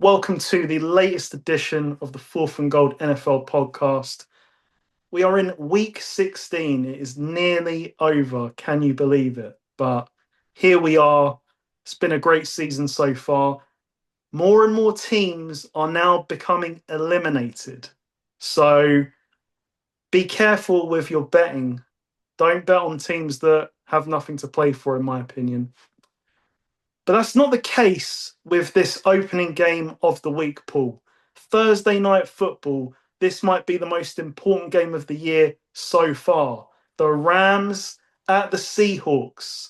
Welcome to the latest edition of the Fourth and Gold NFL podcast. We are in week 16. It is nearly over. Can you believe it? But here we are. It's been a great season so far. More and more teams are now becoming eliminated. So be careful with your betting. Don't bet on teams that have nothing to play for, in my opinion. But that's not the case with this opening game of the week, Paul. Thursday night football. This might be the most important game of the year so far. The Rams at the Seahawks.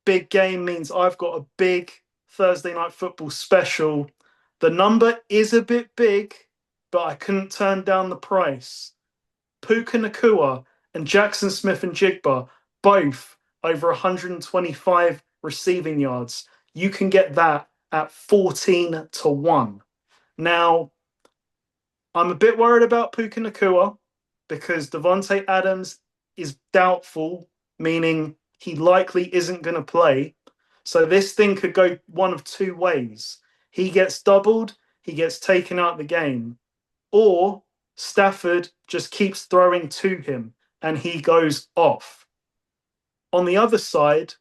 Big game means I've got a big Thursday night football special. The number is a bit big, but I couldn't turn down the price. Puka Nacua and Jackson Smith and Jigba, both over 125 receiving yards. You can get that at 14-1. Now, I'm a bit worried about Puka Nacua because Devontae Adams is doubtful, meaning he likely isn't going to play. So this thing could go one of two ways. He gets doubled, he gets taken out of the game, or Stafford just keeps throwing to him and he goes off. On the other side,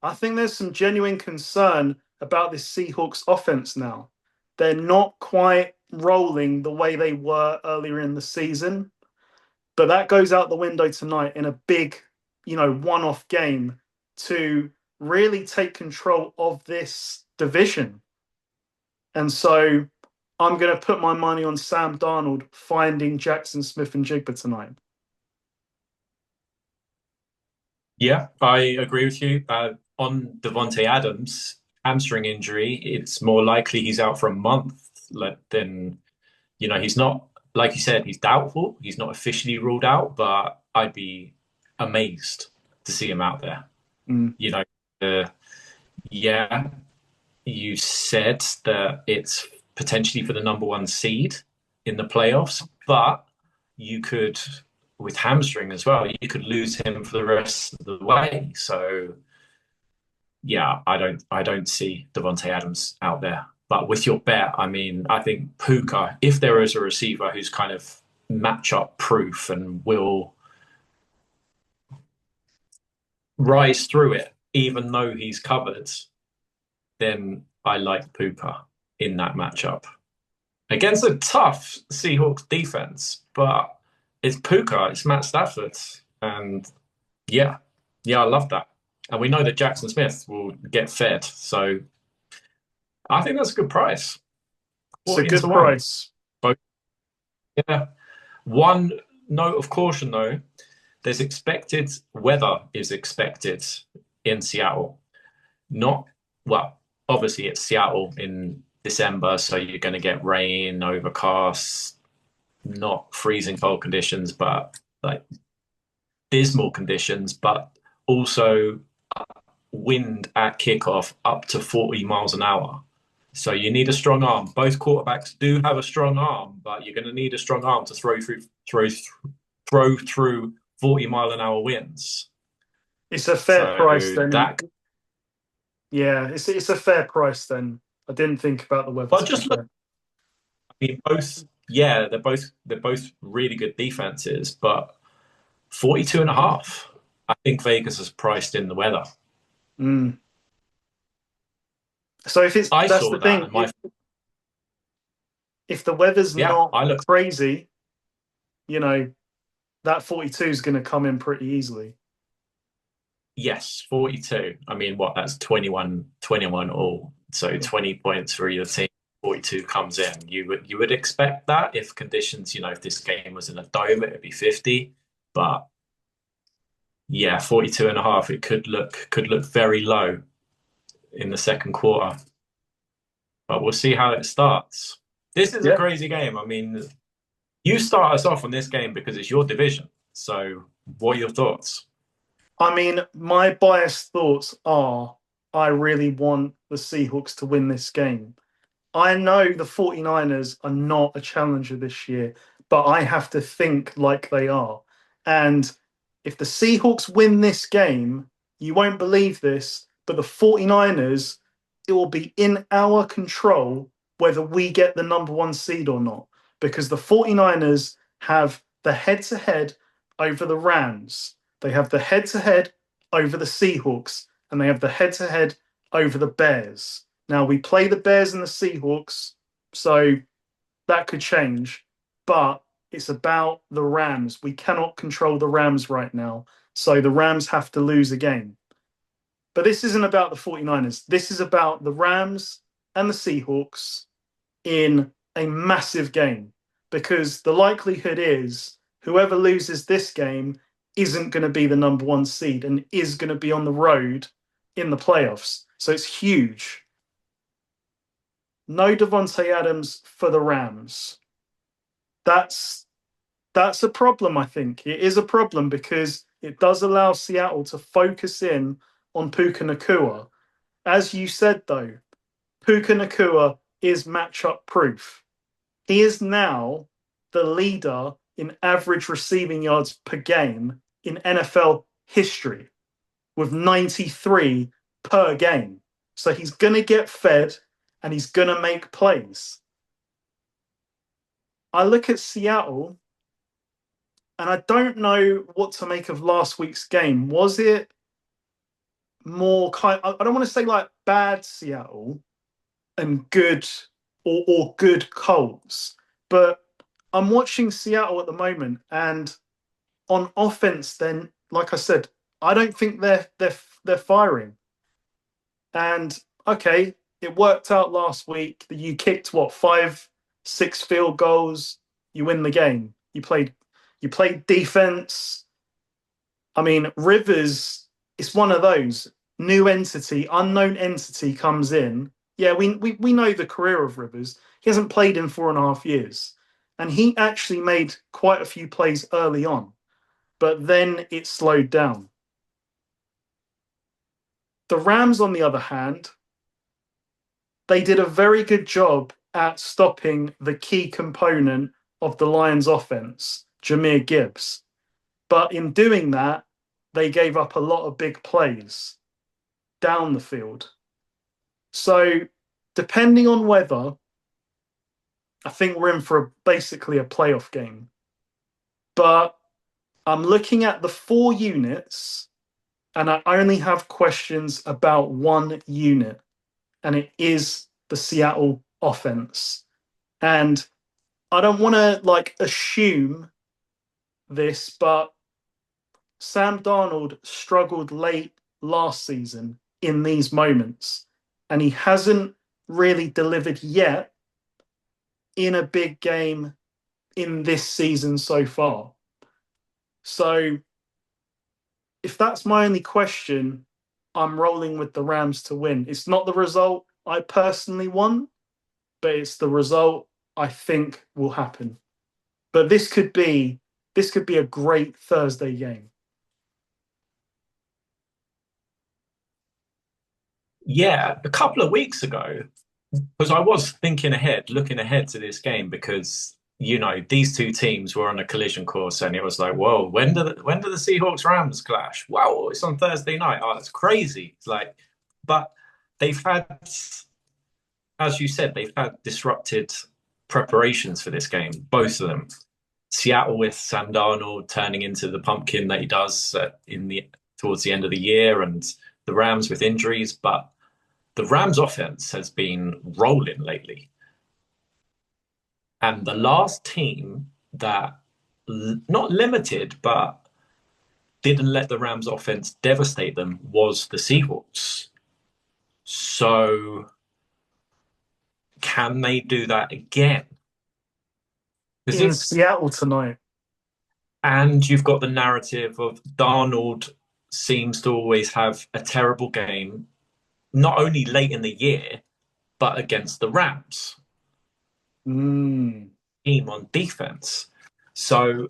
I think there's some genuine concern about this Seahawks offense now. They're not quite rolling the way they were earlier in the season, but that goes out the window tonight in a big, one-off game to really take control of this division. And so I'm going to put my money on Sam Darnold finding Jackson Smith and Jigba tonight. Yeah, I agree with you. On Devontae Adams' hamstring injury, it's more likely he's out for a month than, he's not, like you said, he's doubtful. He's not officially ruled out, but I'd be amazed to see him out there. Mm. Yeah, you said that it's potentially for the number one seed in the playoffs, but you could, with hamstring as well, you could lose him for the rest of the way. So yeah, I don't see Devontae Adams out there. But with your bet, I mean, I think Puka, if there is a receiver who's kind of matchup proof and will rise through it, even though he's covered, then I like Puka in that matchup against a tough Seahawks defense. But it's Puka, it's Matt Stafford, and yeah, I love that. And we know that Jackson Smith will get fed, so I think that's a good price. It's a good price. Both, yeah. One note of caution though, there's expected weather is expected in Seattle. Not well, obviously it's Seattle in December, so you're going to get rain, overcast, not freezing cold conditions, but like dismal conditions, but also wind at kickoff up to 40 miles an hour. So you need a strong arm. Both quarterbacks do have a strong arm, but you're going to need a strong arm to throw through 40-mile-an-hour winds. It's a fair price then. Yeah, it's a fair price then. I didn't think about the weather. But just look, I mean, they're both really good defenses, but 42.5. I think Vegas has priced in the weather. Mm. So if that's the thing. If the weather's not crazy, that 42 is going to come in pretty easily. Yes, 42. I mean, that's 21 all. So 20 points for either team. 42 comes in. You would expect that if conditions, if this game was in a dome, it would be 50. But yeah, 42.5. It could look very low in the second quarter. But we'll see how it starts. This is a crazy game. I mean, you start us off on this game because it's your division. So what are your thoughts? I mean, my biased thoughts are I really want the Seahawks to win this game. I know the 49ers are not a challenger this year, but I have to think like they are. And if the Seahawks win this game, you won't believe this, but the 49ers it will be in our control whether we get the number one seed or not, because the 49ers have the head-to-head over the Rams. They have the head-to-head over the Seahawks, and they have the head-to-head over the Bears. Now, we play the Bears and the Seahawks, so that could change, but it's about the Rams. We cannot control the Rams right now, so the Rams have to lose a game. But this isn't about the 49ers. This is about the Rams and the Seahawks in a massive game, because the likelihood is whoever loses this game isn't going to be the number one seed and is going to be on the road in the playoffs. So it's huge. No Devontae Adams for the Rams. That's a problem, I think. It is a problem because it does allow Seattle to focus in on Puka Nacua. As you said, though, Puka Nacua is matchup proof. He is now the leader in average receiving yards per game in NFL history with 93 per game. So he's going to get fed and he's going to make plays. I look at Seattle and I don't know what to make of last week's game. Was it more I don't want to say like bad Seattle and good or good Colts, but I'm watching Seattle at the moment, and on offense, then like I said, I don't think they're firing. And okay, it worked out last week that you kicked what 5-6 field goals, you win the game. You played defense. I mean, Rivers, it's one of those new entity, unknown entity comes in. Yeah, we know the career of Rivers. He hasn't played in 4.5 years. And he actually made quite a few plays early on, but then it slowed down. The Rams, on the other hand, they did a very good job at stopping the key component of the Lions offense, Jahmyr Gibbs. But in doing that, they gave up a lot of big plays down the field. So depending on weather, I think we're in for basically a playoff game. But I'm looking at the 4 units and I only have questions about 1 unit, and it is the Seattle offense. And I don't want to assume this, but Sam Darnold struggled late last season in these moments, and he hasn't really delivered yet in a big game in this season so far. So if that's my only question, I'm rolling with the Rams to win. It's not the result I personally want, but it's the result I think will happen. But this could be a great Thursday game. Yeah, a couple of weeks ago, because I was thinking ahead, looking ahead to this game, because these two teams were on a collision course, and it was like, whoa, when do the Seahawks Rams clash? Wow, it's on Thursday night. Oh, it's crazy. It's like, but they've had, as you said, they've had disrupted preparations for this game, both of them. Seattle with Sam Darnold turning into the pumpkin that he does towards the end of the year, and the Rams with injuries, but the Rams offense has been rolling lately. And the last team that not limited, but didn't let the Rams offense devastate them was the Seahawks. So can they do that again? In Seattle tonight. And you've got the narrative of Darnold seems to always have a terrible game, not only late in the year, but against the Rams team on defense. So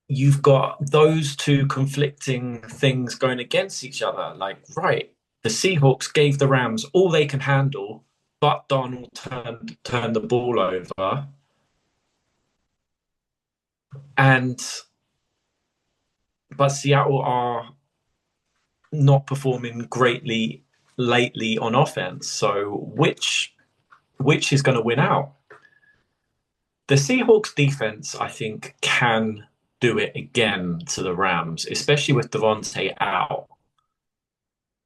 you've got those two conflicting things going against each other. Like, right, the Seahawks gave the Rams all they can handle, but Darnold turned the ball over. But Seattle are not performing greatly lately on offense. So which is going to win out? The Seahawks defense, I think, can do it again to the Rams, especially with Devontae out.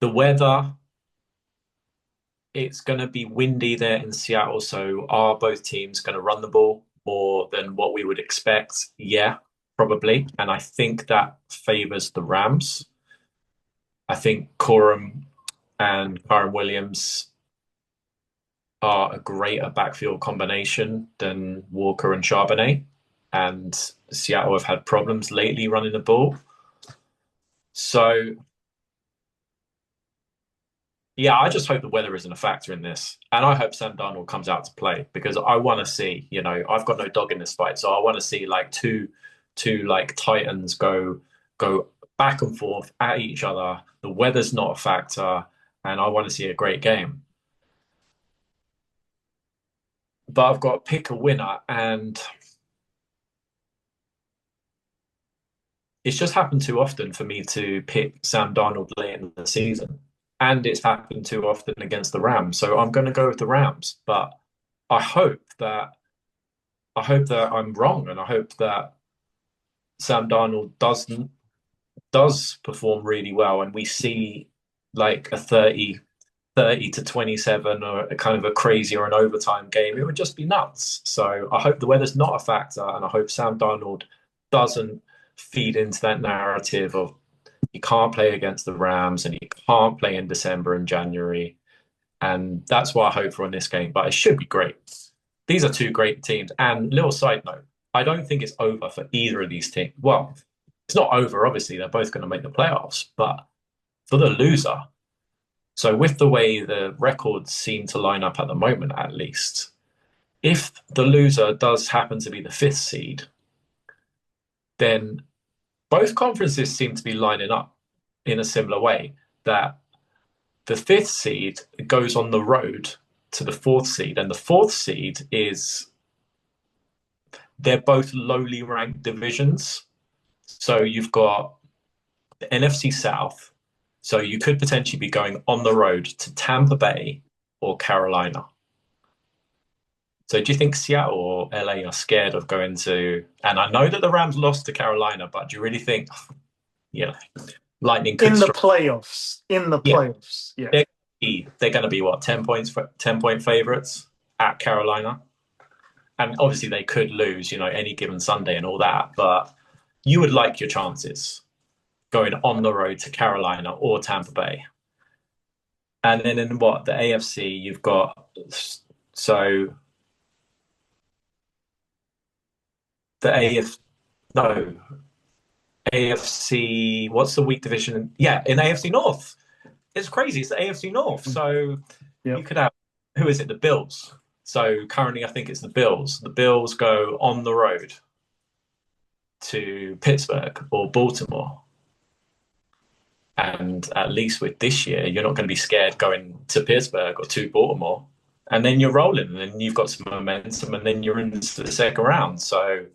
The weather, it's going to be windy there in Seattle. So are both teams going to run the ball more than what we would expect? Yeah, probably. And I think that favors the Rams. I think Corum and Kyron Williams are a greater backfield combination than Walker and Charbonnet. And Seattle have had problems lately running the ball. So, yeah, I just hope the weather isn't a factor in this. And I hope Sam Darnold comes out to play because I want to see, I've got no dog in this fight. So I want to see like two like Titans go back and forth at each other. The weather's not a factor. And I want to see a great game. But I've got to pick a winner, and it's just happened too often for me to pick Sam Darnold late in the season. And it's happened too often against the Rams. So I'm going to go with the Rams. But I hope that I'm wrong, and I hope that Sam Darnold does perform really well, and we see like a 30 to 27 or a kind of a crazy or an overtime game. It would just be nuts. So I hope the weather's not a factor, and I hope Sam Darnold doesn't feed into that narrative of he can't play against the Rams and he can't play in December and January. And that's what I hope for in this game. But it should be great. These are two great teams. And little side note, I don't think it's over for either of these teams. Well, it's not over, obviously. They're both going to make the playoffs. But for the loser, so with the way the records seem to line up at the moment, at least, if the loser does happen to be the fifth seed, then both conferences seem to be lining up in a similar way, that the fifth seed goes on the road to the fourth seed, and the fourth seed they're both lowly ranked divisions. So you've got the NFC South. So you could potentially be going on the road to Tampa Bay or Carolina. So do you think Seattle or LA are scared of going to? And I know that the Rams lost to Carolina, but do you really think, Lightning could in the strike? playoffs? In the Yeah, playoffs, yeah. they're going to be what 10 point favorites at Carolina, and obviously they could lose, any given Sunday and all that. But you would like your chances going on the road to Carolina or Tampa Bay. And then in the AFC, you've got so the no AFC. What's the weak division? Yeah, in AFC North, it's crazy. It's the AFC North. So Yep. you could have, who is it? The Bills. So currently, I think it's the Bills. The Bills go on the road to Pittsburgh or Baltimore. And at least with this year, you're not going to be scared going to Pittsburgh or to Baltimore. And then you're rolling, and then you've got some momentum, and then you're into the second round. So,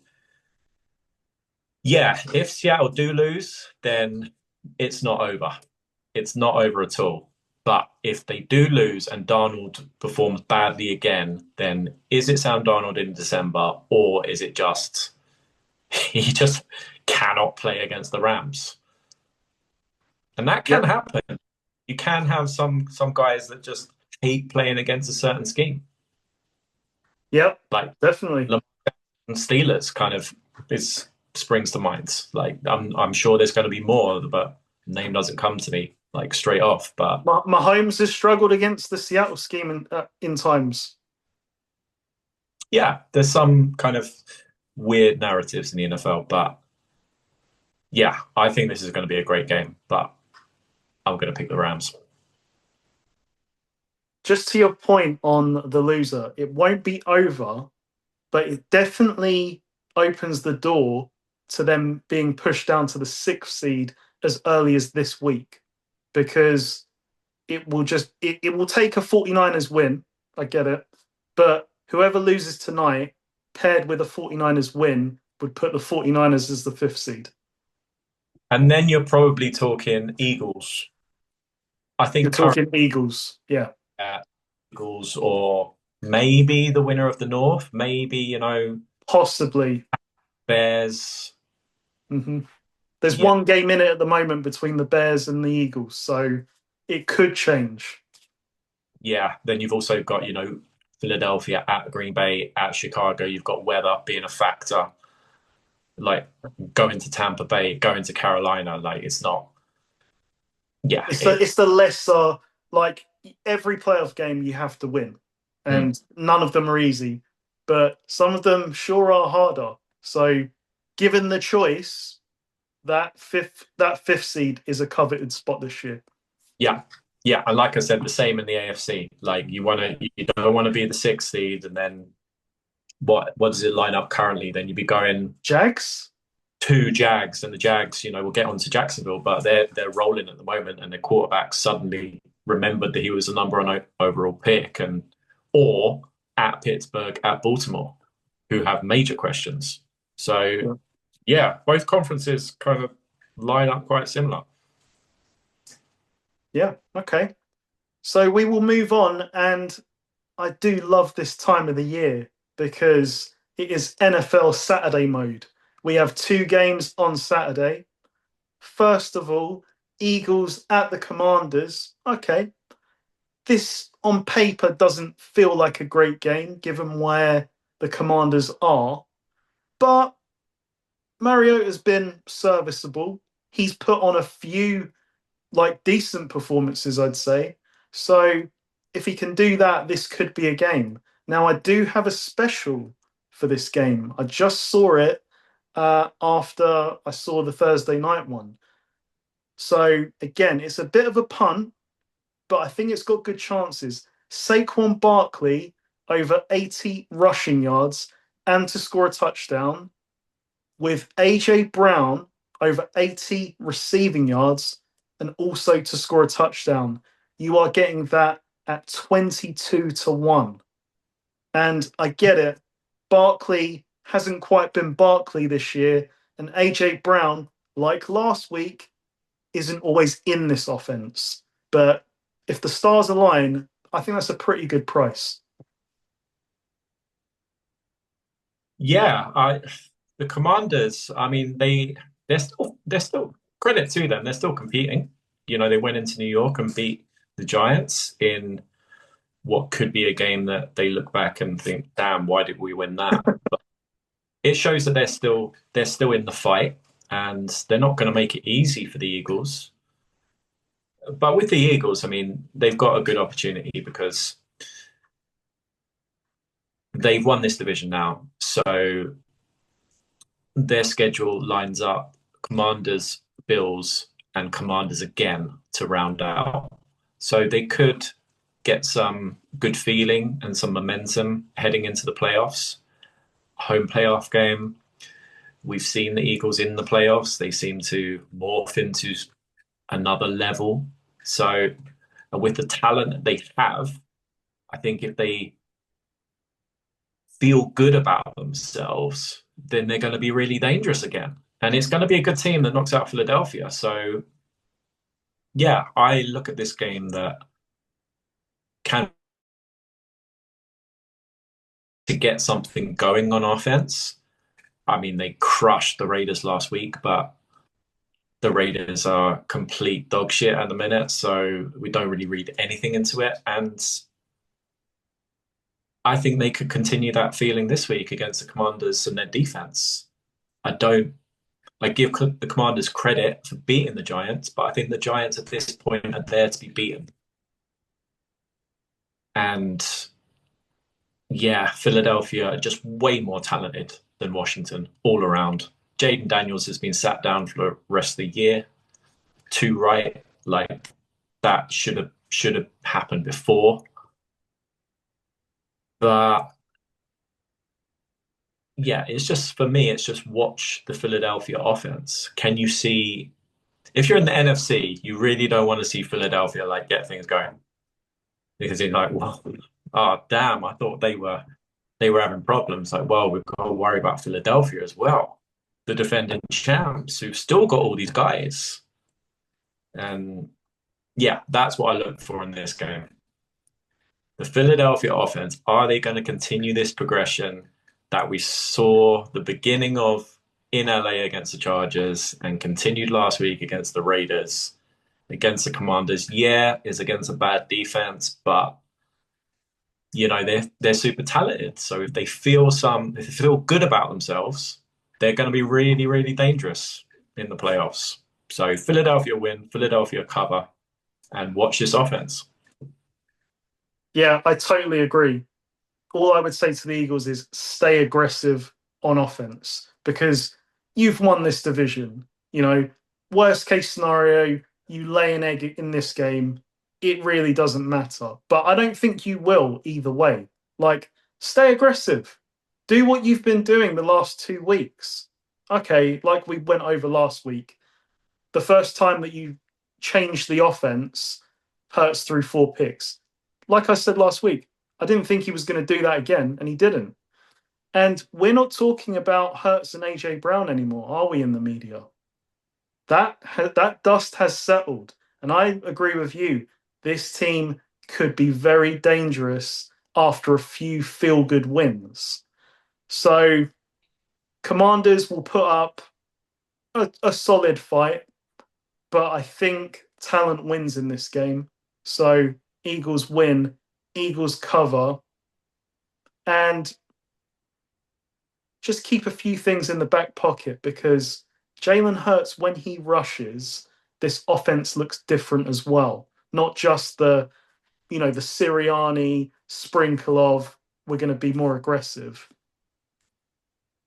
yeah, if Seattle do lose, then it's not over. It's not over at all. But if they do lose and Darnold performs badly again, then is it Sam Darnold in December, or is it just he just cannot play against the Rams? And that can happen. You can have some guys that just hate playing against a certain scheme. Yep, Like definitely. Lamar and Steelers kind of springs to mind. Like I'm sure there's going to be more, but name doesn't come to me like straight off. But Mahomes has struggled against the Seattle scheme in times. yeah, there's some kind of weird narratives in the NFL. But yeah, I think this is going to be a great game. But I'm going to pick the Rams. Just to your point on the loser, it won't be over, but it definitely opens the door to them being pushed down to the sixth seed as early as this week, because it will take a 49ers win. I get it. But whoever loses tonight, paired with a 49ers win, would put the 49ers as the fifth seed. And then you're probably talking Eagles I You're think current talking Eagles, yeah, Eagles or maybe the winner of the North, maybe, possibly. Bears. hmm There's Yeah, one game in it at the moment between the Bears and the Eagles, so it could change. yeah. Then you've also got, Philadelphia at Green Bay, at Chicago. You've got weather being a factor. Like going to Tampa Bay, going to Carolina, like it's not. Yeah, It's the lesser, like every playoff game you have to win, mm, and none of them are easy, but some of them sure are harder. So, given the choice, that fifth seed is a coveted spot this year. yeah, yeah. And like I said, the same in the AFC. Like you don't want to be the sixth seed, and then what does it line up currently? Then you'd be going Jags? two Jags, and the Jags, we'll get on to Jacksonville, but they're rolling at the moment, and their quarterback suddenly remembered that he was a number one overall pick, or at Pittsburgh, at Baltimore, who have major questions. So Yeah. yeah, both conferences kind of line up quite similar. Yeah, okay. So we will move on, and I do love this time of the year because it is NFL Saturday mode. We have two games on Saturday. First of all, Eagles at the Commanders. Okay, this on paper doesn't feel like a great game given where the Commanders are, but Mariota's been serviceable. He's put on a few like decent performances, I'd say. So if he can do that, this could be a game. Now I do have a special for this game. I just saw it after I saw the Thursday night one. So again, it's a bit of a punt, but I think it's got good chances. Saquon Barkley over 80 rushing yards and to score a touchdown, with AJ Brown over 80 receiving yards and also to score a touchdown. You are getting that at 22 to 1. And I get it. Barkley hasn't quite been Barkley this year. And AJ Brown, like last week, isn't always in this offense. But if the stars align, I think that's a pretty good price. Yeah, the Commanders, I mean, they're still credit to them. They're still competing. They went into New York and beat the Giants in what could be a game that they look back and think, "Damn, why did we win that?" But it shows that they're still in the fight, and they're not going to make it easy for the Eagles. But with the Eagles, I mean, they've got a good opportunity because they've won this division now. So their schedule lines up Commanders, Bills, and Commanders again to round out. So they could get some good feeling and some momentum heading into the playoffs. Home playoff game. We've seen the Eagles in the playoffs. They seem to morph into another level. So with the talent that they have, I think if they feel good about themselves, then they're going to be really dangerous again. And it's going to be a good team that knocks out Philadelphia. So, yeah, I look at this game that can to get something going on offense. I mean, they crushed the Raiders last week, but the Raiders are complete dog shit at the minute. So we don't really read anything into it. And I think they could continue that feeling this week against the Commanders and their defense. I don't I give the Commanders credit for beating the Giants, but I think the Giants at this point are there to be beaten. And yeah, Philadelphia are just way more talented than Washington all around. Jaden Daniels has been sat down for the rest of the year. Too right, like that should have happened before. But yeah, it's just for me, it's just watch the Philadelphia offense. Can you see if you're in the NFC, you really don't want to see Philadelphia like get things going because you're like, well, oh damn, I thought they were having problems. Like, well, we've got to worry about Philadelphia as well, the defending champs who've still got all these guys. And Yeah, that's what I look for in this game. The Philadelphia offense, are they going to continue this progression that we saw the beginning of in LA against the Chargers and continued last week against the Raiders, against the Commanders? Yeah, it's against a bad defense, but they're super talented. So if they feel good about themselves, they're going to be really, really dangerous in the playoffs. So Philadelphia win, Philadelphia cover, and watch this offense. Yeah, I totally agree. All I would say to the Eagles is stay aggressive on offense because you've won this division. You know, worst case scenario, you lay an egg in this game, it really doesn't matter. But I don't think you will either way. Like, stay aggressive. Do what you've been doing the last 2 weeks. Okay, like we went over last week, the first time that you changed the offense, Hurts threw 4 picks. Like I said last week, I didn't think he was going to do that again, and he didn't. And we're not talking about Hurts and AJ Brown anymore, are we? In the media, that dust has settled, and I agree with you. This team could be very dangerous after a few feel-good wins. So, Commanders will put up a solid fight, but I think talent wins in this game. So Eagles win, Eagles cover, and just keep a few things in the back pocket because Jalen Hurts, when he rushes, this offense looks different as well. Not just the Sirianni sprinkle of we're going to be more aggressive.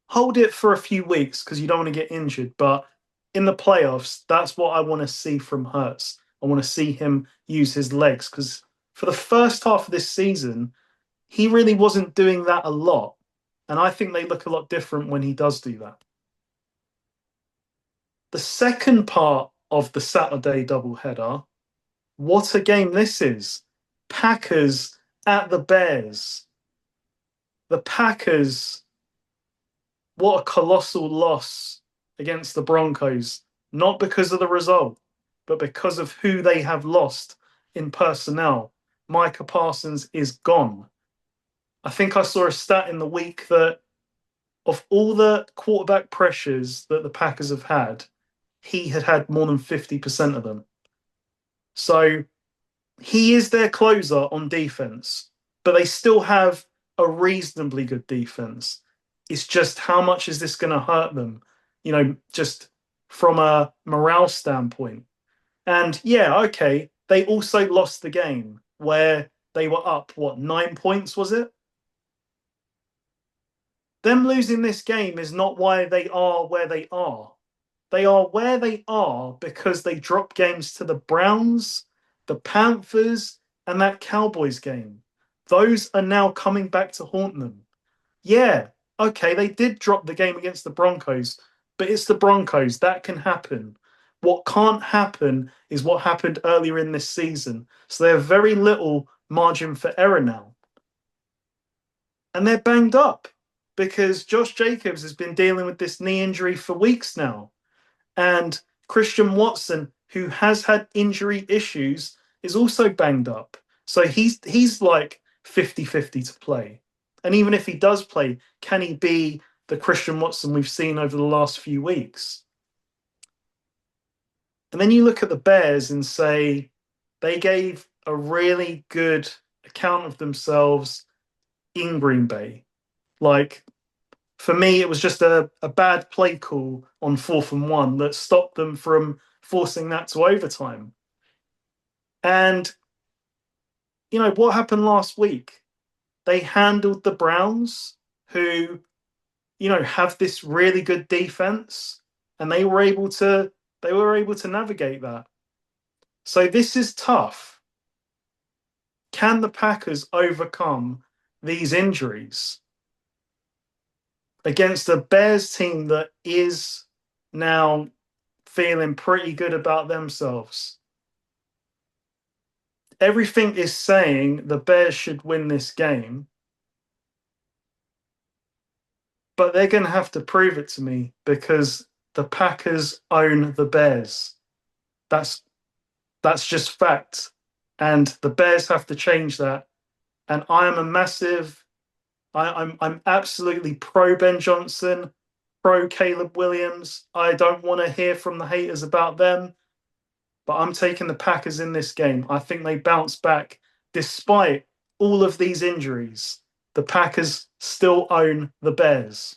Hold it for a few weeks because you don't want to get injured, but in the playoffs, that's what I want to see from Hurts. I want to see him use his legs because for the first half of this season, he really wasn't doing that a lot. And I think they look a lot different when he does do that. The second part of the Saturday doubleheader, what a game this is. Packers at the Bears. The Packers, what a colossal loss against the Broncos, not because of the result, but because of who they have lost in personnel. Micah Parsons is gone. I think I saw a stat in the week that of all the quarterback pressures that the Packers have had, he had had more than 50% of them. So he is their closer on defense, but they still have a reasonably good defense. It's just how much is this going to hurt them, just from a morale standpoint. And yeah, okay, they also lost the game where they were up, what, 9 points, was it? Them losing this game is not why they are where they are. They are where they are because they dropped games to the Browns, the Panthers, and that Cowboys game. Those are now coming back to haunt them. Yeah, okay, they did drop the game against the Broncos, but it's the Broncos. That can happen. What can't happen is what happened earlier in this season. So they have very little margin for error now. And they're banged up because Josh Jacobs has been dealing with this knee injury for weeks now. And Christian Watson, who has had injury issues, is also banged up. So he's like 50-50 to play. And even if he does play, can he be the Christian Watson we've seen over the last few weeks? And then you look at the Bears and say they gave a really good account of themselves in Green Bay. Like, for me, it was just a bad play call on 4th and 1 that stopped them from forcing that to overtime. And, what happened last week? They handled the Browns, who, have this really good defense, and they were able to navigate that. So this is tough. Can the Packers overcome these injuries against a Bears team that is now feeling pretty good about themselves? Everything is saying the Bears should win this game, but they're going to have to prove it to me because the Packers own the Bears. That's That's just fact. And the Bears have to change that. And I am a massive, I'm absolutely pro Ben Johnson, pro Caleb Williams. I don't want to hear from the haters about them, but I'm taking the Packers in this game. I think they bounce back despite all of these injuries. The Packers still own the Bears.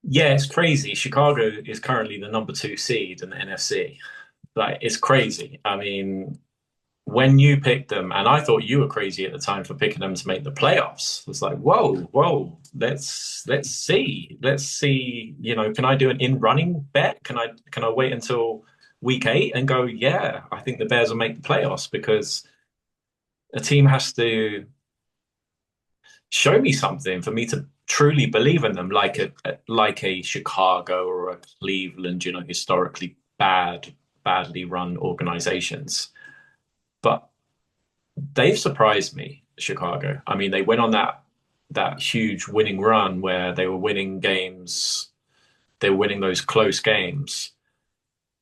Yeah, it's crazy. Chicago is currently the number 2 seed in the NFC. Like, it's crazy. I mean, when you picked them, and I thought you were crazy at the time for picking them to make the playoffs. It's like, whoa, let's see. Let's see, can I do an in running bet? Can I wait until week 8 and go, yeah, I think the Bears will make the playoffs, because a team has to show me something for me to truly believe in them, like a Chicago or a Cleveland, historically badly run organizations. But they've surprised me, Chicago. I mean, they went on that huge winning run where they were winning games, they were winning those close games,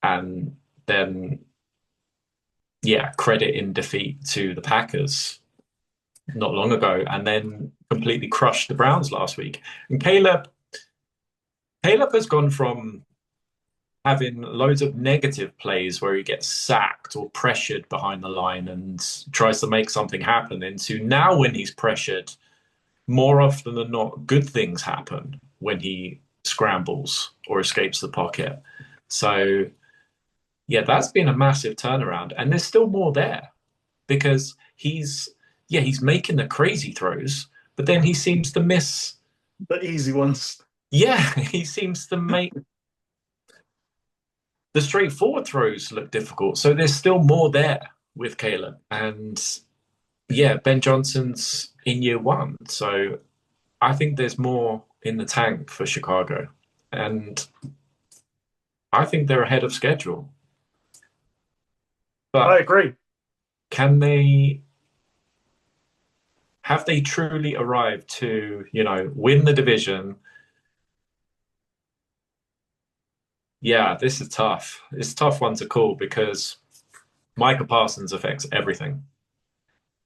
and then, yeah, credit in defeat to the Packers not long ago, and then completely crushed the Browns last week. And Caleb has gone from having loads of negative plays where he gets sacked or pressured behind the line and tries to make something happen, into now, when he's pressured, more often than not, good things happen when he scrambles or escapes the pocket. So, yeah, that's been a massive turnaround. And there's still more there, because he's making the crazy throws, but then he seems to miss the easy ones. Yeah, he seems to make the straightforward throws look difficult. So there's still more there with Caleb. And yeah, Ben Johnson's in year 1. So I think there's more in the tank for Chicago. And I think they're ahead of schedule. But I agree. Have they truly arrived to, win the division? Yeah, this is tough. It's a tough one to call, because Micah Parsons affects everything.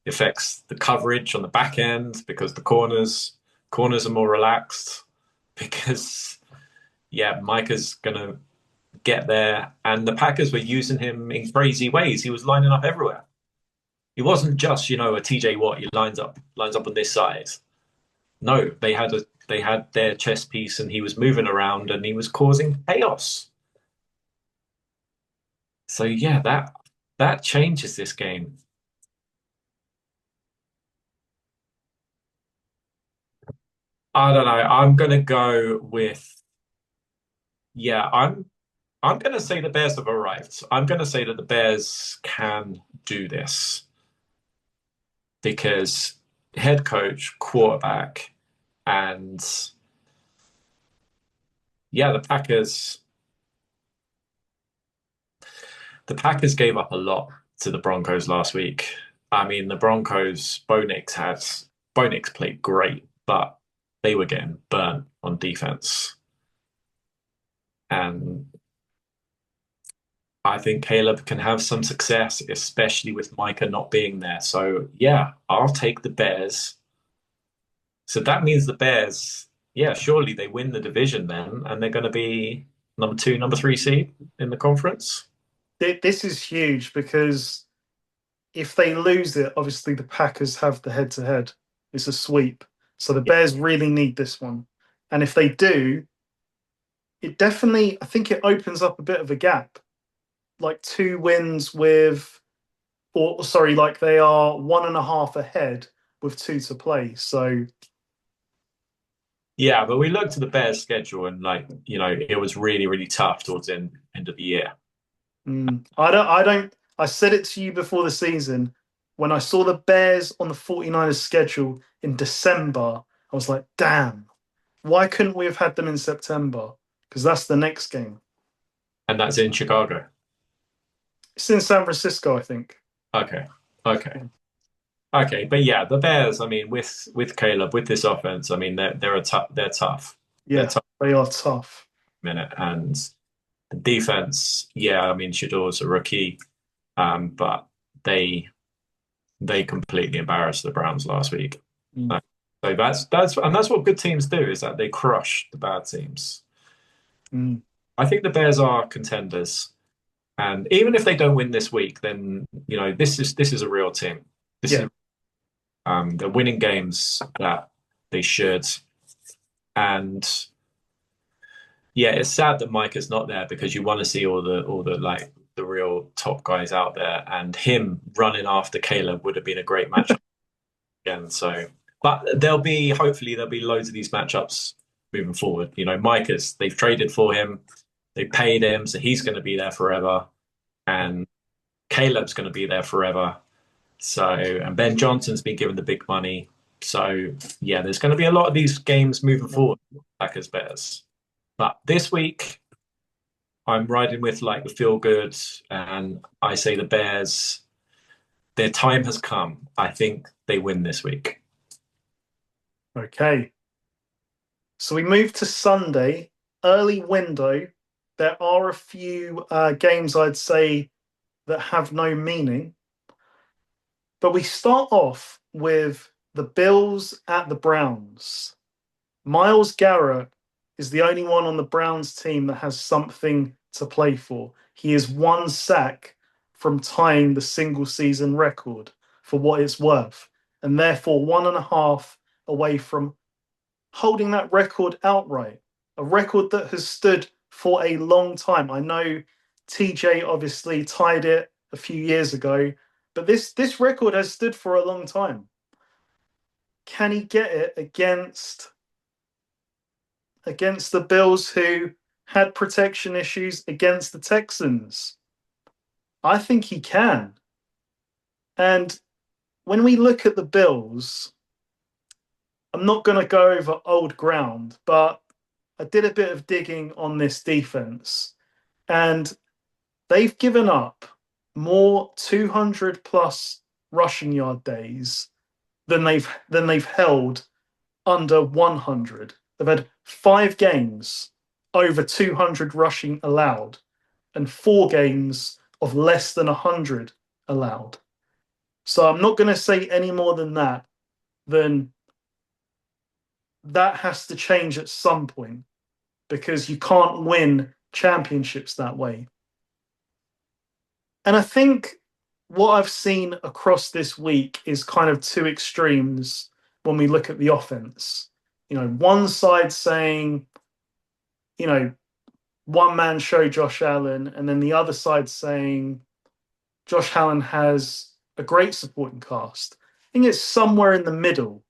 It affects the coverage on the back end, because the corners are more relaxed, because, yeah, Micah's going to get there. And the Packers were using him in crazy ways. He was lining up everywhere. He wasn't just, a TJ Watt. He lines up on this side. No, they had their chess piece, and he was moving around, and he was causing chaos. So yeah, that changes this game. I don't know. I'm gonna go with, yeah, I'm gonna say the Bears have arrived. I'm gonna say that the Bears can do this, because head coach, quarterback, and yeah, the Packers gave up a lot to the Broncos last week. I mean, the Broncos, Bo Nix played great, but they were getting burnt on defense. And I think Caleb can have some success, especially with Micah not being there. So yeah, I'll take the Bears. So that means the Bears, yeah, surely they win the division then, and they're going to be number 2, number 3 seed in the conference. This is huge, because if they lose it, obviously the Packers have the head-to-head. It's a sweep. So the Bears really need this one. And if they do, it definitely, I think it opens up a bit of a gap. Like 2 wins with, or sorry, like they are 1.5 ahead with 2 to play. So Yeah, but we looked at the Bears' schedule, and it was really, really tough towards the end of the year. I said it to you before the season. When I saw the Bears on the 49ers schedule in December, I was like, damn, why couldn't we have had them in September? Because that's the next game. And that's in Chicago. It's in San Francisco, I think. Okay. But yeah, the Bears, I mean, with Caleb, with this offense, I mean, they're tough. Yeah, They're tough they are tough. minute. And The defense, yeah, I mean, Shador's a rookie, but they they completely embarrassed the Browns last week. Mm. Uh, So that's what good teams do, is that they crush the bad teams. Mm. I think the Bears are contenders, and even if they don't win this week, then this is a real team. This Yeah. is they're winning games that they should, and yeah, it's sad that Mike is not there because you want to see all the like the real top guys out there, and him running after Caleb would have been a great matchup again. So, but hopefully there'll be loads of these matchups moving forward. Mike they've traded for him, they paid him, so he's going to be there forever, and Caleb's going to be there forever. So, and Ben Johnson's been given the big money. So, yeah, there's going to be a lot of these games moving forward, Packers Bears. But this week, I'm riding with like the feel good, and I say the Bears, their time has come. I think they win this week. Okay. So we move to Sunday, early window. There are a few games I'd say that have no meaning. But we start off with the Bills at the Browns. Myles Garrett is the only one on the Browns team that has something to play for. He is one sack from tying the single season record for what it's worth, and therefore 1.5 away from holding that record outright. A record that has stood for a long time. I know TJ obviously tied it a few years ago, but this record has stood for a long time. Can he get it against the Bills, who had protection issues against the Texans? I think he can. And when we look at the Bills, I'm not going to go over old ground, but I did a bit of digging on this defense, and they've given up more 200 plus rushing yard days than they've held under 100. They've had 5 games over 200 rushing allowed and 4 games of less than 100 allowed. So I'm not going to say any more than that. Then that has to change at some point, because you can't win championships that way. And I think what I've seen across this week is kind of two extremes when we look at the offense. One side saying, one man show Josh Allen, and then the other side saying Josh Allen has a great supporting cast. I think it's somewhere in the middle,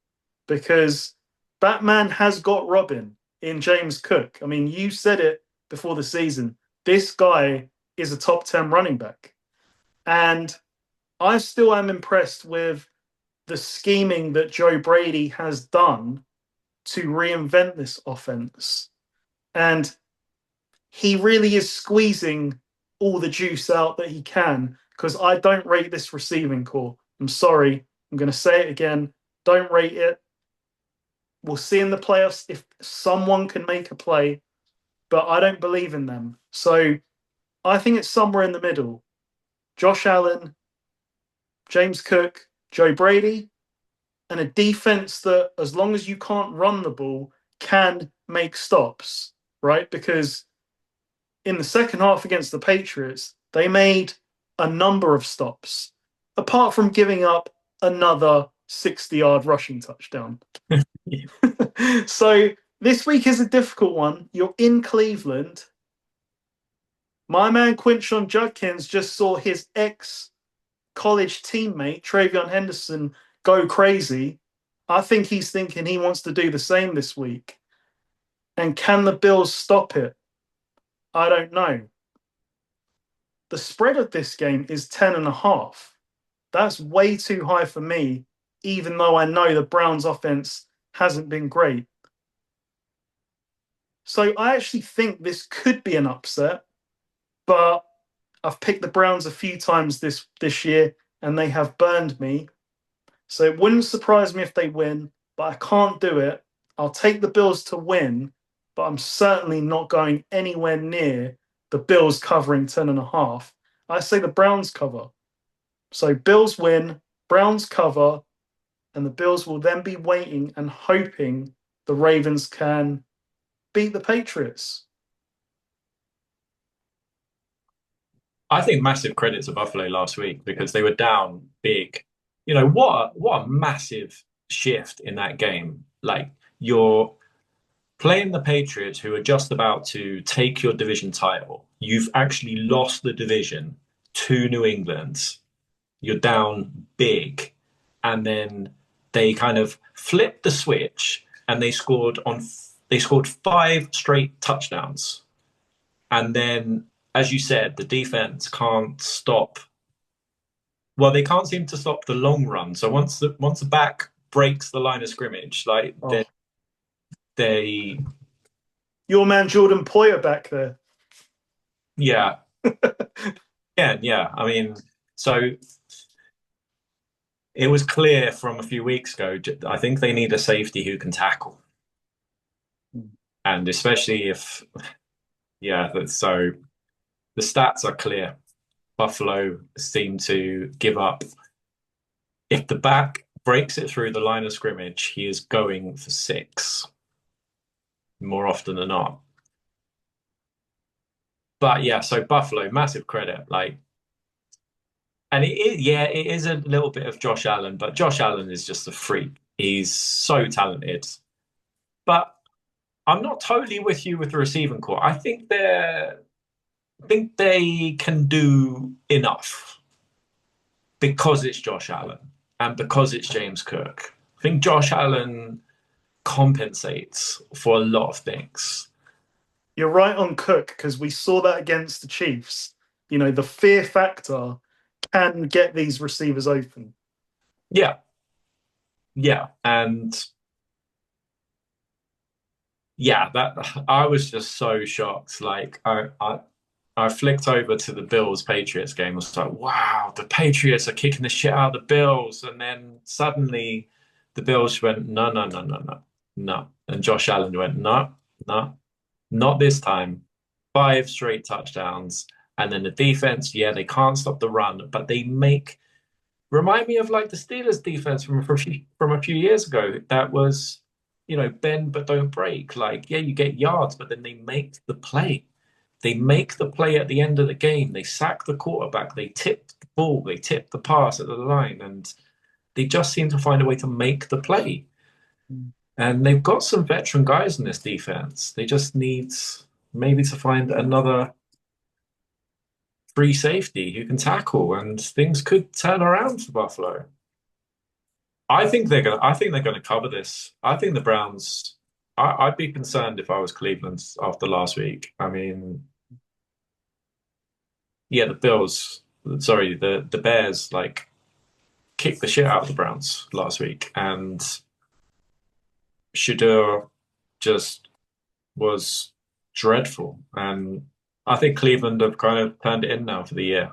because Batman has got Robin in James Cook. I mean, you said it before the season. This guy is a top 10 running back. And I still am impressed with the scheming that Joe Brady has done to reinvent this offense. And he really is squeezing all the juice out that he can, because I don't rate this receiving core. I'm sorry. I'm going to say it again. Don't rate it. We'll see in the playoffs if someone can make a play, but I don't believe in them. So I think it's somewhere in the middle. Josh Allen, James Cook, Joe Brady, and a defense that, as long as you can't run the ball, can make stops, right? Because in the second half against the Patriots, they made a number of stops, apart from giving up another 60-yard rushing touchdown. Yeah. So this week is a difficult one. You're in Cleveland. My man Quinshon Judkins just saw his ex-college teammate, Travion Henderson, go crazy. I think he's thinking he wants to do the same this week. And can the Bills stop it? I don't know. The spread of this game is 10.5. That's way too high for me, even though I know the Browns offense hasn't been great. So I actually think this could be an upset, but I've picked the Browns a few times this year, and they have burned me. So it wouldn't surprise me if they win, but I can't do it. I'll take the Bills to win, but I'm certainly not going anywhere near the the Bills covering 10.5. I say the Browns cover. So Bills win, Browns cover, and the Bills will then be waiting and hoping the Ravens can beat the Patriots. I think massive credit to Buffalo last week because they were down big. You know, what a massive shift in that game. Like you're playing the Patriots, who are just about to take your division title. You've actually lost the division to New England. You're down big. And then they kind of flipped the switch and they scored 5 straight touchdowns. And then, as you said, the defense can't stop. Well, they can't seem to stop the long run. So once the back breaks the line of scrimmage, like they your man Jordan Poyer back there. Yeah. Yeah. I mean, so it was clear from a few weeks ago. I think they need a safety who can tackle. And especially if, so the stats are clear. Buffalo seem to give up. If the back breaks it through the line of scrimmage, he is going for 6 more often than not. But yeah, so Buffalo, massive credit. Like, and it is a little bit of Josh Allen, but Josh Allen is just a freak. He's so talented. But I'm not totally with you with the receiving corps. I think they can do enough because it's Josh Allen and because it's James Cook. I think Josh Allen compensates for a lot of things. You're right on Cook because we saw that against the Chiefs. You know, the fear factor can get these receivers open. Yeah. And yeah, that I was just so shocked. Like I flicked over to the Bills Patriots game. I was like, wow, the Patriots are kicking the shit out of the Bills. And then suddenly the Bills went, no. And Josh Allen went, no, not this time. 5 straight touchdowns. And then the defense, yeah, they can't stop the run, but they remind me of like the Steelers defense from a few years ago. That was, bend but don't break. Like, yeah, you get yards, but then they make the play. They make the play at the end of the game. They sack the quarterback. They tip the ball. They tip the pass at the line, and they just seem to find a way to make the play. And they've got some veteran guys in this defense. They just need maybe to find another free safety who can tackle, and things could turn around for Buffalo. I think they're gonna cover this. I think the Browns. I'd be concerned if I was Cleveland after last week. I mean, yeah, the Bears like kicked the shit out of the Browns last week, and Shedeur just was dreadful. And I think Cleveland have kind of turned it in now for the year,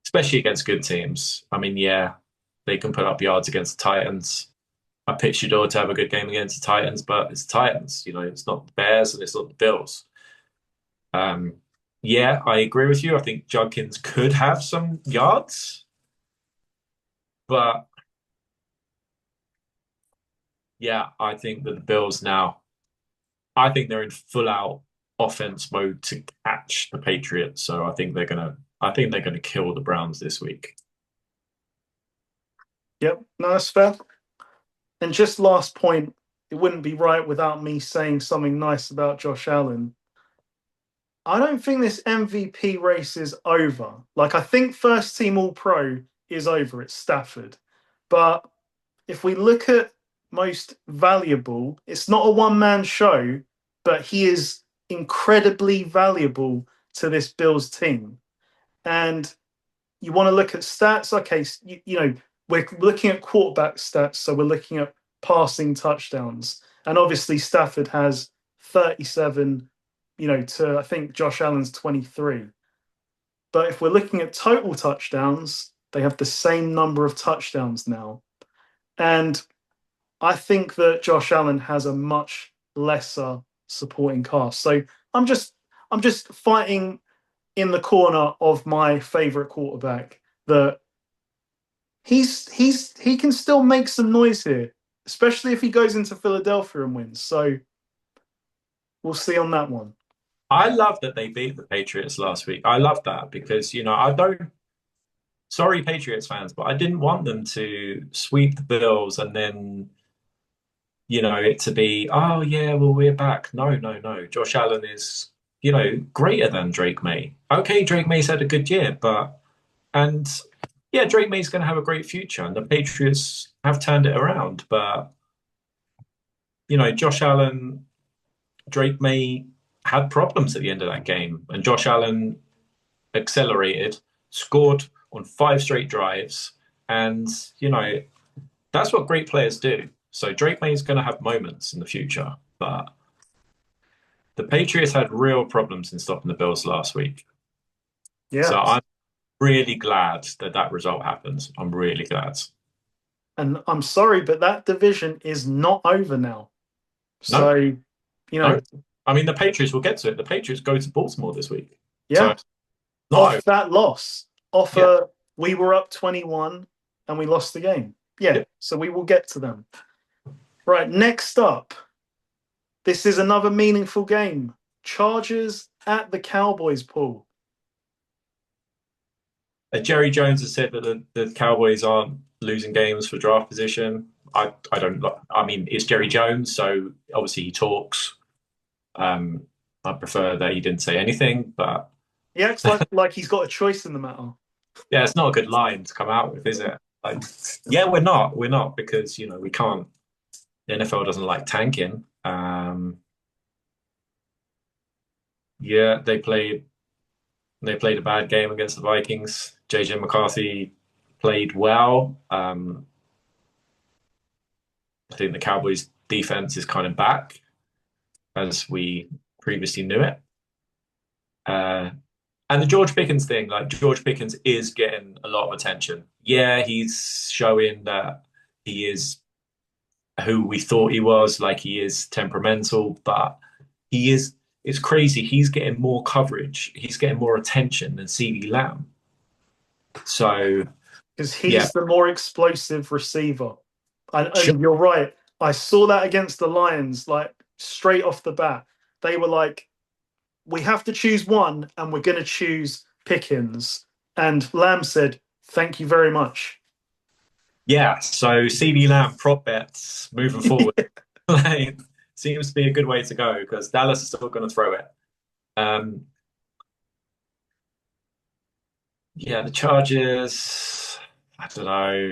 especially against good teams. I mean, yeah, they can put up yards against the Titans. I picked Shedeur to have a good game against the Titans, but it's Titans. It's not the Bears and it's not the Bills. Yeah, I agree with you. I think Judkins could have some yards, but yeah, I think that the Bills now, I think they're in full out offense mode to catch the Patriots. So I think they're gonna kill the Browns this week. Yep, no, that's fair. And just last point, it wouldn't be right without me saying something nice about Josh Allen. I don't think this MVP race is over. Like, I think first team All Pro is over. It's Stafford. But if we look at most valuable, it's not a one-man show, but he is incredibly valuable to this Bills team. And you want to look at stats. Okay, we're looking at quarterback stats, so we're looking at passing touchdowns. And obviously Stafford has 37, to I think Josh Allen's 23. But if we're looking at total touchdowns, they have the same number of touchdowns now. And I think that Josh Allen has a much lesser supporting cast. So I'm just fighting in the corner of my favorite quarterback that he can still make some noise here, especially if he goes into Philadelphia and wins. So we'll see on that one. I love that they beat the Patriots last week. I love that because, I don't, sorry, Patriots fans, but I didn't want them to sweep the Bills and then, it to be, oh, yeah, well, we're back. No, no, no. Josh Allen is, greater than Drake May. Okay, Drake May's had a good year, and yeah, Drake May's going to have a great future, and the Patriots have turned it around. But, Josh Allen, Drake May had problems at the end of that game, and Josh Allen accelerated, scored on 5 straight drives, and that's what great players do. So Drake May is going to have moments in the future, but the Patriots had real problems in stopping the Bills last week. So Yeah. I'm really glad that that result happened. I'm really glad. And I'm sorry, but that division is not over now. No, So, you know, no. I mean, the Patriots will get to it. The Patriots go to Baltimore this week. So yeah, no, off that loss, yeah, we were up 21 and we lost the game. Yeah, yeah. so we will get to them. Right, next up, this is another meaningful game. Chargers at the Cowboys, Paul. Jerry Jones has said that the Cowboys aren't losing games for draft position. I don't. I mean, it's Jerry Jones, so obviously he talks. I prefer that he didn't say anything, but He acts like he's got a choice in the matter. yeah, it's not a good line to come out with, is it? Like, yeah, we're not because we can't. The NFL doesn't like tanking. Yeah, they played a bad game against the Vikings. JJ McCarthy played well. I think the Cowboys defense is kind of back as we previously knew it. And the George Pickens thing, like George Pickens is getting a lot of attention. Yeah, he's showing that he is who we thought he was, like he is temperamental, but it's crazy. He's getting more coverage. He's getting more attention than CeeDee Lamb. So, Because yeah, he's the more explosive receiver. sure. And you're right. I saw that against the Lions, like straight off the bat. They were like, we have to choose one, and we're going to choose Pickens. And Lamb said, thank you very much. Yeah, so CeeDee Lamb prop bets moving forward like, seems to be a good way to go because Dallas is still going to throw it. Um, yeah, the Chargers. I don't know.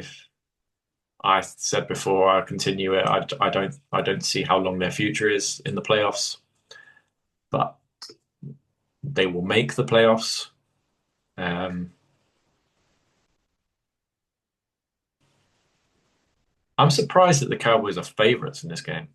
I said before I continue it. I don't see how long their future is in the playoffs, but they will make the playoffs. Um, I'm surprised that the Cowboys are favorites in this game.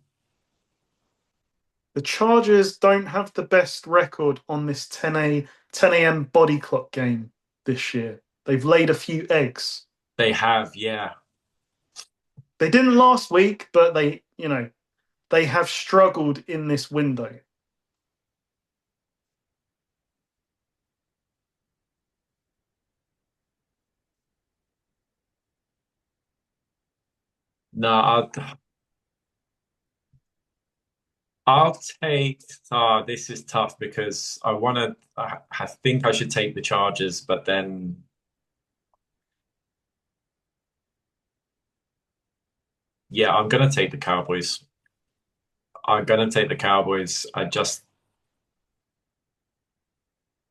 The Chargers don't have the best record on this 10 a.m. body clock game this year. They've laid a few eggs. They have, yeah. They didn't last week, but they have struggled in this window. No, I'll take. This is tough because I want to. I think I should take the Chargers, but then yeah, I'm gonna take the Cowboys. I'm gonna take the Cowboys. I just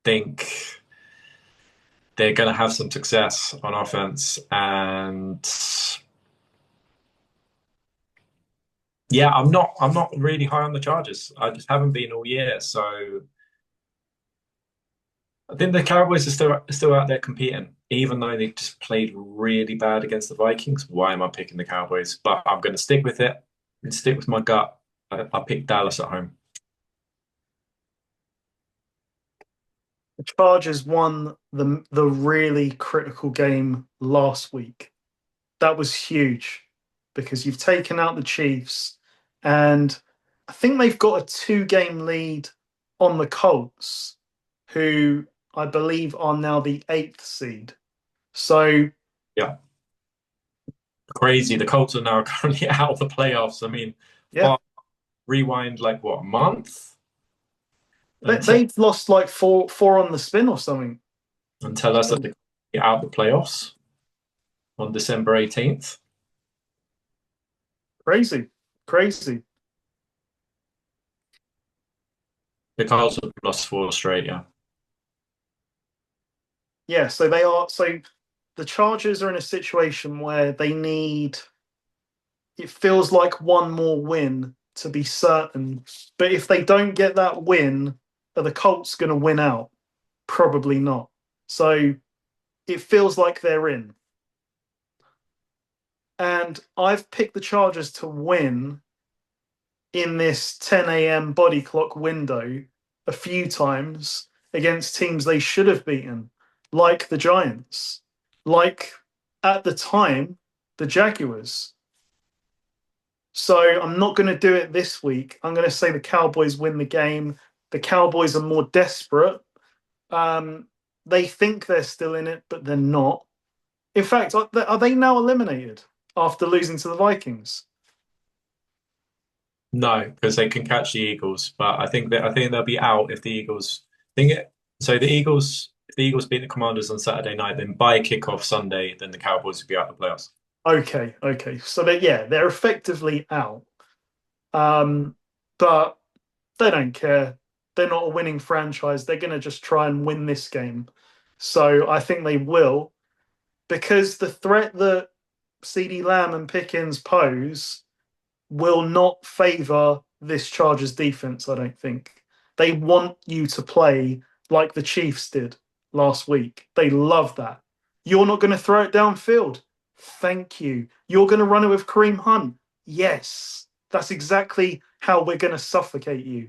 think they're gonna have some success on offense, and yeah, I'm not really high on the Chargers. I just haven't been all year, so I think the Cowboys are still out there competing, even though they just played really bad against the Vikings. Why am I picking the Cowboys? But I'm going to stick with it and stick with my gut. I picked Dallas at home. The Chargers won the really critical game last week. That was huge because you've taken out the Chiefs, and I think they've got a 2-game lead on the Colts, who I believe, are now the 8th seed. So Yeah, crazy. The Colts are now currently out of the playoffs. I mean, yeah, rewind like what, a month until they've lost like four on the spin or something. tell us that they're out of the playoffs on December 18th. Crazy, crazy. The Colts have lost four straight. Yeah, Yeah, so they are. So the Chargers are in a situation where they need. It feels like one more win to be certain. But if they don't get that win, are the Colts going to win out? Probably not. So it feels like they're in. And I've picked the Chargers to win in this 10 a.m. body clock window a few times against teams they should have beaten, like the Giants, like at the time, the Jaguars. So I'm not going to do it this week. I'm going to say the Cowboys win the game. The Cowboys are more desperate. Um, they think they're still in it, but they're not. In fact, are they now eliminated after losing to the Vikings? no, because they can catch the Eagles, but I think they'll be out if the Eagles think it. So the Eagles, if the Eagles beat the Commanders on Saturday night, then by kickoff Sunday, then the Cowboys will be out of the playoffs. Okay, okay. So they're effectively out. Um, but they don't care. They're not a winning franchise. They're going to just try and win this game. So I think they will, because the threat that CD Lamb and Pickens pose will not favour this Chargers defense, I don't think. They want you to play like the Chiefs did last week. They love that. You're not going to throw it downfield. Thank you. You're going to run it with Kareem Hunt. Yes. That's exactly how we're going to suffocate you.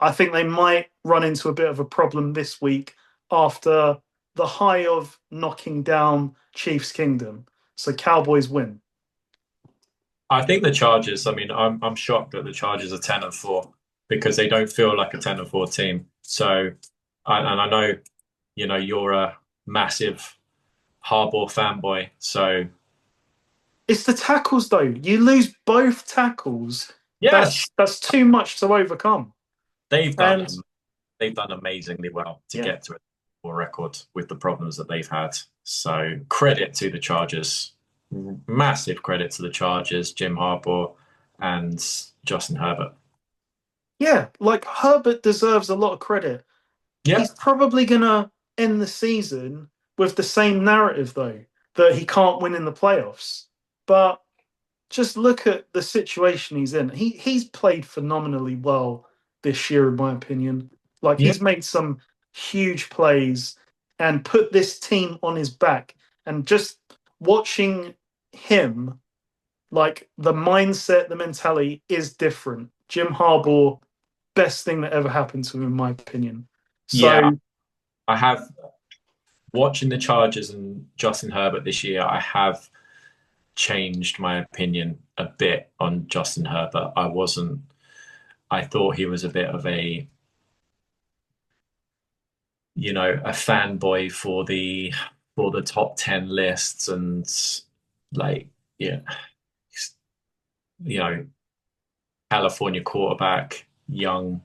I think they might run into a bit of a problem this week after the high of knocking down Chiefs Kingdom. So Cowboys win. I think the Chargers. I mean, I'm shocked that the Chargers are 10-4 because they don't feel like a 10-4 team. So, and I know, you're a massive Harbaugh fanboy. So It's the tackles though. You lose both tackles. yes, That's too much to overcome. they've done And they've done amazingly well to yeah, get to a record with the problems that they've had. So credit to the Chargers, massive credit to the Chargers, Jim Harbaugh and Justin Herbert. yeah, like Herbert deserves a lot of credit. Yeah, He's probably gonna end the season with the same narrative though, that he can't win in the playoffs. But just look at the situation he's in. He's played phenomenally well this year, in my opinion. Like yeah. he's made some huge plays and put this team on his back. And just watching him, like the mindset, the mentality is different. Jim Harbaugh, best thing that ever happened to him, in my opinion. Yeah, So I have watching the Chargers and Justin Herbert this year, I have changed my opinion a bit on Justin Herbert. I thought he was a bit of a fanboy for the top 10 lists and like, yeah, you know, California quarterback, young.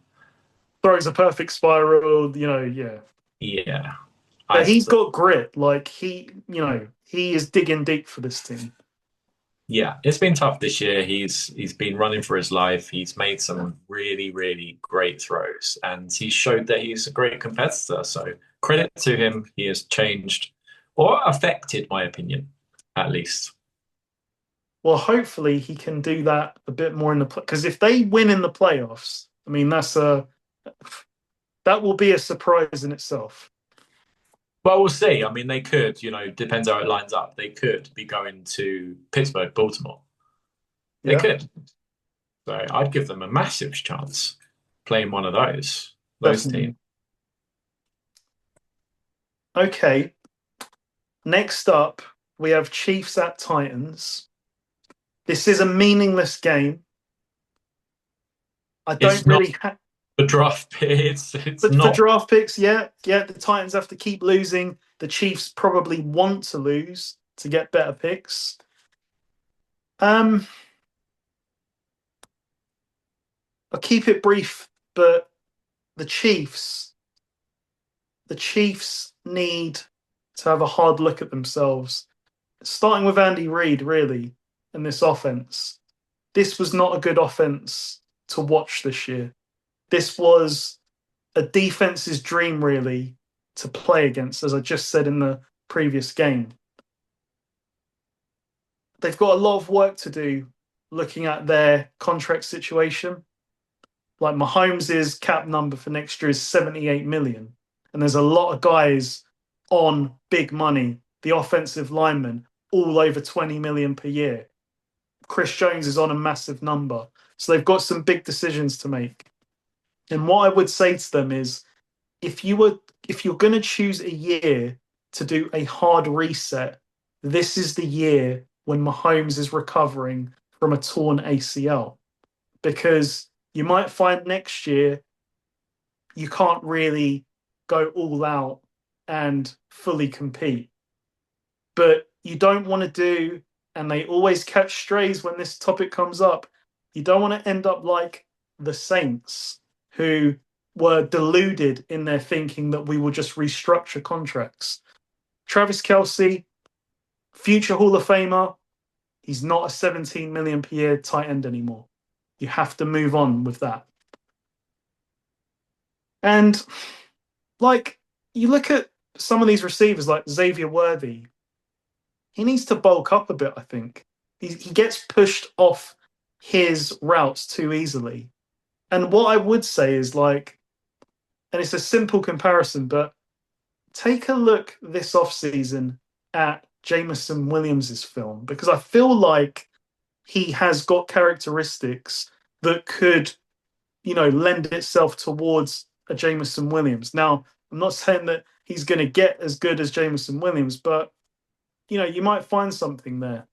throws a perfect spiral, yeah. Yeah. But I he's got grit. Like he is digging deep for this team. Yeah, it's been tough this year. He's been running for his life. He's made some really, really great throws, and he showed that he's a great competitor. So credit to him. He has changed or affected my opinion, at least. Well, hopefully he can do that a bit more in the because if they win in the playoffs, I mean that will be a surprise in itself. Well, we'll see. I mean, they could, depends how it lines up. They could be going to Pittsburgh, Baltimore. They Yeah, could. So I'd give them a massive chance playing one of those teams. definitely. Okay. Next up, we have Chiefs at Titans. This is a meaningless game. I don't It's not really have. the draft picks. It's But for not. draft picks, yeah, the Titans have to keep losing. The Chiefs probably want to lose to get better picks. Um, I'll keep it brief, but the Chiefs, the Chiefs need to have a hard look at themselves. Starting with Andy Reid, really, and this offense. This was not a good offense to watch this year. This was a defense's dream, really, to play against, as I just said in the previous game. They've got a lot of work to do looking at their contract situation. Like Mahomes' cap number for next year is 78 million. And there's a lot of guys on big money, the offensive linemen, all over 20 million per year. Chris Jones is on a massive number. So they've got some big decisions to make. And what I would say to them is if you're going to choose a year to do a hard reset, this is the year when Mahomes is recovering from a torn ACL. Because you might find next year you can't really go all out and fully compete. But you don't want to do, and they always catch strays when this topic comes up, you don't want to end up like the Saints, who were deluded in their thinking that we will just restructure contracts. Travis Kelce, future Hall of Famer, he's not a 17 million per year tight end anymore. You have to move on with that. And like you look at some of these receivers like Xavier Worthy, he needs to bulk up a bit, I think. He gets pushed off his routes too easily. And what I would say is like, and it's a simple comparison, but take a look this offseason at Jameson Williams' film, because I feel like he has got characteristics that could, lend itself towards a Jameson Williams. Now, I'm not saying that he's going to get as good as Jameson Williams, but, you might find something there.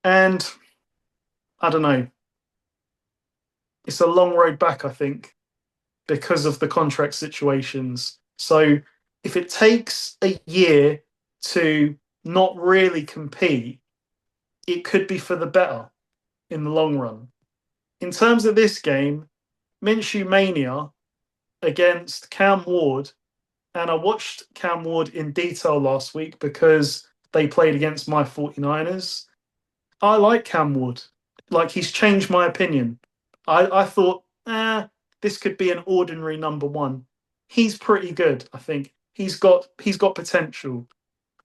And I don't know. It's a long road back, I think, because of the contract situations. So if it takes a year to not really compete, it could be for the better in the long run. In terms of this game, Minshew Mania against Cam Ward, and I watched Cam Ward in detail last week because they played against my 49ers. I like Cam Ward. Like, he's changed my opinion. I thought, this could be an ordinary number one. He's pretty good, I think. He's got potential,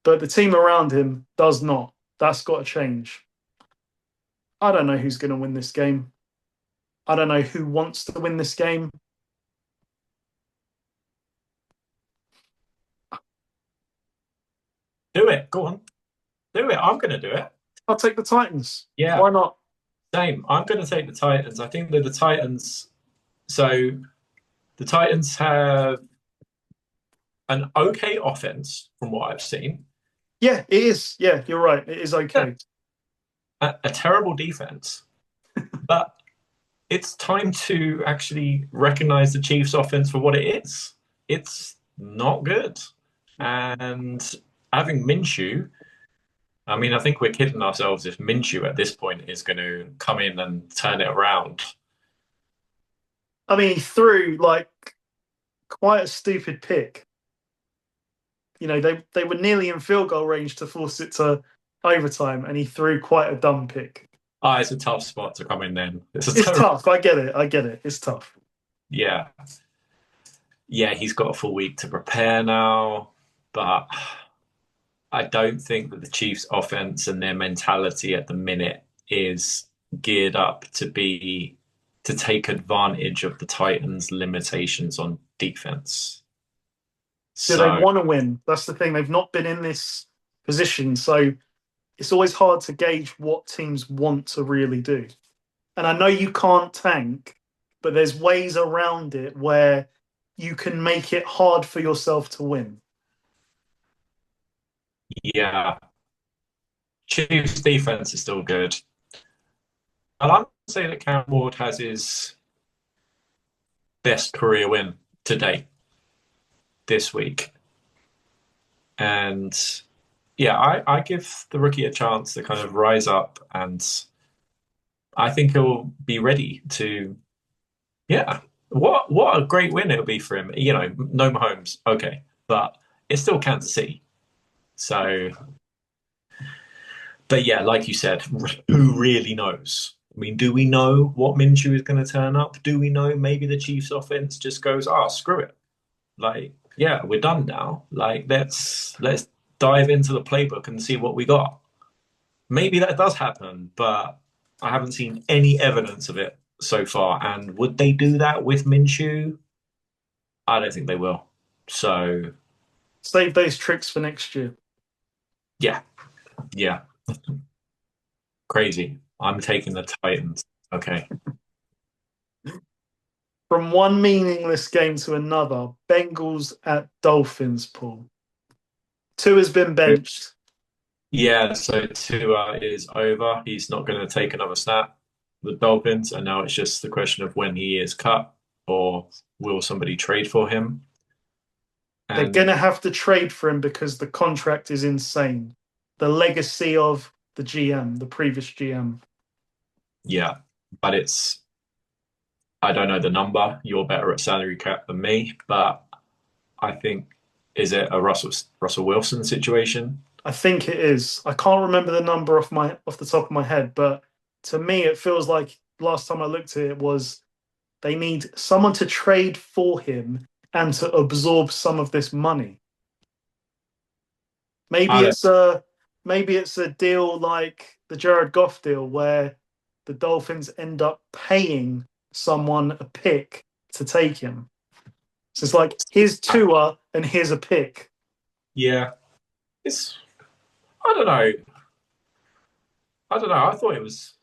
but the team around him does not. That's got to change. I don't know who's going to win this game. I don't know who wants to win this game. Do it. Go on. Do it. I'm going to do it. I'll take the Titans. Yeah. Why not? Same. I'm going to take the Titans. I think that the Titans. So the Titans have an okay offense from what I've seen. Yeah, it is. Yeah, you're right. It is okay. A terrible defense. But it's time to actually recognize the Chiefs' offense for what it is. It's not good. And having Minshew, I mean, I think we're kidding ourselves if Minshew at this point is going to come in and turn it around. I mean, he threw like quite a stupid pick. They were nearly in field goal range to force it to overtime, and he threw quite a dumb pick. It's a tough spot to come in then. It's tough. I get it. It's tough. Yeah. Yeah, he's got a full week to prepare now, but I don't think that the Chiefs' offense and their mentality at the minute is geared up to take advantage of the Titans' limitations on defense. Do they want to win? That's the thing. They've not been in this position, so it's always hard to gauge what teams want to really do. And I know you can't tank, but there's ways around it where you can make it hard for yourself to win. Yeah. Chiefs' defense is still good. And I'm going to say that Cam Ward has his best career win to date this week. And yeah, I give the rookie a chance to kind of rise up, and I think he'll be ready to, yeah. What a great win it'll be for him. You know, no Mahomes, okay, but it's still Kansas City. So, but yeah, like you said, who really knows? I mean, do we know what Minshew is going to turn up? Do we know maybe the Chiefs offense just goes, oh, screw it. Like, yeah, we're done now. Like, let's dive into the playbook and see what we got. Maybe that does happen, but I haven't seen any evidence of it so far. And would they do that with Minshew? I don't think they will. So, Save those tricks for next year. yeah, yeah, crazy. I'm taking the Titans. Okay. From one meaningless game to another, Bengals at Dolphins, Paul. Two has been benched. Yeah, so Tua is over. He's not going to take another snap with the Dolphins, and now it's just the question of when he is cut or will somebody trade for him? They're And going to have to trade for him because the contract is insane. The legacy of the GM, the previous GM. yeah, but I don't know the number. You're better at salary cap than me, but I think is it a Russell Wilson situation? I think it is. I can't remember the number off the top of my head, but to me, it feels like last time I looked at it was they need someone to trade for him and to absorb some of this money. I Maybe don't. it's a deal like the Jared Goff deal where the Dolphins end up paying someone a pick to take him. So it's like here's Tua and here's a pick. Yeah, it's. I don't know. I don't know. I thought it was.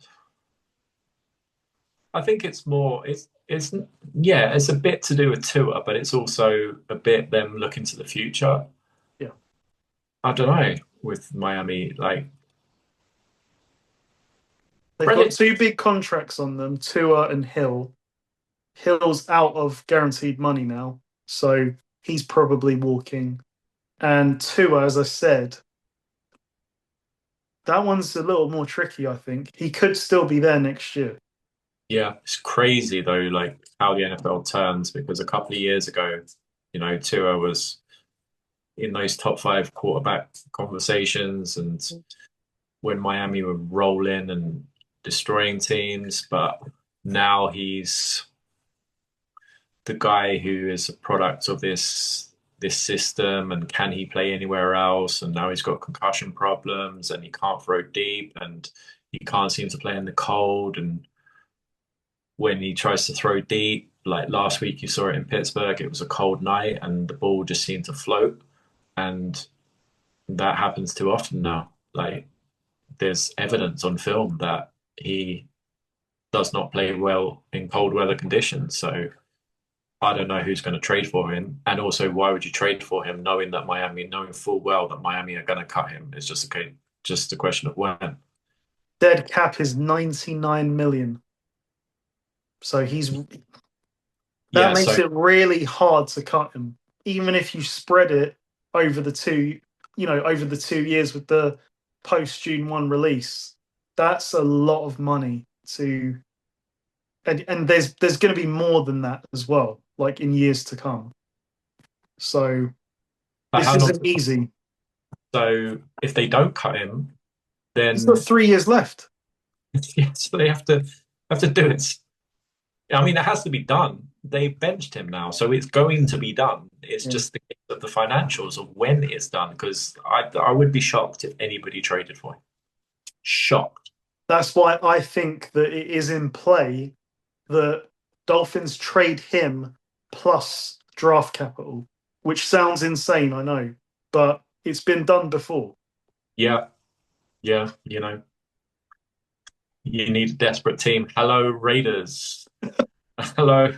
I think it's more. It's yeah. It's a bit to do with Tua, but it's also a bit them looking to the future. Yeah. I don't know with Miami. Like They've got relative, two big contracts on them, Tua and Hill. Hill's out of guaranteed money now, so he's probably walking. And Tua, as I said, that one's a little more tricky, I think. He could still be there next year. yeah, it's crazy though. Like how the NFL turns because a couple of years ago, Tua was in those top five quarterback conversations, and when Miami were rolling and destroying teams, but now he's the guy who is a product of this system, and can he play anywhere else? And now he's got concussion problems and he can't throw deep and he can't seem to play in the cold. And when he tries to throw deep, like last week you saw it in Pittsburgh, it was a cold night and the ball just seemed to float. And that happens too often now. Like there's evidence on film that he does not play well in cold weather conditions. So I don't know who's going to trade for him. And also, why would you trade for him knowing full well that Miami are going to cut him? It's just a question of when. Dead cap is 99 million. So that Yeah, makes so it really hard to cut him, even if you spread it over over the 2 years with the post June 1 release. That's a lot of money to, and there's going to be more than that as well, like in years to come. So but this how long? isn't easy. So if they don't cut him, He's got then 3 years left. yeah, so they have to do it. I mean, it has to be done. They benched him now, so it's going to be done. It's Yeah. just the case of the financials of when it's done, because I would be shocked if anybody traded for him. Shocked. That's why I think that it is in play that Dolphins trade him plus draft capital, which sounds insane, I know, but it's been done before. Yeah, yeah, you need a desperate team. Hello, Raiders. Hello.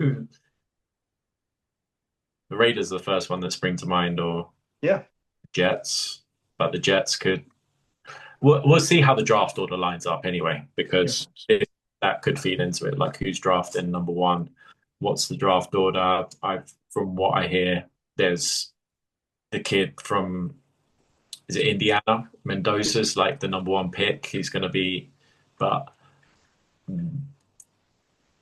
The Raiders are the first one that spring to mind, or Yeah. Jets. But the Jets could. We'll see how the draft order lines up anyway, Yeah. because that could feed into it. Like who's drafting number one. what's the draft order? From what I hear, there's the kid from, is it Indiana? Mendoza's like the number one pick. He's going to be, but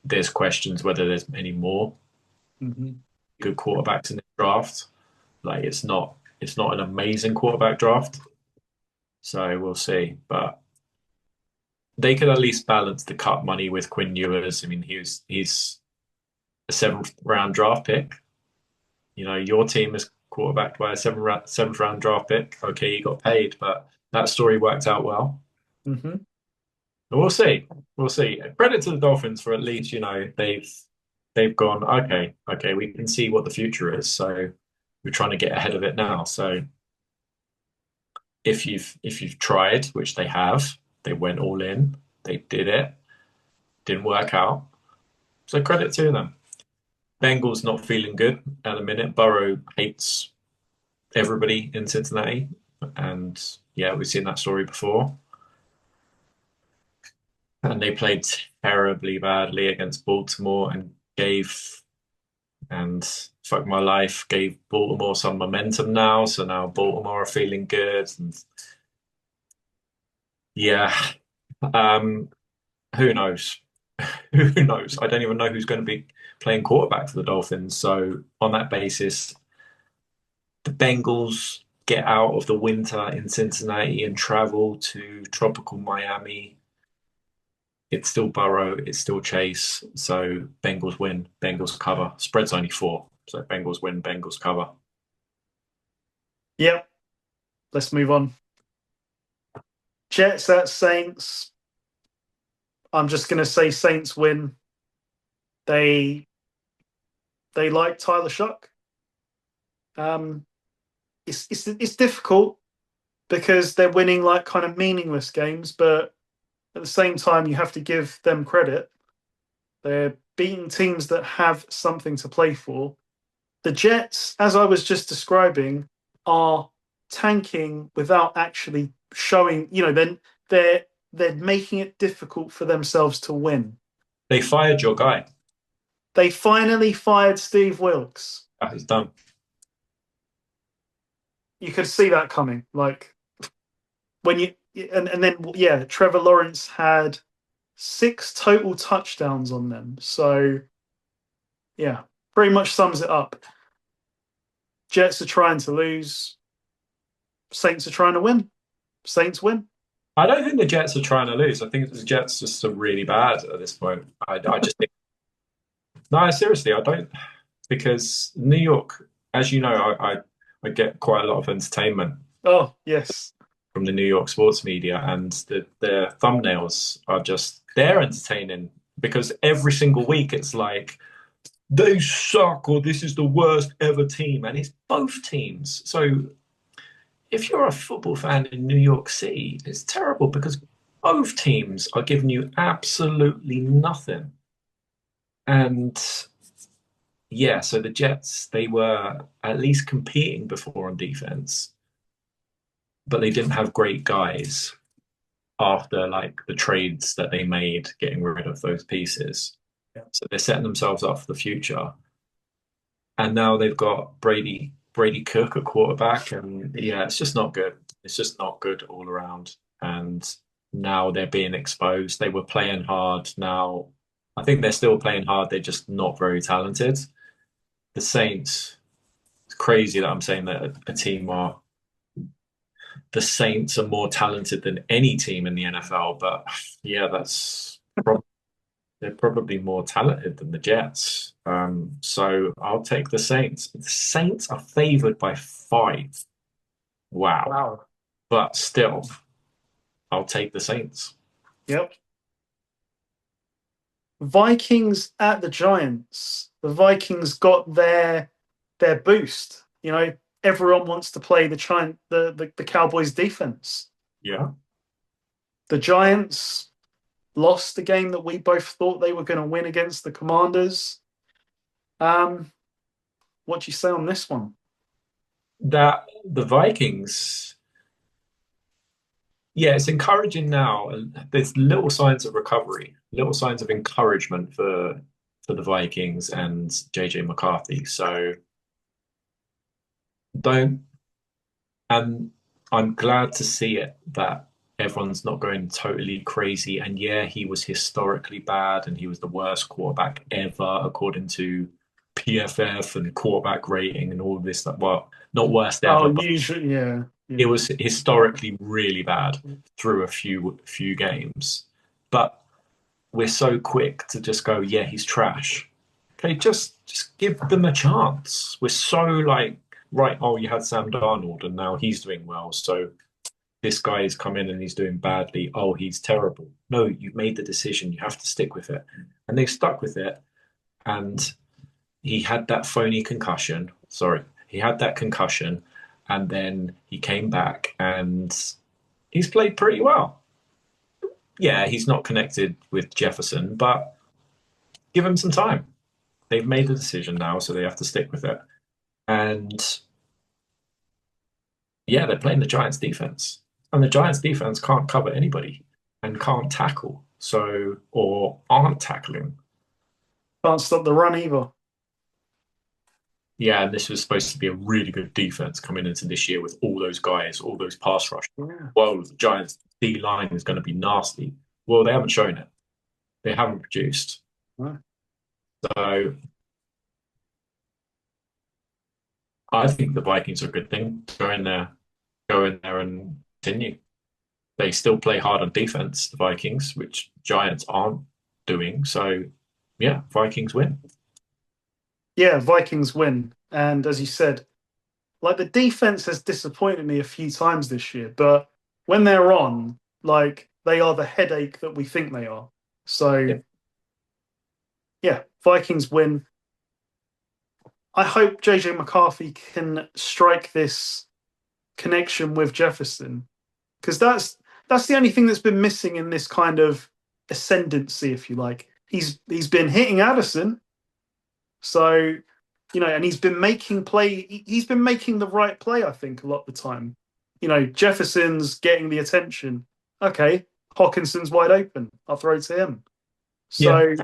there's questions whether there's any more Hmm. good quarterbacks in the draft. Like it's not an amazing quarterback draft, so we'll see. But they could at least balance the cut money with Quinn Ewers. I mean, he's a seventh round draft pick. You know, your team is quarterbacked by a seventh round draft pick. Okay, you got paid, but that story worked out well. Hmm. But we'll see. We'll see. Credit to the Dolphins for at least, they've gone, okay, we can see what the future is. So we're trying to get ahead of it now. So if you've tried, which they have, they went all in, they did it, didn't work out. So credit to them. Bengals not feeling good at the minute. Burrow hates everybody in Cincinnati. And yeah, we've seen that story before. And they played terribly badly against Baltimore and fuck my life, gave Baltimore some momentum now. So now Baltimore are feeling good. And yeah, um, who knows? Who knows? I don't even know who's going to be playing quarterback for the Dolphins. So on that basis, the Bengals get out of the winter in Cincinnati and travel to tropical Miami. It's still Burrow, it's still Chase. So Bengals win, Bengals cover. Spread's only 4. So Bengals win, Bengals cover. Yep. Let's move on. Jets at Saints. I'm just going to say Saints win. They like Tyler Shuck. It's difficult because they're winning like kind of meaningless games, but at the same time, you have to give them credit. They're beating teams that have something to play for. The Jets, as I was just describing, are tanking without actually showing. Then they're making it difficult for themselves to win. They fired your guy. They finally fired Steve Wilkes. That is done. You could see that coming. Like when you and then yeah, Trevor Lawrence had 6 total touchdowns on them. So yeah, pretty much sums it up. Jets are trying to lose. Saints are trying to win. Saints win. I don't think the Jets are trying to lose. I think the Jets just are really bad at this point. I just think, no, seriously, I don't, because New York, as you know, I get quite a lot of entertainment Oh yes. from the New York sports media, and their thumbnails are just, they're entertaining because every single week it's like, they suck or this is the worst ever team. And it's both teams. So if you're a football fan in New York City, it's terrible because both teams are giving you absolutely nothing. And yeah, so the Jets, they were at least competing before on defense, but they didn't have great guys after like the trades that they made, getting rid of those pieces. Yeah. So they're setting themselves up for the future. And now they've got Brady Cook at quarterback, and yeah, it's just not good. It's just not good all around. And now they're being exposed. They were playing hard. Now I think they're still playing hard. They're just not very talented. The Saints, it's crazy that I'm saying that a team are the Saints are more talented than any team in the NFL, but yeah, they're probably more talented than the Jets. So I'll take the Saints. The Saints are favored by 5. Wow. Wow. But still, I'll take the Saints. Yep. Vikings at the Giants. The Vikings got their boost. Everyone wants to play the Cowboys defense. Yeah. The Giants lost the game that we both thought they were going to win against the Commanders. What do you say on this one? That the Vikings, yeah, it's encouraging now. There's little signs of recovery, little signs of encouragement for for the Vikings and JJ McCarthy. So don't, and I'm glad to see it that everyone's not going totally crazy. And yeah, he was historically bad and he was the worst quarterback ever, according to PFF and quarterback rating and all of this stuff. Well, not worst ever, Oh, but usually, yeah, it yeah. was historically really bad through a few games. But we're so quick to just go, yeah, he's trash. Okay, just give them a chance. We're so like, right, oh, you had Sam Darnold and now he's doing well. So this guy has come in and he's doing badly. Oh, he's terrible. No, you've made the decision. You have to stick with it. And they stuck with it. And he had that phony concussion. Sorry, he had that concussion. And then he came back and he's played pretty well. Yeah, he's not connected with Jefferson, but give him some time. They've made the decision now, so they have to stick with it. And yeah, they're playing the Giants defense. And the Giants defense can't cover anybody and can't tackle. So, or aren't tackling. Can't stop the run either. Yeah, and this was supposed to be a really good defense coming into this year with all those guys, all those pass rushers. Yeah. Well, the Giants D line is going to be nasty. Well, they haven't shown it. They haven't produced. Right. So I think the Vikings are a good thing. Go in there and continue. They still play hard on defense, the Vikings, which Giants aren't doing. So yeah, Vikings win. Yeah, Vikings win. And as you said, like the defense has disappointed me a few times this year, but when they're on, like they are the headache that we think they are. So yeah, Vikings win. I hope JJ McCarthy can strike this connection with Jefferson because that's the only thing that's been missing in this kind of ascendancy, if you like. He's been hitting Addison, so and he's been making play. He's been making the right play, I think, a lot of the time. Jefferson's getting the attention. Okay, Hawkinson's wide open. I'll throw to him. Yeah, So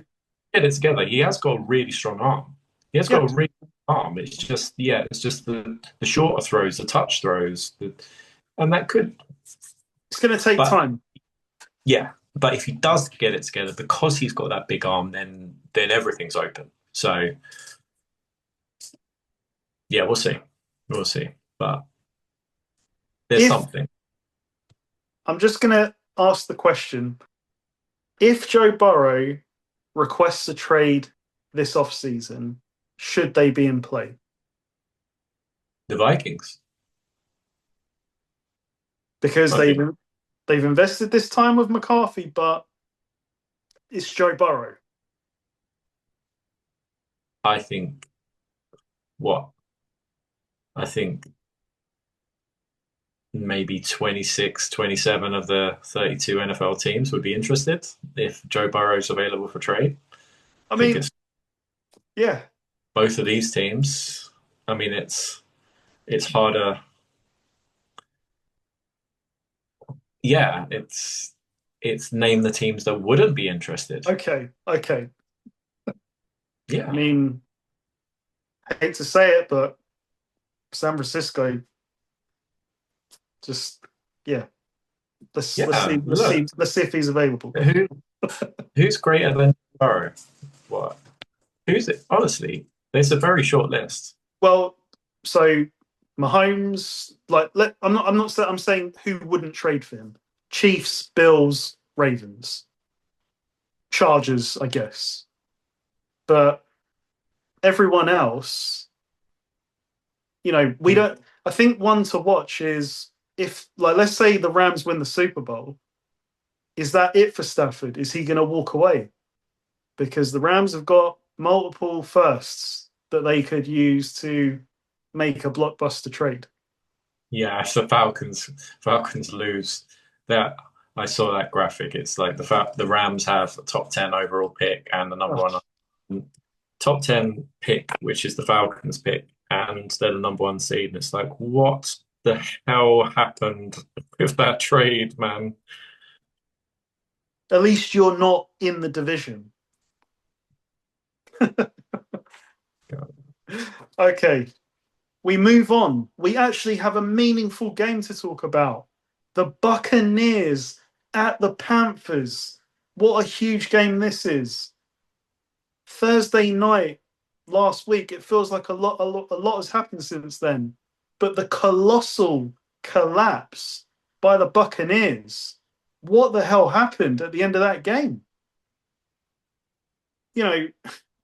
get it together. He has got a really strong arm. He has yeah, got a really strong arm. It's just the shorter throws, the touch throws, and that could. it's going to take But time. yeah, but if he does get it together, because he's got that big arm, then everything's open. So yeah, we'll see. But there's something. I'm just going to ask the question: if Joe Burrow requests a trade this offseason, should they be in play? The Vikings. Because I think, they've invested this time with McCarthy, but it's Joe Burrow. I think what? I think maybe 26, 27 of the 32 NFL teams would be interested if Joe Burrow's available for trade. I think mean, it's yeah, both of these teams. I mean, it's harder. Yeah, it's name the teams that wouldn't be interested. okay. I Yeah, mean, I hate to say it, but San Francisco just yeah. yeah. Look, Let's see if he's available. who's greater than Burrow? What? Who's it? Honestly, it's a very short list. Well, so Mahomes, I'm saying who wouldn't trade for him. Chiefs, Bills, Ravens, Chargers, I guess. But everyone else, we don't. I think one to watch is if, like, let's say the Rams win the Super Bowl. Is that it for Stafford? Is he going to walk away? Because the Rams have got multiple firsts that they could use to make a blockbuster trade. Yeah, if the Falcons lose, that I saw that graphic. It's like the Rams have a top 10 overall pick and the number Oh, one top 10 pick, which is the Falcons pick, and they're the number one seed. And it's like, what the hell happened with that trade, man? at least you're not in the division. Okay, we move on. We actually have a meaningful game to talk about. The Buccaneers at the Panthers. What a huge game this is. Thursday night last week. It feels like a lot has happened since then. But the colossal collapse by the Buccaneers. What the hell happened at the end of that game? You know,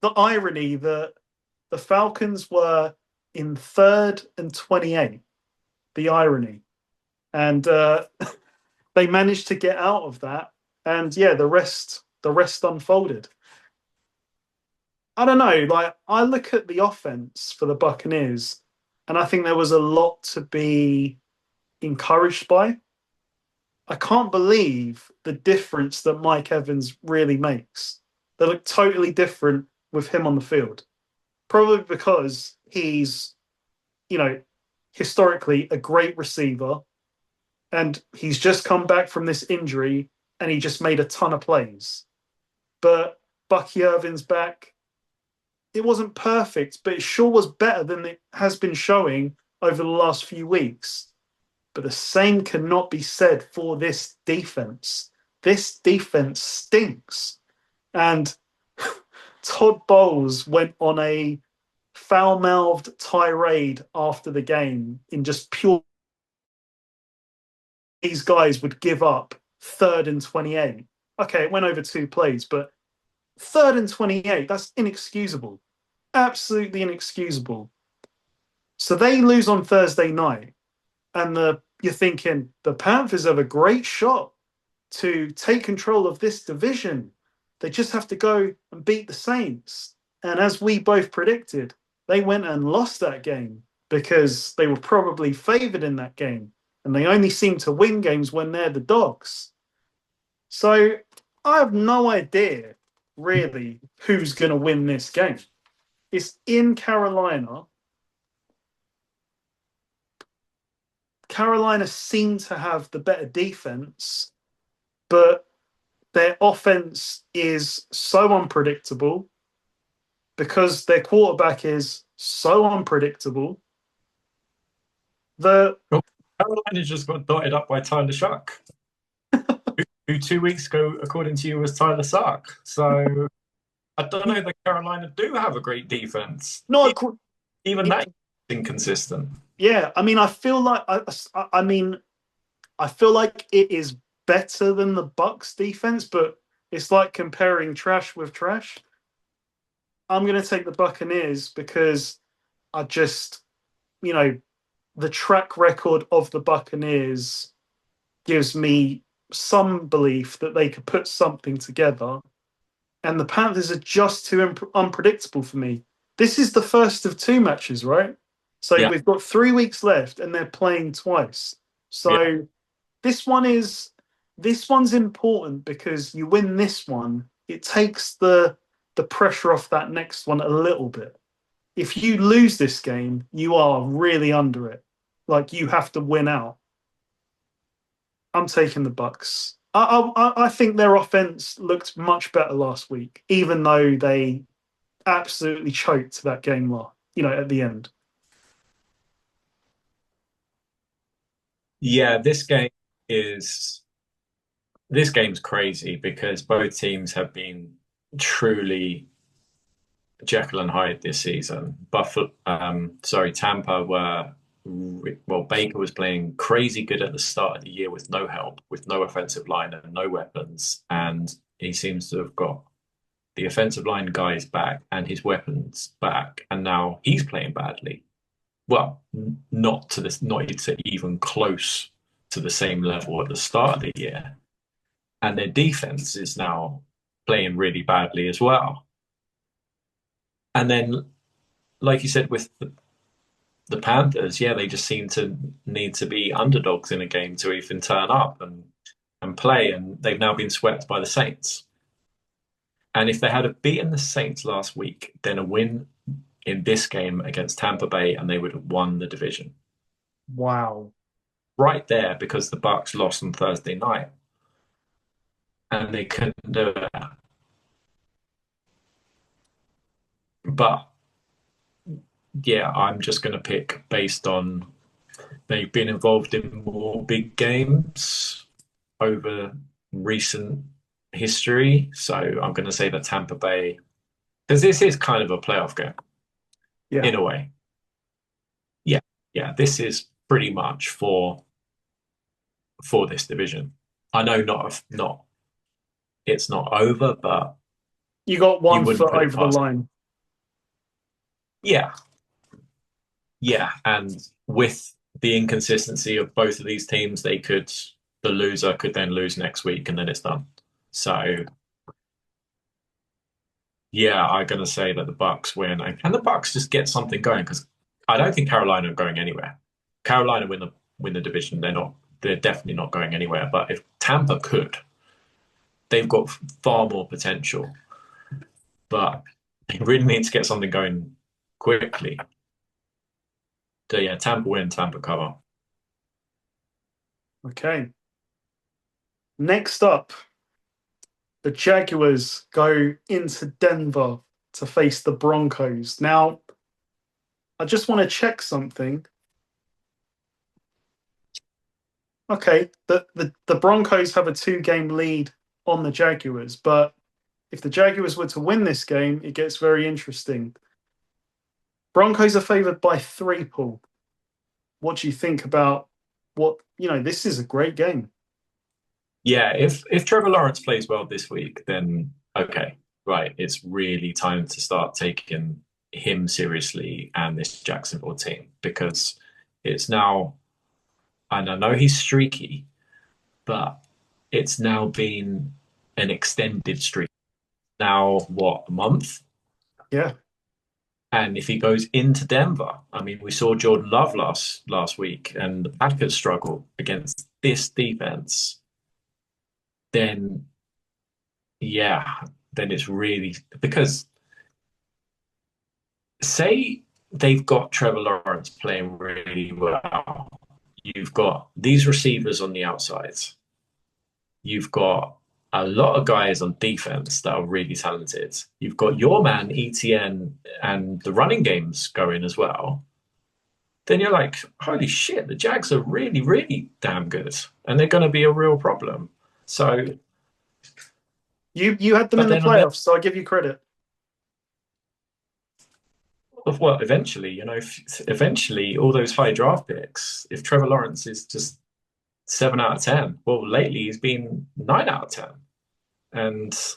the irony that the Falcons were in 3rd and 28. The irony. And they managed to get out of that. And yeah, the rest unfolded. I don't know. Like, I look at the offense for the Buccaneers, and I think there was a lot to be encouraged by. I can't believe the difference that Mike Evans really makes. They look totally different with him on the field. Probably because he's, you know, historically a great receiver, and he's just come back from this injury, and he just made a ton of plays. But Bucky Irvin's back. It wasn't perfect, but it sure was better than it has been showing over the last few weeks. But the same cannot be said for this defense. This defense stinks. And Todd Bowles went on a foul-mouthed tirade after the game in just pure. These guys would give up 3rd and 28. Okay, it went over 2 plays, but 3rd and 28, that's inexcusable. Absolutely inexcusable. So they lose on Thursday night, and you're thinking the Panthers have a great shot to take control of this division. They just have to go and beat the Saints. And as we both predicted, they went and lost that game because they were probably favored in that game. And they only seem to win games when they're the dogs. So I have no idea, really, who's going to win this game. It's in Carolina. Carolina seem to have the better defense, but their offense is so unpredictable because their quarterback is so unpredictable that Carolina just got dotted up by Tyler Shuck, who 2 weeks ago, according to you, was Tyler Suck. So I don't know that Carolina do have a great defense. not Even that is inconsistent. Yeah, I mean, I feel like I feel like it is better than the Bucks defense, but it's like comparing trash with trash. I'm going to take the Buccaneers because I just, the track record of the Buccaneers gives me some belief that they could put something together. And the Panthers are just too unpredictable for me. This is the first of 2 matches, right? So Yeah. we've got 3 weeks left, and they're playing twice. So this one's important because you win this one, it takes the pressure off that next one a little bit. If you lose this game, you are really under it. Like, you have to win out. I'm taking the Bucks. I think their offense looked much better last week, even though they absolutely choked that game at the end. Yeah, this game's crazy because both teams have been truly Jekyll and Hyde this season. Tampa Baker was playing crazy good at the start of the year with no help, with no offensive line and no weapons, and he seems to have got the offensive line guys back and his weapons back, and now he's playing badly. Well, not even close to the same level at the start of the year. And their defense is now playing really badly as well. And then, like you said, with the Panthers, they just seem to need to be underdogs in a game to even turn up and play. And they've now been swept by the Saints. And if they had beaten the Saints last week, then a win in this game against Tampa Bay, and they would have won the division. Wow. Right there, because the Bucs lost on Thursday night. And they couldn't do it. But yeah, I'm just going to pick based on they've been involved in more big games over recent history. So I'm going to say that Tampa Bay, because this is kind of a playoff game Yeah. in a way. Yeah, yeah, this is pretty much for this division. I know not it's not over, but You got you one wouldn't foot put it over the past. line. Yeah, yeah, and with the inconsistency of both of these teams, the loser could then lose next week and then it's done. So yeah, I'm gonna say that the Bucks win, and the Bucks just get something going because I don't think Carolina are going anywhere. Carolina win the division. They're definitely not going anywhere. But if Tampa could, they've got far more potential. But they really need to get something going quickly. So yeah, Tampa win, Tampa cover. Okay. Next up, the Jaguars go into Denver to face the Broncos. Now, I just want to check something. Okay, the Broncos have a 2-game lead on the Jaguars, but if the Jaguars were to win this game, it gets very interesting. Broncos are favored by 3, Paul. What do you think about this is a great game. Yeah, if Trevor Lawrence plays well this week, then okay, right, it's really time to start taking him seriously and this Jacksonville team because it's now, and I know he's streaky, but it's now been an extended streak. Now, what, a month? Yeah. And if he goes into Denver, I mean, we saw Jordan Love last week, and the Packers struggle against this defense. Then, yeah, then it's really because say they've got Trevor Lawrence playing really well. You've got these receivers on the outsides. You've got a lot of guys on defense that are really talented. You've got your man ETN and the running games going as well. Then you're like, holy shit, the Jags are really, really damn good, and they're going to be a real problem. So, You had them but in the then on the playoffs, so I give you credit. well, eventually, eventually all those high draft picks, if Trevor Lawrence is just 7 out of 10, well, lately he's been 9 out of 10, and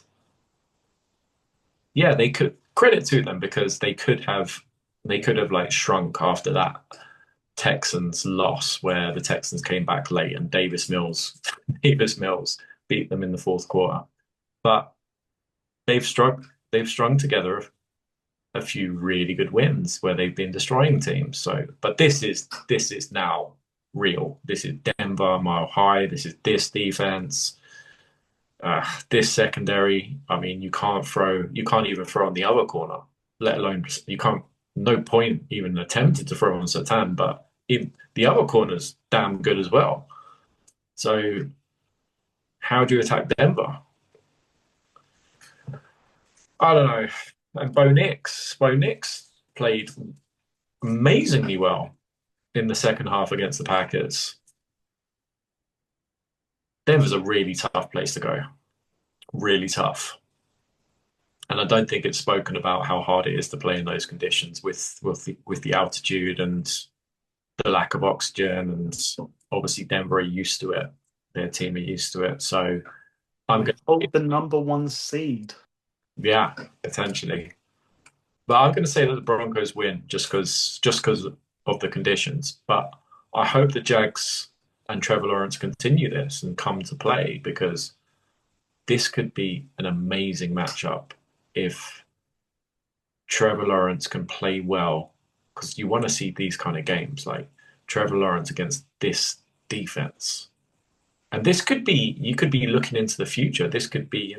yeah, they could credit to them because they could have like shrunk after that Texans loss where the Texans came back late and Davis Mills beat them in the fourth quarter. But they've strung together a few really good wins where they've been destroying teams. So, but this is now real. This is Denver, Mile High. This is this defense, this secondary. I mean, you can't even throw on the other corner, let alone you can't. No point even attempting to throw on Satan, but even the other corner's damn good as well. So, how do you attack Denver? I don't know. And Bo Nix played amazingly well in the second half against the Packers. Denver's a really tough place to go. Really tough. And I don't think it's spoken about how hard it is to play in those conditions with the altitude and the lack of oxygen. And obviously Denver are used to it. Their team are used to it. So I'm going to Hold the number 1 seed. yeah, potentially. But I'm going to say that the Broncos win just because of the conditions. But I hope the Jags and Trevor Lawrence continue this and come to play because this could be an amazing matchup if Trevor Lawrence can play well. Because you want to see these kind of games like Trevor Lawrence against this defense. And this could be, you could be looking into the future. This could be,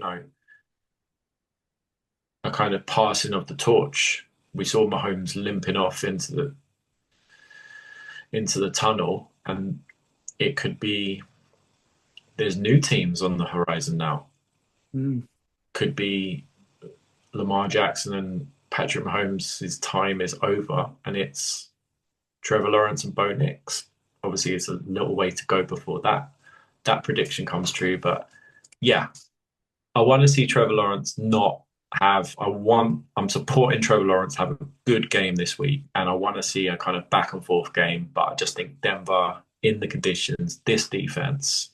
a kind of passing of the torch. We saw Mahomes limping off into the tunnel, and it could be there's new teams on the horizon now. Mm. Could be Lamar Jackson and Patrick Mahomes' time is over and it's Trevor Lawrence and Bo Nix. Obviously, it's a little way to go before that prediction comes true. But yeah, I want to see Trevor Lawrence not have. I'm supporting Trevor Lawrence to have a good game this week, and I want to see a kind of back and forth game. But I just think Denver in the conditions, this defense,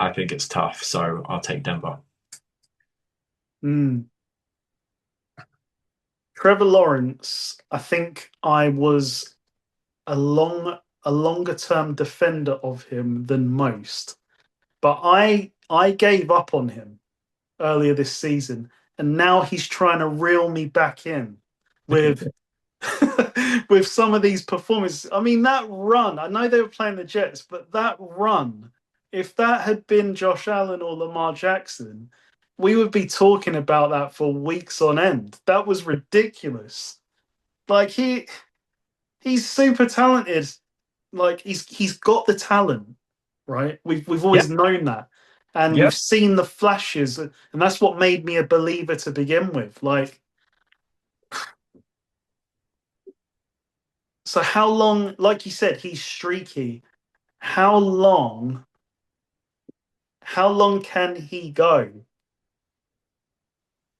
I think it's tough. So I'll take Denver. Mm. Trevor Lawrence, I think I was a longer term defender of him than most, but I gave up on him earlier this season, and now he's trying to reel me back in with with some of these performances. I mean, that run, I know they were playing the Jets, but that run, if that had been Josh Allen or Lamar Jackson, we would be talking about that for weeks on end. That was ridiculous. Like he's super talented. Like he's got the talent, right? We've Yeah, always known that. And yeah. we've seen the flashes, and that's what made me a believer to begin with. Like, so how long, like you said, he's streaky. How long, how long can he go?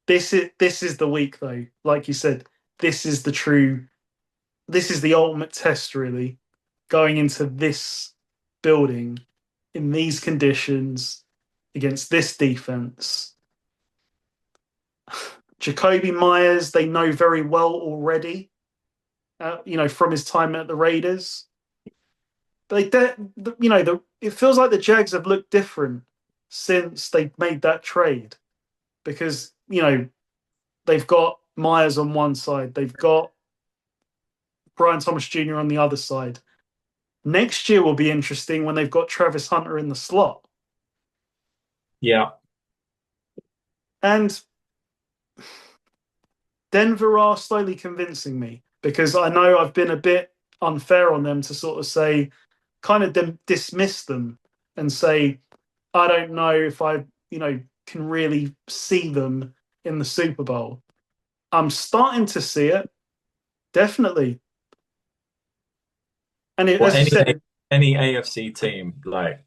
This is the week though. Like you said, this is this is the ultimate test, really. Going into this building in these conditions against this defense. Jacoby Myers, they know very well already, from his time at the Raiders. But it feels like the Jags have looked different since they made that trade because, they've got Myers on one side, they've got Brian Thomas Jr. on the other side. Next year will be interesting when they've got Travis Hunter in the slot. Yeah. And Denver are slowly convincing me because I know I've been a bit unfair on them to sort of say, kind of dismiss them and say, I don't know if I, can really see them in the Super Bowl. I'm starting to see it, definitely. And Well, as you said, any AFC team, like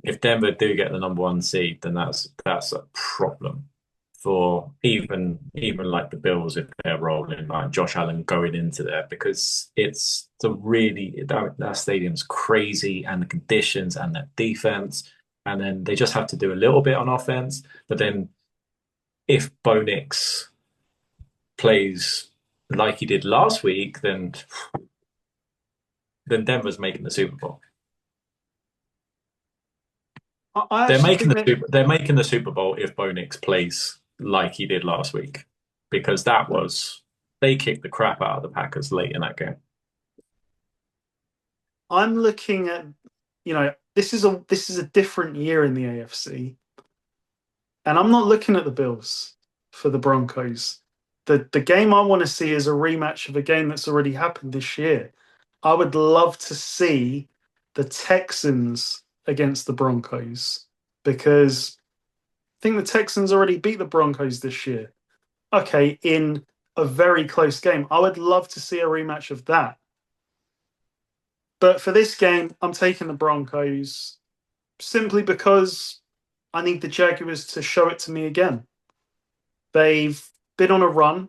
if Denver do get the number one seed, then that's a problem for even like the Bills if they're rolling like Josh Allen going into there because it's the really that stadium's crazy and the conditions and that defense, and then they just have to do a little bit on offense. But then if Bo Nix plays like he did last week, then Denver's making the Super Bowl. I actually think that They're making the Super Bowl if Bo Nix plays like he did last week, because they kicked the crap out of the Packers late in that game. I'm looking at, this is a different year in the AFC, and I'm not looking at the Bills for the Broncos. The game I want to see is a rematch of a game that's already happened this year. I would love to see the Texans against the Broncos because I think the Texans already beat the Broncos this year. Okay, in a very close game. I would love to see a rematch of that. But for this game, I'm taking the Broncos simply because I need the Jaguars to show it to me again. They've been on a run.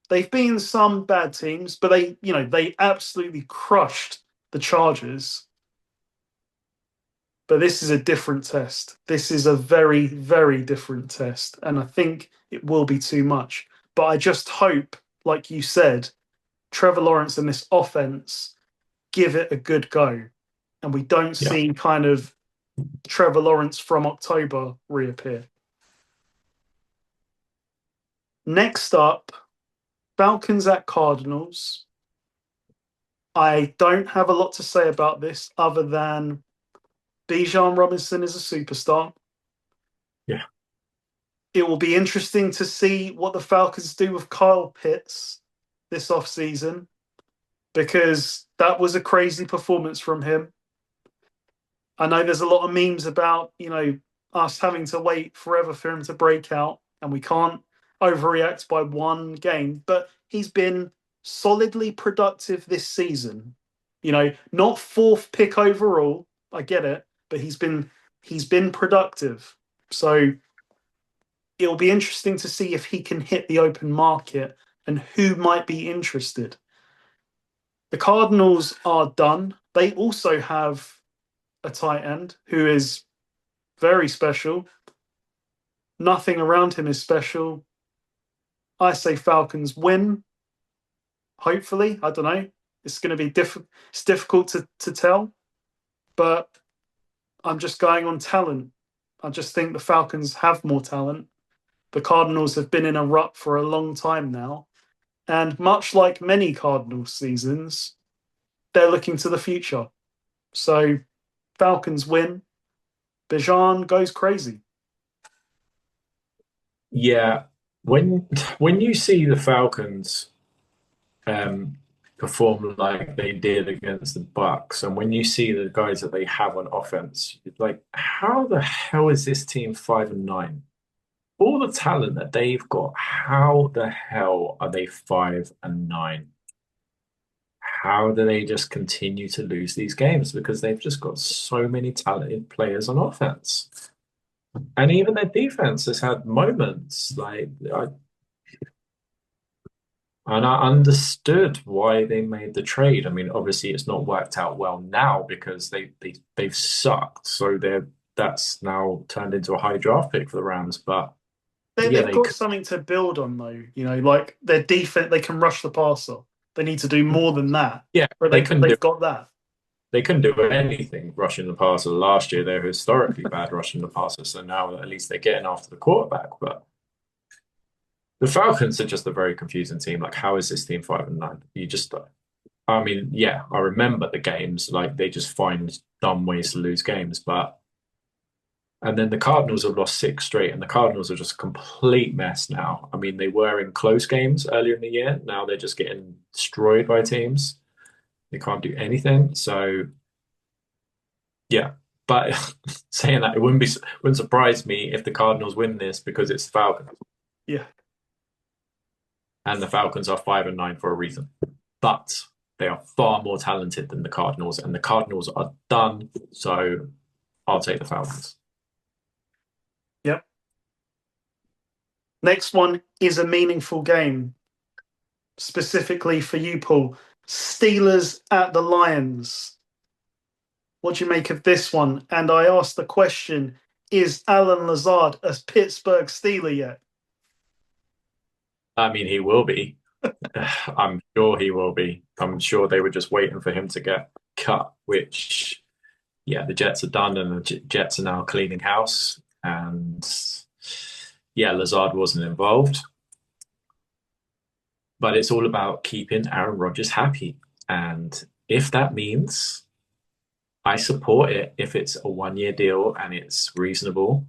They've beaten some bad teams, but they absolutely crushed the Chargers. But this is a different test. This is a very, very different test. And I think it will be too much. But I just hope, like you said, Trevor Lawrence and this offense give it a good go. And we don't Yeah. see kind of Trevor Lawrence from October reappear. Next up, Falcons at Cardinals. I don't have a lot to say about this other than Bijan Robinson is a superstar. Yeah. It will be interesting to see what the Falcons do with Kyle Pitts this offseason because that was a crazy performance from him. I know there's a lot of memes about, us having to wait forever for him to break out, and we can't overreact by one game, but he's been solidly productive this season. Not fourth pick overall. I get it, but he's been productive. So it'll be interesting to see if he can hit the open market and who might be interested. The Cardinals are done. They also have a tight end who is very special. Nothing around him is special. I say Falcons win. Hopefully, I don't know. It's going to be it's difficult to tell, but I'm just going on talent. I just think the Falcons have more talent. The Cardinals have been in a rut for a long time now, and much like many Cardinals seasons, they're looking to the future. So, Falcons win. Bijan goes crazy. Yeah, when you see the Falcons perform like they did against the Bucks, and when you see the guys that they have on offense, it's like, how the hell is this team 5-9? All the talent that they've got, how the hell are they 5-9? How do they just continue to lose these games? Because they've just got so many talented players on offense. And even their defense has had moments and I understood why they made the trade. I mean, obviously it's not worked out well now because they've sucked. So that's now turned into a high draft pick for the Rams. But yeah, They've got something to build on, though. Like their defense, they can rush the passer. They need to do more than that. yeah, But they've got that. they couldn't do anything rushing the passer last year. They're historically bad rushing the passer. So now at least they're getting after the quarterback. But the Falcons are just a very confusing team. Like, how is this team 5-9? I mean, yeah, I remember the games. Like, they just find dumb ways to lose games. And then the Cardinals have lost 6 straight, and the Cardinals are just a complete mess now. I mean, they were in close games earlier in the year. Now they're just getting destroyed by teams. They can't do anything. So, yeah. But saying that, it wouldn't surprise me if the Cardinals win this because it's the Falcons. Yeah. And the Falcons are 5-9 for a reason. But they are far more talented than the Cardinals, and the Cardinals are done. So I'll take the Falcons. Yep. Next one is a meaningful game, specifically for you, Paul. Steelers at the Lions. What do you make of this one? And I asked the question, is Alan Lazard a Pittsburgh Steeler yet? I mean, he will be. I'm sure he will be. I'm sure they were just waiting for him to get cut, which, yeah, the Jets are done and the Jets are now cleaning house. And yeah, Lazard wasn't involved. But it's all about keeping Aaron Rodgers happy. And if that means I support it, if it's a 1-year deal and it's reasonable,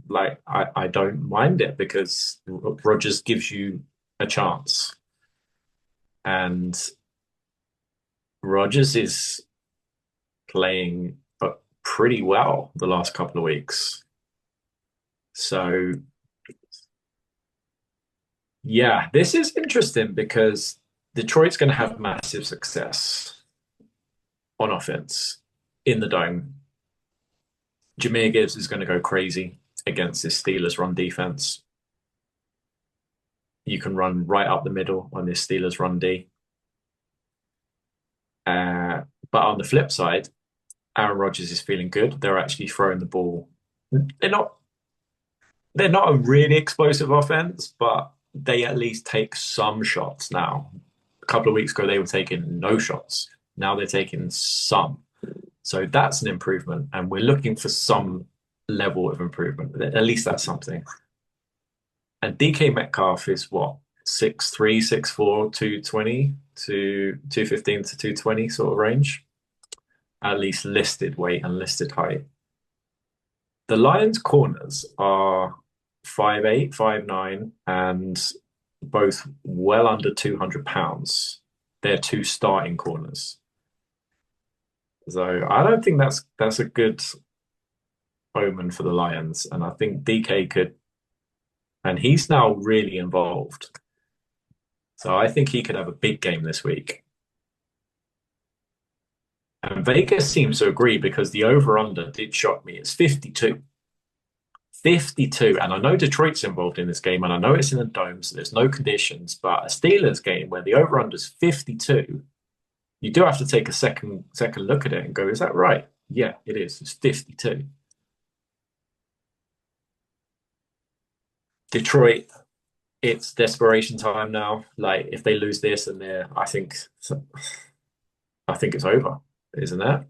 like I don't mind it because Rodgers gives you a chance. And Rodgers is playing pretty well the last couple of weeks. So, yeah, this is interesting because Detroit's going to have massive success on offense in the dome. Jahmyr Gibbs is going to go crazy against this Steelers run defense. You can run right up the middle on this Steelers run D. But on the flip side, Aaron Rodgers is feeling good. They're actually throwing the ball. They're not a really explosive offense, but they at least take some shots now. A couple of weeks ago, they were taking no shots. Now they're taking some. So that's an improvement. And we're looking for some level of improvement. At least that's something. And DK Metcalf is what? 6'3", 6'4", 220 to 215 to 220 sort of range. At least listed weight and listed height. The Lions corners are 5'8", 5'9", and both well under 200 pounds. They're 2 starting corners. So I don't think that's a good omen for the Lions. And I think DK could and he's now really involved. So I think he could have a big game this week. And Vegas seems to agree because the over-under did shock me. It's 52. 52. And I know Detroit's involved in this game, and I know it's in a dome, so there's no conditions. But a Steelers game where the over-under is 52, you do have to take a second look at it and go, is that right? Yeah, it is. It's 52. Detroit, it's desperation time now. Like if they lose this, and I think it's over, isn't it?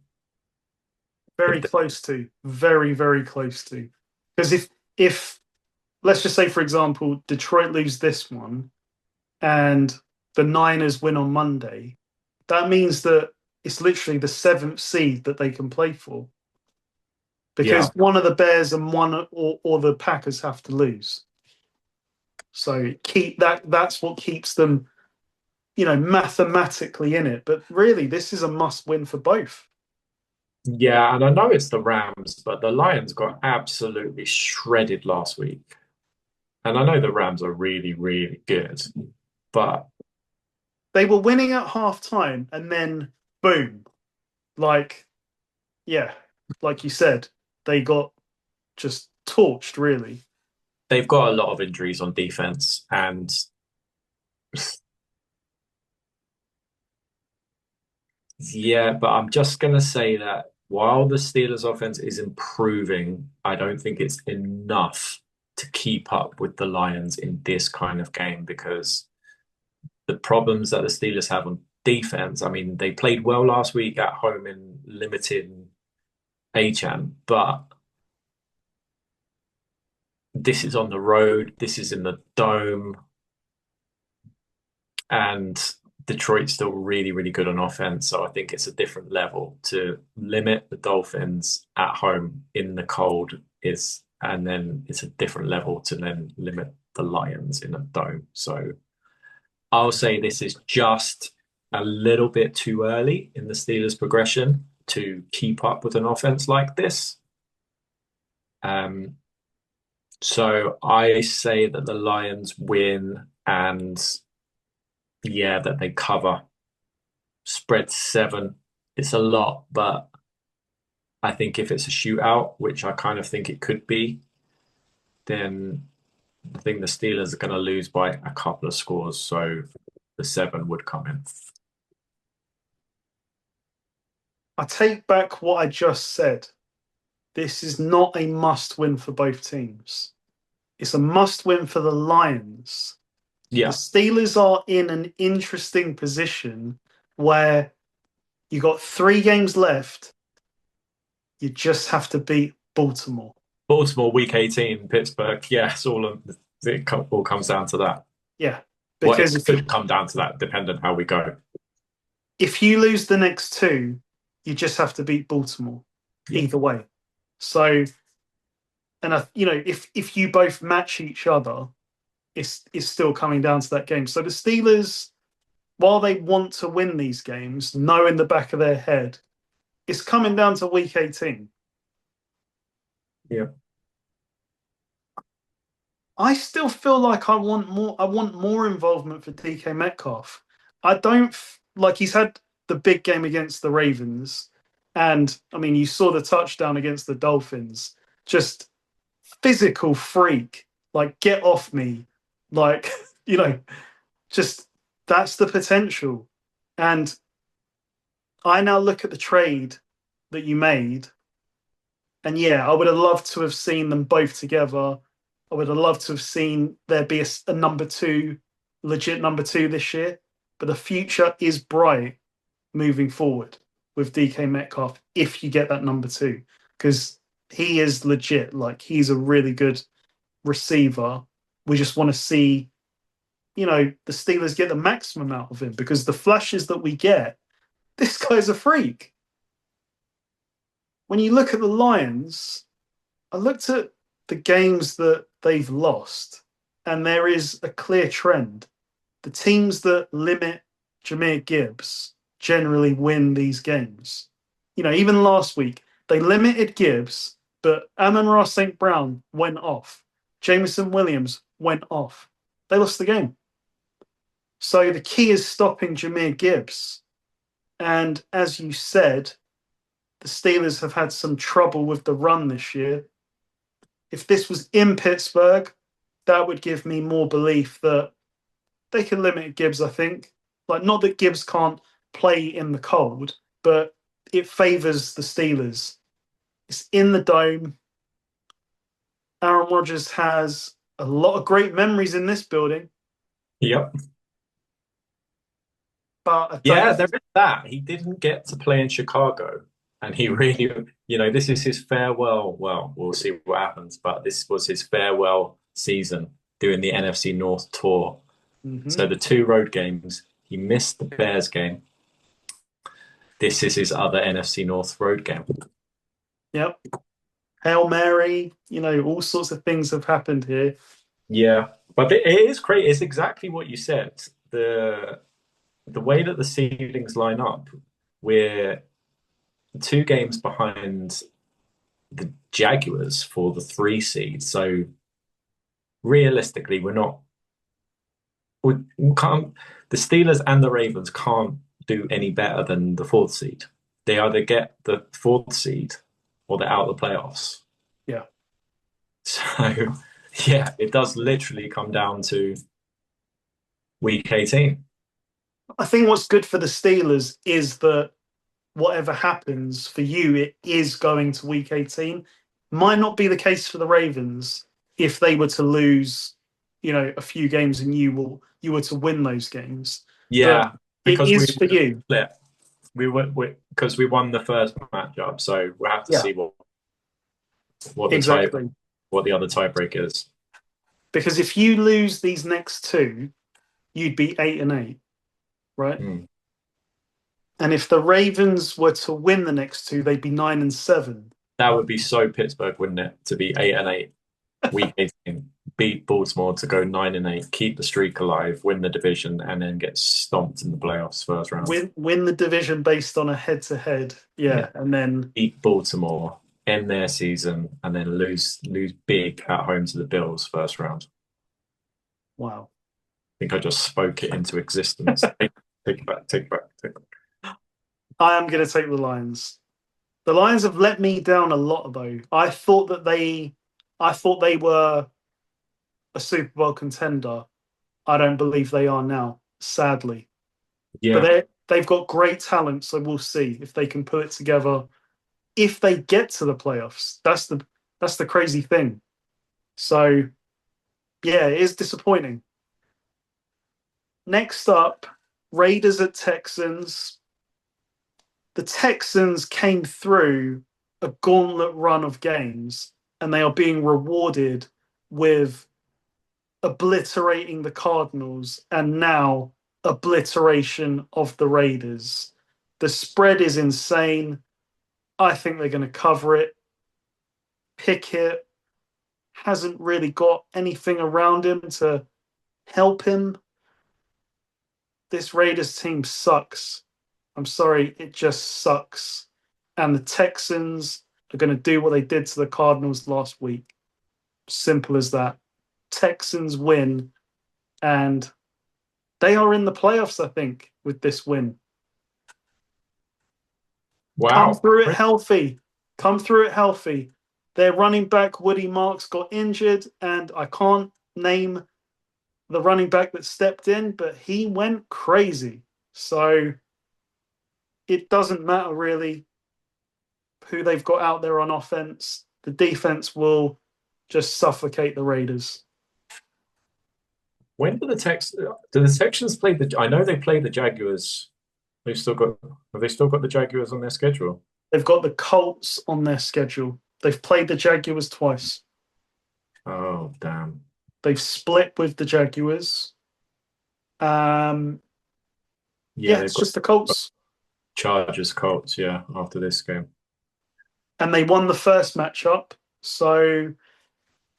Very If they, close to, very, very close to. Because if let's just say, for example, Detroit lose this one and the Niners win on Monday, that means that it's literally the seventh seed that they can play for. Because yeah, one of the Bears and one or the Packers have to lose. So that's what keeps them, mathematically in it. But really, this is a must win for both. yeah, and I know it's the Rams, but the Lions got absolutely shredded last week. And I know the Rams are really, really good, but They were winning at halftime and then boom. Like, yeah, like you said, they got just torched, really. they've got a lot of injuries on defense. And yeah, but I'm just going to say that while the Steelers' offense is improving, I don't think it's enough to keep up with the Lions in this kind of game because the problems that the Steelers have on defense, I mean, they played well last week at home in limited Achan, but this is on the road, this is in the dome, and Detroit's still really, really good on offense. So I think it's a different level to limit the Dolphins at home in the cold and then it's a different level to then limit the Lions in a dome. So I'll say this is just a little bit too early in the Steelers' progression to keep up with an offense like this. Um, so I say that the Lions win and yeah, that they cover. Spread 7. It's a lot, but I think if it's a shootout, which I kind of think it could be, then I think the Steelers are going to lose by a couple of scores. So the 7 would come in. I take back what I just said. This is not a must win for both teams. It's a must win for the Lions. The Yeah. Steelers are in an interesting position where you got 3 games left. You just have to beat Baltimore. Baltimore week 18, Pittsburgh. Yes, it all comes down to that. Yeah, Well, because it could come down to that, depending on how we go. if you lose the next 2, you just have to beat Baltimore Yeah. either way. So, and if you both match each other, it's still coming down to that game. So the Steelers, while they want to win these games, know in the back of their head, it's coming down to week 18. Yeah. I still feel like I want more. I want more involvement for DK Metcalf. I don't like he's had the big game against the Ravens, and I mean you saw the touchdown against the Dolphins. Just physical freak. Like get off me. Like just that's the potential. And I now look at the trade that you made, and yeah, I would have loved to have seen them both together. I would have loved to have seen there be a number 2, legit number 2 this year. But the future is bright moving forward with DK Metcalf if you get that number 2. Because he is legit. Like, he's a really good receiver. We just want to see, the Steelers get the maximum out of him. Because the flashes that we get, this guy's a freak. When you look at the Lions, I looked at the games that they've lost, and there is a clear trend. The teams that limit Jahmyr Gibbs generally win these games. Even last week, they limited Gibbs, but Amon-Ra St. Brown went off. Jameson Williams went off. They lost the game. So the key is stopping Jahmyr Gibbs. And as you said, the Steelers have had some trouble with the run this year. If this was in Pittsburgh, that would give me more belief that they can limit Gibbs, I think. Like, not that Gibbs can't play in the cold, but it favors the Steelers. It's in the dome. Aaron Rodgers has a lot of great memories in this building. Yep. But yeah, there is that. He didn't get to play in Chicago. And he really, this is his farewell. Well, we'll see what happens. But this was his farewell season doing the NFC North tour. Mm-hmm. So the 2 road games, he missed the Bears game. This is his other NFC North road game. Yep. Hail Mary, all sorts of things have happened here. Yeah, but it is great. It's exactly what you said. The way that the seedings line up, we're 2 games behind the Jaguars for the 3 seed. So realistically, we can't. The Steelers and the Ravens can't do any better than the 4th seed. They either get the 4th seed or they're out of the playoffs. Yeah. So, yeah, it does literally come down to week 18. I think what's good for the Steelers is that whatever happens for you, it is going to week 18. Might not be the case for the Ravens if they were to lose, a few games and you were to win those games. Yeah, but because it is for you. Split. Because we won the first matchup, so we'll have to see what the other tiebreak is. Because if you lose these next 2, you'd be 8-8, right? Mm. And if the Ravens were to win the next 2, they'd be 9-7. That would be so Pittsburgh, wouldn't it? To be 8-8, week 18, beat Baltimore to go 9-8, keep the streak alive, win the division, and then get stomped in the playoffs first round. Win the division based on a head-to-head, yeah, and then beat Baltimore, end their season, and then lose big at home to the Bills first round. Wow. I think I just spoke it into existence. Take it back. I am going to take the Lions. The Lions have let me down a lot, though. I thought they were a Super Bowl contender. I don't believe they are now, sadly. Yeah. But they've got great talent, so we'll see if they can put it together. If they get to the playoffs, that's the crazy thing. So, yeah, it is disappointing. Next up, Raiders at Texans. The Texans came through a gauntlet run of games, and they are being rewarded with obliterating the Cardinals and now obliteration of the Raiders. The spread is insane. I think they're going to cover it. Pickett hasn't really got anything around him to help him. This Raiders team sucks. I'm sorry, it just sucks. And the Texans are going to do what they did to the Cardinals last week. Simple as that. Texans win, and they are in the playoffs, I think, with this win. Wow. Come through it healthy. Their running back, Woody Marks, got injured, and I can't name the running back that stepped in, but he went crazy. So it doesn't matter really who they've got out there on offense. The defense will just suffocate the Raiders. When do the Texans play I know they play the Jaguars. Have they still got the Jaguars on their schedule? They've got the Colts on their schedule. They've played the Jaguars twice. Oh, damn. They've split with the Jaguars. Yeah, it's just the Colts. Chargers, Colts, yeah, after this game. And they won the first matchup. So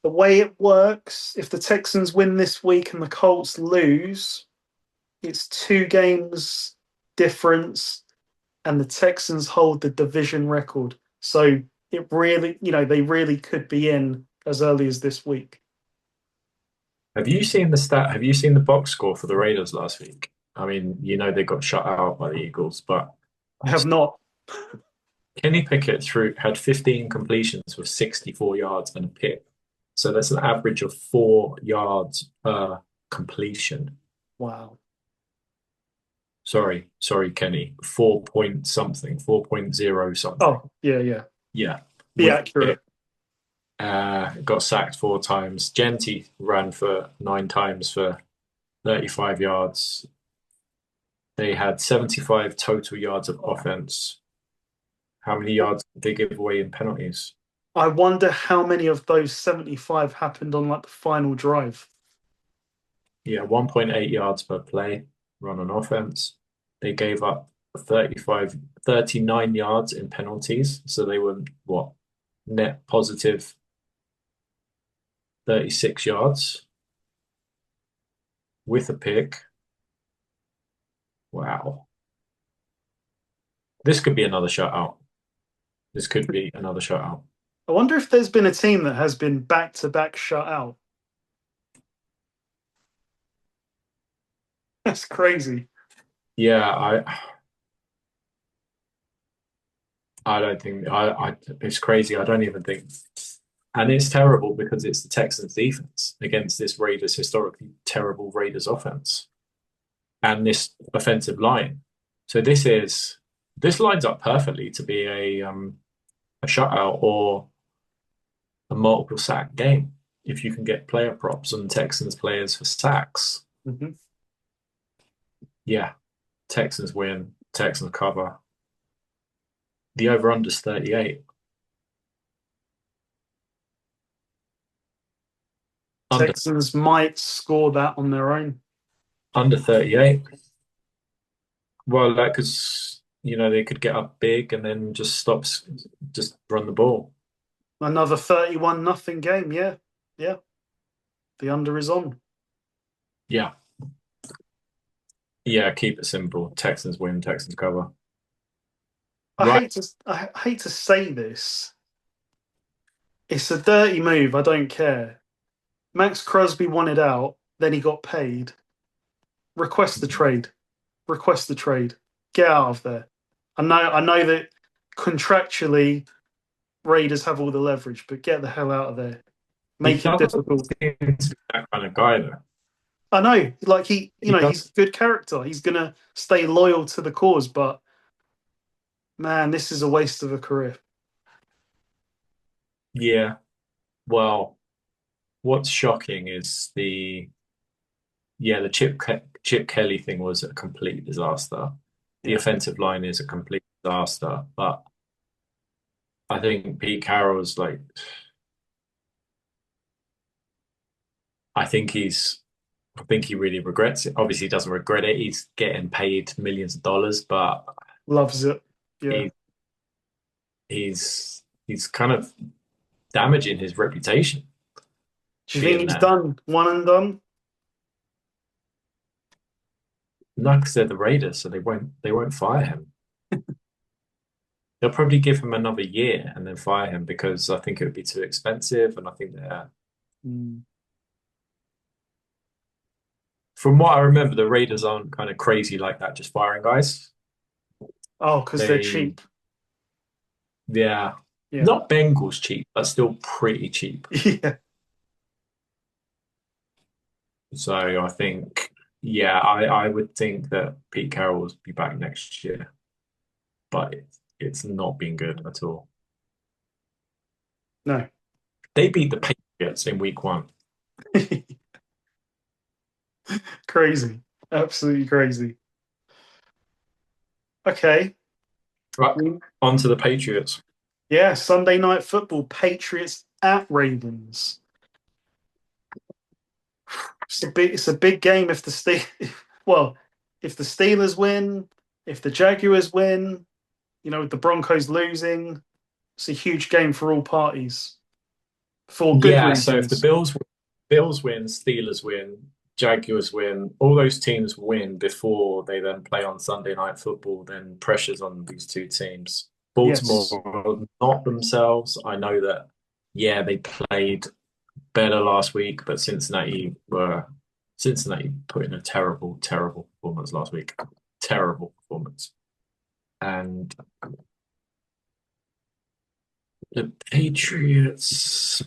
the way it works, if the Texans win this week and the Colts lose, it's 2 games difference, and the Texans hold the division record. So it really, they really could be in as early as this week. Have you seen the stat? Have you seen the box score for the Raiders last week? I mean, they got shut out by the Eagles, but I have not. Kenny Pickett had 15 completions for 64 yards and a pick. So that's an average of 4 yards per completion. Wow. Sorry, Kenny. 4 point something, 4.0 something. Oh, yeah, yeah. Yeah. Be With accurate. it, got sacked 4 times. Genty ran for 9 times for 35 yards. They had 75 total yards of offense. How many yards did they give away in penalties? I wonder how many of those 75 happened on like the final drive. Yeah, 1.8 yards per play run on offense. They gave up 39 yards in penalties. So they were what? Net positive 36 yards with a pick. Wow. This could be another shutout. This could be another shutout. I wonder if there's been a team that has been back to back shut out. That's crazy. Yeah, I don't think it's crazy. I don't even think, and it's terrible because it's the Texans defense against this Raiders historically terrible Raiders offense and this offensive line. So this lines up perfectly to be a shutout or a multiple sack game if you can get player props on Texans players for sacks. Mm-hmm. Yeah, Texans win, Texans cover. The over-under's 38. Under Texans might score that on their own. under 38. Well, that because they could get up big and then just run the ball. Another 31 nothing game. Yeah. Yeah. The under is on. Yeah, yeah. Keep it simple. Texans win. Texans cover. Right. I hate to say this. It's a dirty move. I don't care. Max Crosby wanted out, then he got paid. Request the trade. Request the trade. Get out of there. I know that contractually Raiders have all the leverage, but get the hell out of there. He Make it doesn't difficult. seem to be that kind of guy, though. I know, like He does. he's good character. He's gonna stay loyal to the cause, but man, this is a waste of a career. Yeah. Well, what's shocking is the Chip Kelly thing was a complete disaster. The Yeah. offensive line is a complete disaster, but I think Pete Carroll's like, I think he really regrets it. Obviously, he doesn't regret it. He's getting paid millions of dollars, but Loves it. Yeah. he, he's kind of damaging his reputation Do you think being he's there. done one and done? Not because they're the Raiders, so they won't fire him. They'll probably give him another year and then fire him because I think it would be too expensive, and I think they're Mm. from what I remember, the Raiders aren't kind of crazy like that, just firing guys. Oh, because they're They, cheap. yeah, Yeah. not Bengals cheap, but still pretty cheap. Yeah. So I think, yeah, I would think that Pete Carroll will be back next year, but it's not been good at all. No. They beat the Patriots in week 1. Crazy. Absolutely crazy. Okay. Right, on to the Patriots. Yeah, Sunday night football, Patriots at Ravens. It's a big game if the if the Steelers win, if the Jaguars win, with the Broncos losing, it's a huge game for all parties for good Yeah, so if the reasons. Bills win, Steelers win, Jaguars win, all those teams win before they then play on Sunday Night Football, then pressure's on these two teams. Yes. Baltimore not themselves. I know that, yeah, they played better last week, but Cincinnati put in a terrible, terrible performance last week. Terrible performance. And the Patriots.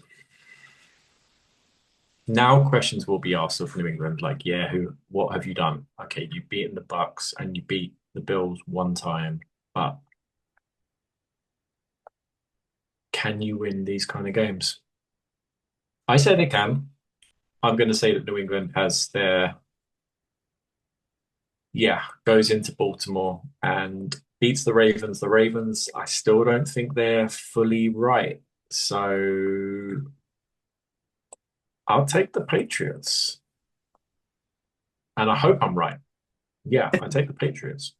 Now questions will be asked of New England, like, yeah, what have you done? Okay, you've beaten the Bucks and you beat the Bills one time, but can you win these kind of games? I say they can. I'm going to say that New England has goes into Baltimore and beats the Ravens. The Ravens, I still don't think they're fully right. So I'll take the Patriots. And I hope I'm right. Yeah, I take the Patriots.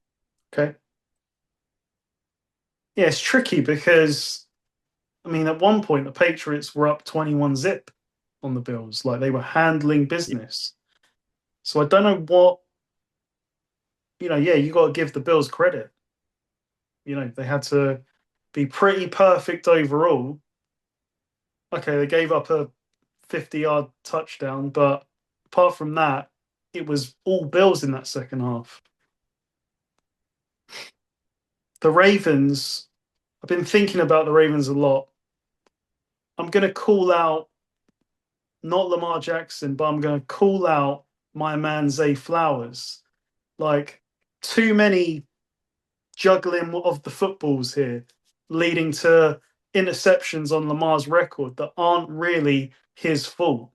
Okay. Yeah, it's tricky because, I mean, at one point the Patriots were up 21-zip on the Bills. Like they were handling business. So I don't know what, you got to give the Bills credit. They had to be pretty perfect overall. Okay, they gave up a 50-yard touchdown, but apart from that, it was all Bills in that second half. The Ravens, I've been thinking about the Ravens a lot. I'm going to call out not Lamar Jackson, but I'm going to call out my man Zay Flowers. Like, too many juggling of the footballs here, leading to interceptions on Lamar's record that aren't really his fault.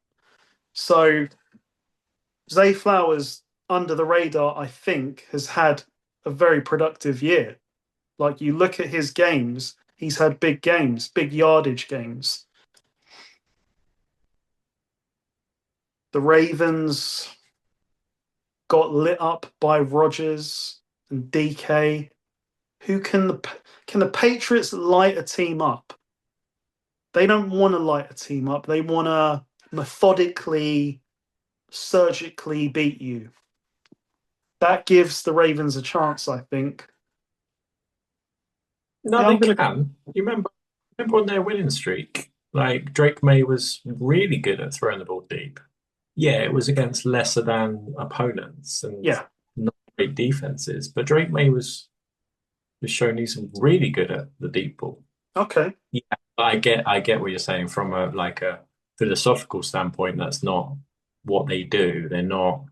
So Zay Flowers, under the radar, I think, has had a very productive year. Like you look at his games, he's had big games, big yardage games. The Ravens got lit up by Rodgers and DK. Who can the Patriots light a team up? They don't want to light a team up. They want to methodically, surgically beat you. That gives the Ravens a chance, I think. No, Yeah, they can. You remember on their winning streak, like Drake May was really good at throwing the ball deep. Yeah, it was against lesser than opponents and yeah. not great defenses, but Drake May was showing he's really good at the deep ball. Okay. Yeah, I get what you're saying from a philosophical standpoint. That's not what they do. They're not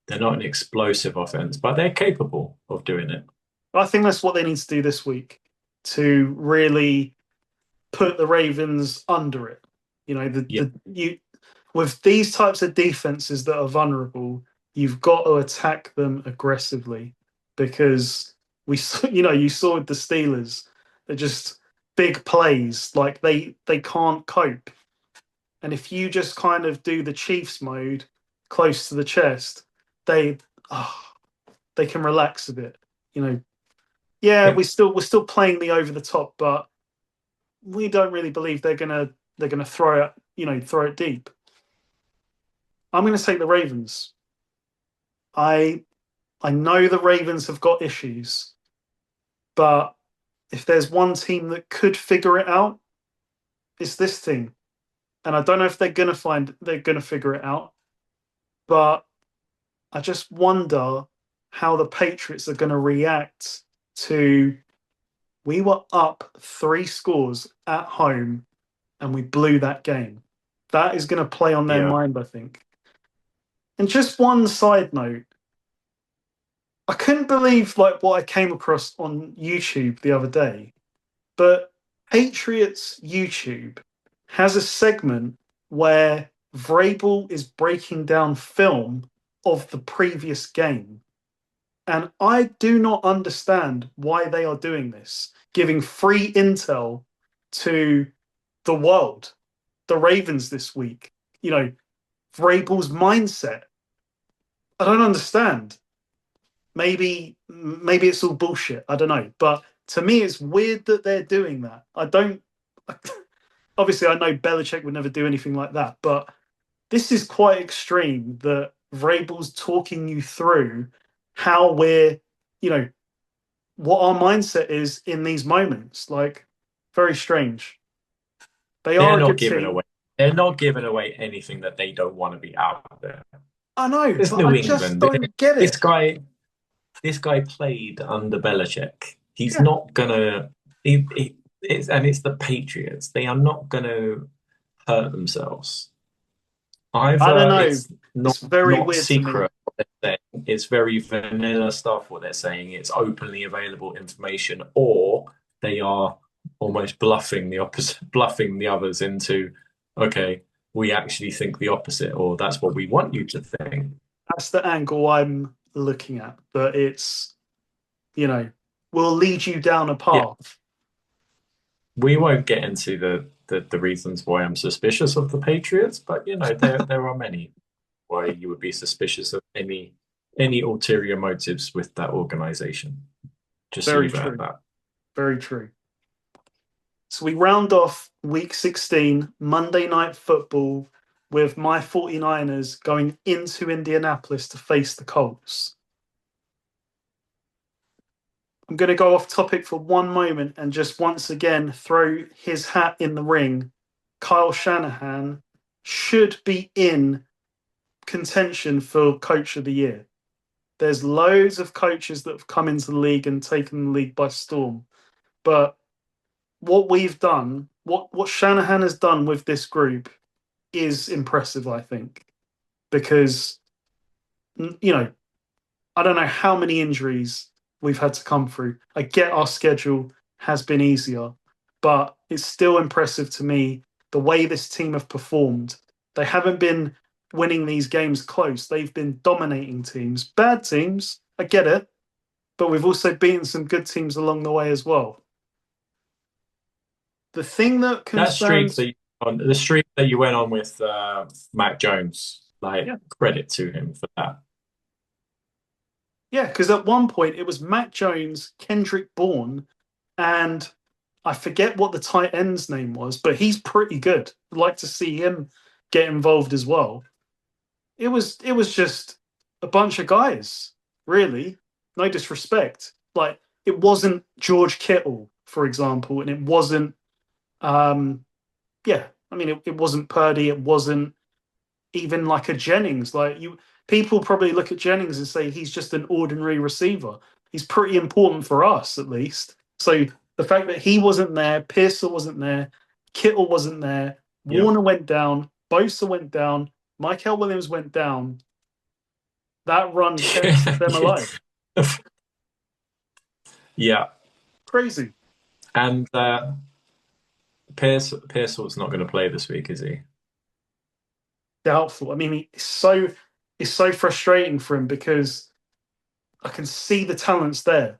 an explosive offense, but they're capable of doing it. I think that's what they need to do this week to really put the Ravens under it. Yeah, With these types of defenses that are vulnerable, you've got to attack them aggressively because we saw, you saw with the Steelers, they're just big plays, like they can't cope. And if you just kind of do the Chiefs mode close to the chest, they they can relax a bit. Yeah, yeah. we're still playing the over the top, but we don't really believe they're gonna throw it deep. I'm gonna take the Ravens. I know the Ravens have got issues, but if there's one team that could figure it out, it's this team. And I don't know if they're gonna figure it out, but I just wonder how the Patriots are gonna react to we were up 3 scores at home and we blew that game. That is going to play on their Yeah. mind, I think. And just one side note, I couldn't believe like what I came across on YouTube the other day, but Patriots YouTube has a segment where Vrabel is breaking down film of the previous game. And I do not understand why they are doing this, giving free intel to the world, the Ravens this week. Vrabel's mindset. I don't understand. Maybe it's all bullshit. I don't know. But to me, it's weird that they're doing that. I don't. Obviously, I know Belichick would never do anything like that, but this is quite extreme that Vrabel's talking you through how what our mindset is in these moments. Like, very strange. They They're are a not good giving team. away. They're not giving away anything that they don't want to be out there. I know, It's but New I just England. don't get This it. guy, this guy played under Belichick. He's Yeah, not gonna. It's the Patriots. They are not gonna hurt themselves. I don't Either know. it's It's very not weird to me. secret what they're saying, it's very vanilla stuff what they're saying, it's openly available information, or they are almost bluffing the opposite, bluffing the others into, okay, we actually think the opposite, or that's what we want you to think. That's the angle I'm looking at. That it's, you know, will lead you down a Yeah, path. we won't get into the reasons why I'm suspicious of the Patriots, but there are many why you would be suspicious of any ulterior motives with that organization. Just Very leave it at true. that. Very true. So we round off week 16, Monday Night Football, with my 49ers going into Indianapolis to face the Colts. I'm going to go off topic for one moment and just once again throw his hat in the ring. Kyle Shanahan should be in contention for Coach of the Year. There's loads of coaches that have come into the league and taken the league by storm. But what we've done, what Shanahan has done with this group is impressive, I think. Because, I don't know how many injuries we've had to come through. I get our schedule has been easier, but it's still impressive to me the way this team have performed. They haven't been winning these games close. They've been dominating teams, bad teams. I get it, but we've also beaten some good teams along the way as well. The thing that That streak concerns, that the streak that you went on with Mac Jones, like yeah, credit to him for that. yeah, because at one point it was Matt Jones, Kendrick Bourne, and I forget what the tight end's name was, but he's pretty good. I'd like to see him get involved as well. It was just a bunch of guys, really. No disrespect. Like it wasn't George Kittle, for example, and it wasn't yeah, I mean it wasn't Purdy, it wasn't even like a Jennings. Like you people probably look at Jennings and say he's just an ordinary receiver. He's pretty important for us at least. So the fact that he wasn't there, Pearson wasn't there, Kittle wasn't there, Yeah. Warner went down, Bosa went down, Michael Williams went down. That run kept them alive. Yeah. Crazy. And Pearsall's not going to play this week, is he? Doubtful. I mean, it's so frustrating for him because I can see the talents there.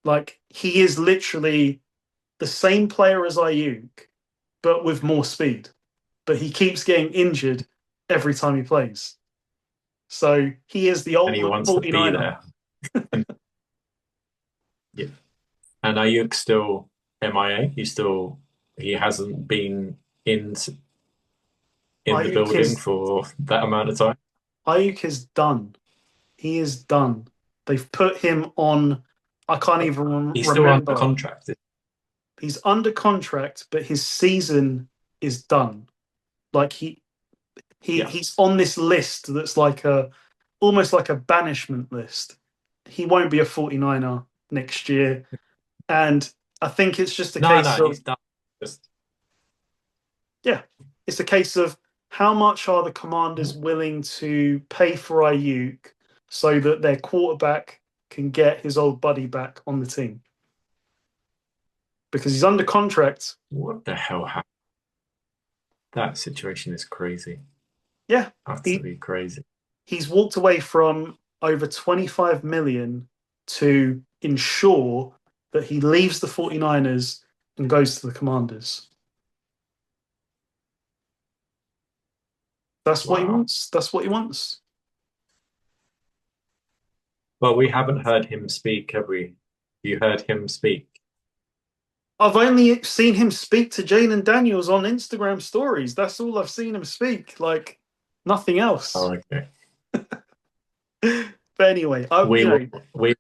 Like he is literally the same player as Ayuk, but with more speed. But he keeps getting injured every time he plays. So he is the And he ultimate wants to be 49er. there. Yeah. And Ayuk still MIA. He hasn't been in the Ayuk building is for that amount of time. Ayuk is done. He is done. They've put him on. I can't even He's still under remember. contract. He's under contract, but his season is done. Like Yeah. he's on this list that's like a almost like a banishment list. He won't be a 49er next year. And I think it's just a No, case no, of, he's done. Just yeah, it's a case of how much are the Commanders willing to pay for Ayuk so that their quarterback can get his old buddy back on the team? Because he's under contract. what the hell happened? That situation is crazy. Yeah, he, Utterly crazy. he's walked away from over 25 million to ensure that he leaves the 49ers and goes to the Commanders. That's what he Wow. wants. That's what he wants. Well, we haven't heard him speak, have we? You heard him speak. I've only seen him speak to Jalen Daniels on Instagram stories. That's all I've seen him speak. Like nothing else. Oh, okay. But anyway, I We you will know,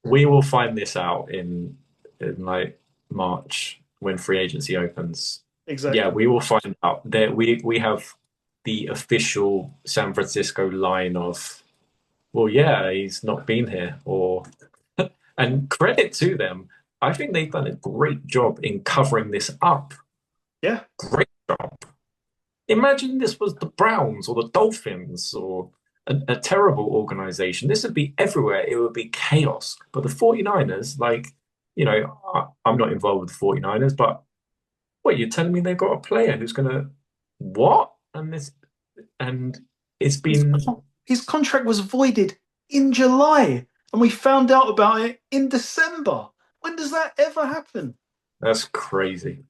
we will find this out in like March when free agency opens. Yeah, exactly. we will find out. There, we have the official San Francisco line of, well, yeah, he's not been here, or and credit to them. I think they've done a great job in covering this up. Yeah, Great job. Imagine this was the Browns or the Dolphins or a terrible organization. This would be everywhere. It would be chaos. But the 49ers, like, I'm not involved with the 49ers, but what, you're telling me they've got a player who's gonna what? And it's his been his contract was voided in July, and we found out about it in December. When does that ever happen? that's crazy.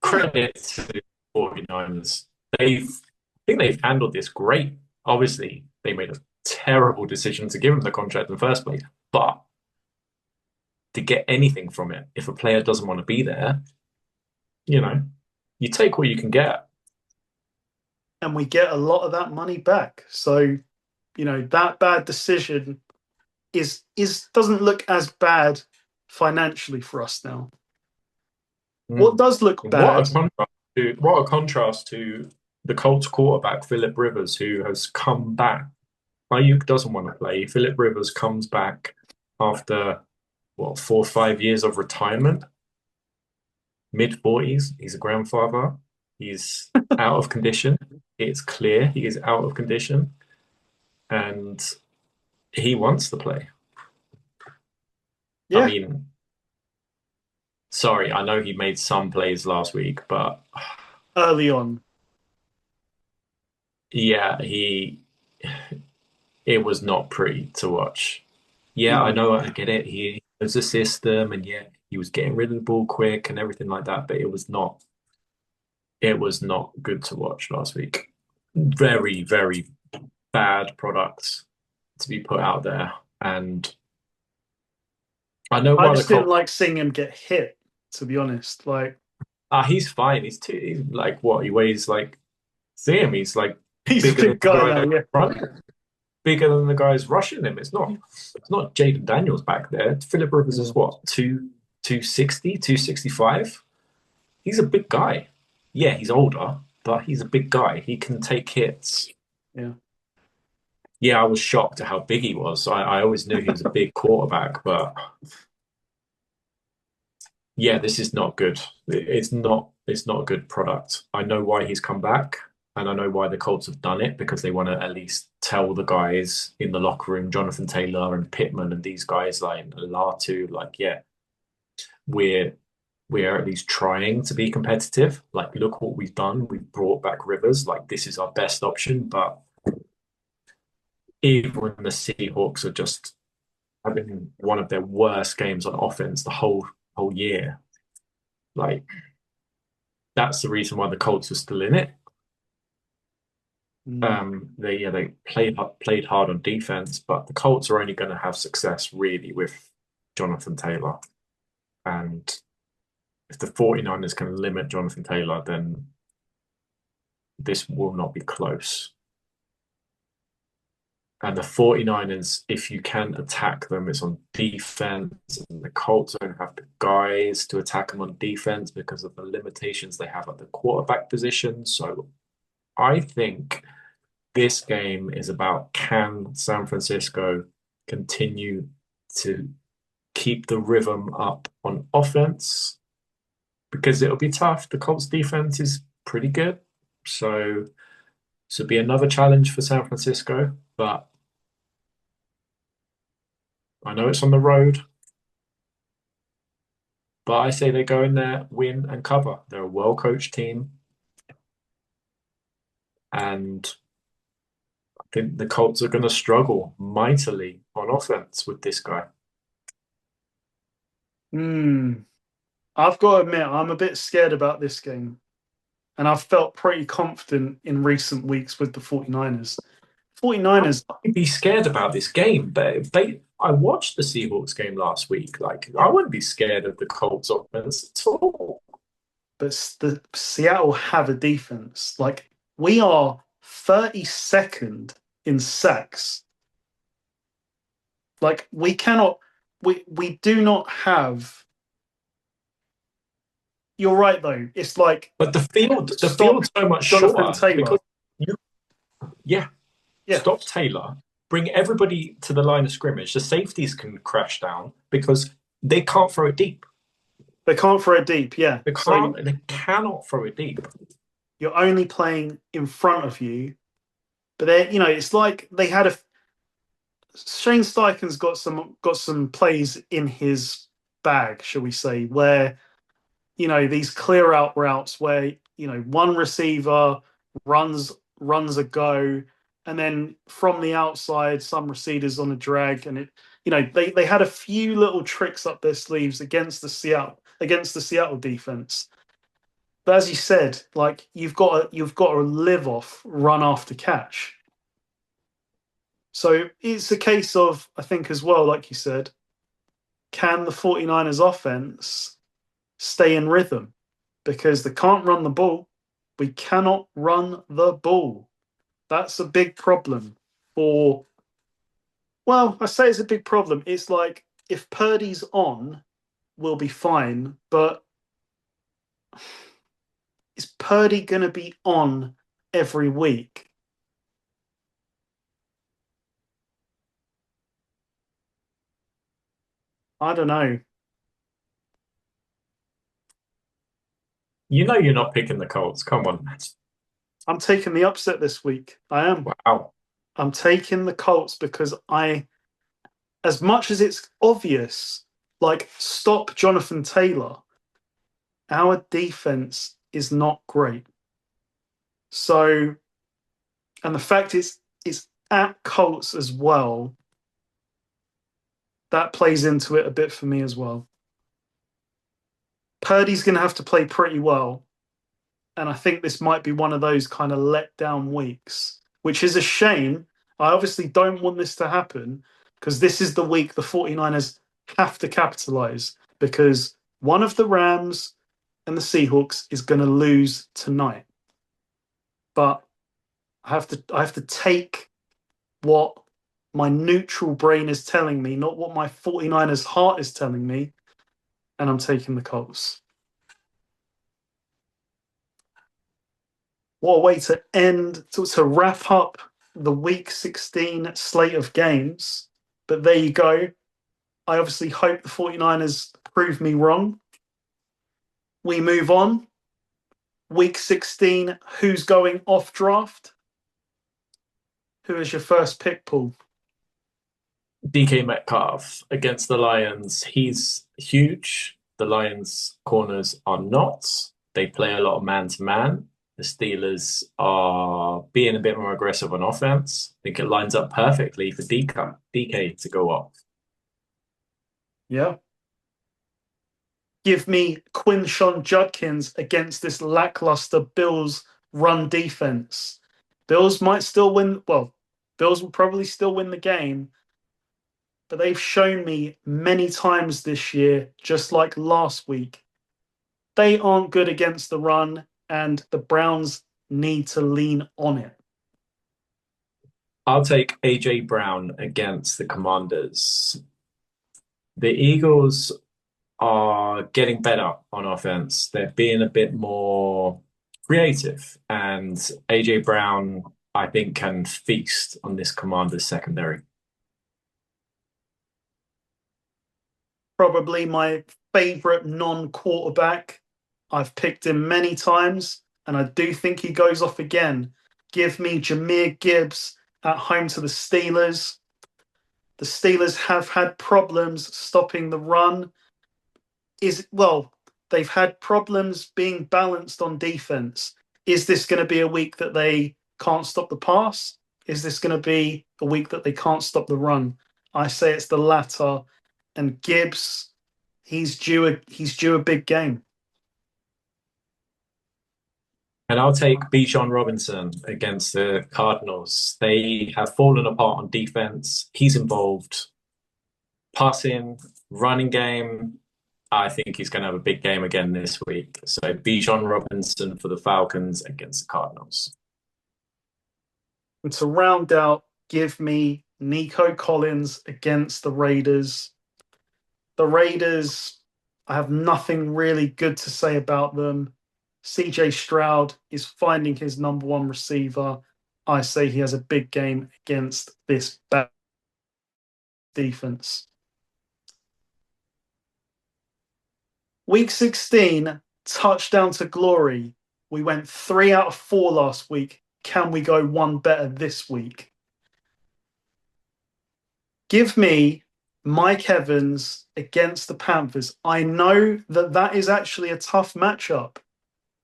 Yeah, Credit to the 49ers. I think they've handled this great. Obviously, they made a terrible decision to give him the contract in the first place, but to get anything from it, if a player doesn't want to be there, you know, you take what you can get. and we get a lot of that money back. So, that bad decision is doesn't look as bad financially for us now. What Mm. does look bad? What a contrast to the Colts quarterback Philip Rivers, who has come back. Ayuk doesn't want to play. Philip Rivers comes back after what, 4 or 5 years of retirement, mid 40s. He's a grandfather. He's out of condition. It's clear he is out of condition, and he wants to play. I Yeah, mean, sorry, I know he made some plays last week, but early on. yeah, it was not pretty to watch. Yeah, I No. know, I get it. He knows the system, and yeah, he was getting rid of the ball quick and everything like that, but it was not good to watch last week. Very, very bad products to be put out there. And I know I why the just didn't Colts. like seeing him get hit, to be honest. Like, He's fine. He's like what? He weighs like, see him. He's like he's a bigger than big the guy guy now, that's yeah. running, bigger than the guys rushing him. It's not Jaden Daniels back there. Philip Rivers Yeah. is what, 260, 265. He's a big guy. Yeah, he's older, but he's a big guy. He can take hits. Yeah. Yeah, I was shocked at how big he was. I always knew he was a big quarterback, but yeah, this is not good. It's not a good product. I know why he's come back, and I know why the Colts have done it, because they want to at least tell the guys in the locker room, Jonathan Taylor and Pittman and these guys like Latu, like, yeah, we're we're at least trying to be competitive. Like, look what we've done. We've brought back Rivers. Like, this is our best option. But even the Seahawks are just having one of their worst games on offense the whole year. Like, that's the reason why the Colts are still in it. Mm. They played hard on defense, but the Colts are only going to have success really with Jonathan Taylor. And if the 49ers can limit Jonathan Taylor, then this will not be close. And the 49ers, if you can attack them, it's on defense. And the Colts don't have the guys to attack them on defense because of the limitations they have at the quarterback position. So I think this game is about, can San Francisco continue to keep the rhythm up on offense? Because it'll be tough. The Colts defense is pretty good. So it'll be another challenge for San Francisco. But I know it's on the road. But I say they go in there, win and cover. They're a well-coached team. And I think the Colts are going to struggle mightily on offense with this guy. Mm. I've got to admit, I'm a bit scared about this game. And I've felt pretty confident in recent weeks with the 49ers. I 49ers, wouldn't be scared about this game, but I watched the Seahawks game last week. Like, I wouldn't be scared of the Colts offense at all. but the Seattle have a defense. Like, we are 32nd in sacks. Like, we cannot, we do not have you're right though. It's like But the stop field's so much Jonathan shorter Taylor. because you, yeah, Yeah, stop Taylor, bring everybody to the line of scrimmage. The safeties can crash down because they can't throw it deep. they can't throw it deep. Yeah, so They cannot throw it deep. you're only playing in front of you. But they, it's like they had a Shane Steichen's got some plays in his bag, shall we say, where these clear out routes where one receiver runs a go, and then from the outside some receivers on a drag, and they had a few little tricks up their sleeves against the Seattle defense. But as you said, like you've got to live off run after catch. So it's a case of, I think as well, like you said, can the 49ers offense stay in rhythm? Because they can't run the ball. We cannot run the ball. That's a big problem for, well, I say it's a big problem. It's like if Purdy's on, we'll be fine. But is Purdy going to be on every week? I don't know. You know you're not picking the Colts. Come on. I'm taking the upset this week. I am. Wow. I'm taking the Colts because as much as it's obvious, like stop Jonathan Taylor, our defense is not great. So, and the fact it's at Colts as well, that plays into it a bit for me as well. Purdy's going to have to play pretty well, and I think this might be one of those kind of let down weeks, which is a shame. I obviously don't want this to happen because this is the week the 49ers have to capitalize because one of the Rams and the Seahawks is going to lose tonight. But I have to take what my neutral brain is telling me, not what my 49ers heart is telling me, and I'm taking the Colts. What a way to wrap up the week 16 slate of games. But there you go. I obviously hope the 49ers prove me wrong. We move on. Week 16, who's going off draft? Who is your first pick, Paul? DK Metcalf against the Lions. He's huge. The Lions corners are not. They play a lot of man to man. The Steelers are being a bit more aggressive on offense. I think it lines up perfectly for DK to go off. Yeah. Give me Quinshon Judkins against this lackluster Bills run defense. Bills might still win. Well, Bills will probably still win the game, but they've shown me many times this year, just like last week, they aren't good against the run, and the Browns need to lean on it. I'll take AJ Brown against the Commanders. The Eagles are getting better on offense. They're being a bit more creative, and AJ Brown, I think, can feast on this Commanders secondary. Probably my favorite non-quarterback. I've picked him many times, and I do think he goes off again. Give me Jahmyr Gibbs at home to the Steelers. The Steelers have had problems stopping the run. They've had problems being balanced on defense. Is this going to be a week that they can't stop the pass? Is this going to be a week that they can't stop the run? I say it's the latter. And Gibbs, he's due a big game. And I'll take Bijan Robinson against the Cardinals. They have fallen apart on defense. He's involved. Passing, running game. I think he's going to have a big game again this week. So Bijan Robinson for the Falcons against the Cardinals. And to round out, give me Nico Collins against the Raiders. The Raiders, I have nothing really good to say about them. CJ Stroud is finding his number one receiver. I say he has a big game against this bad defense. Week 16, touchdown to glory. We went 3 out of 4 last week. Can we go one better this week? Give me Mike Evans against the Panthers. I know that that is actually a tough matchup,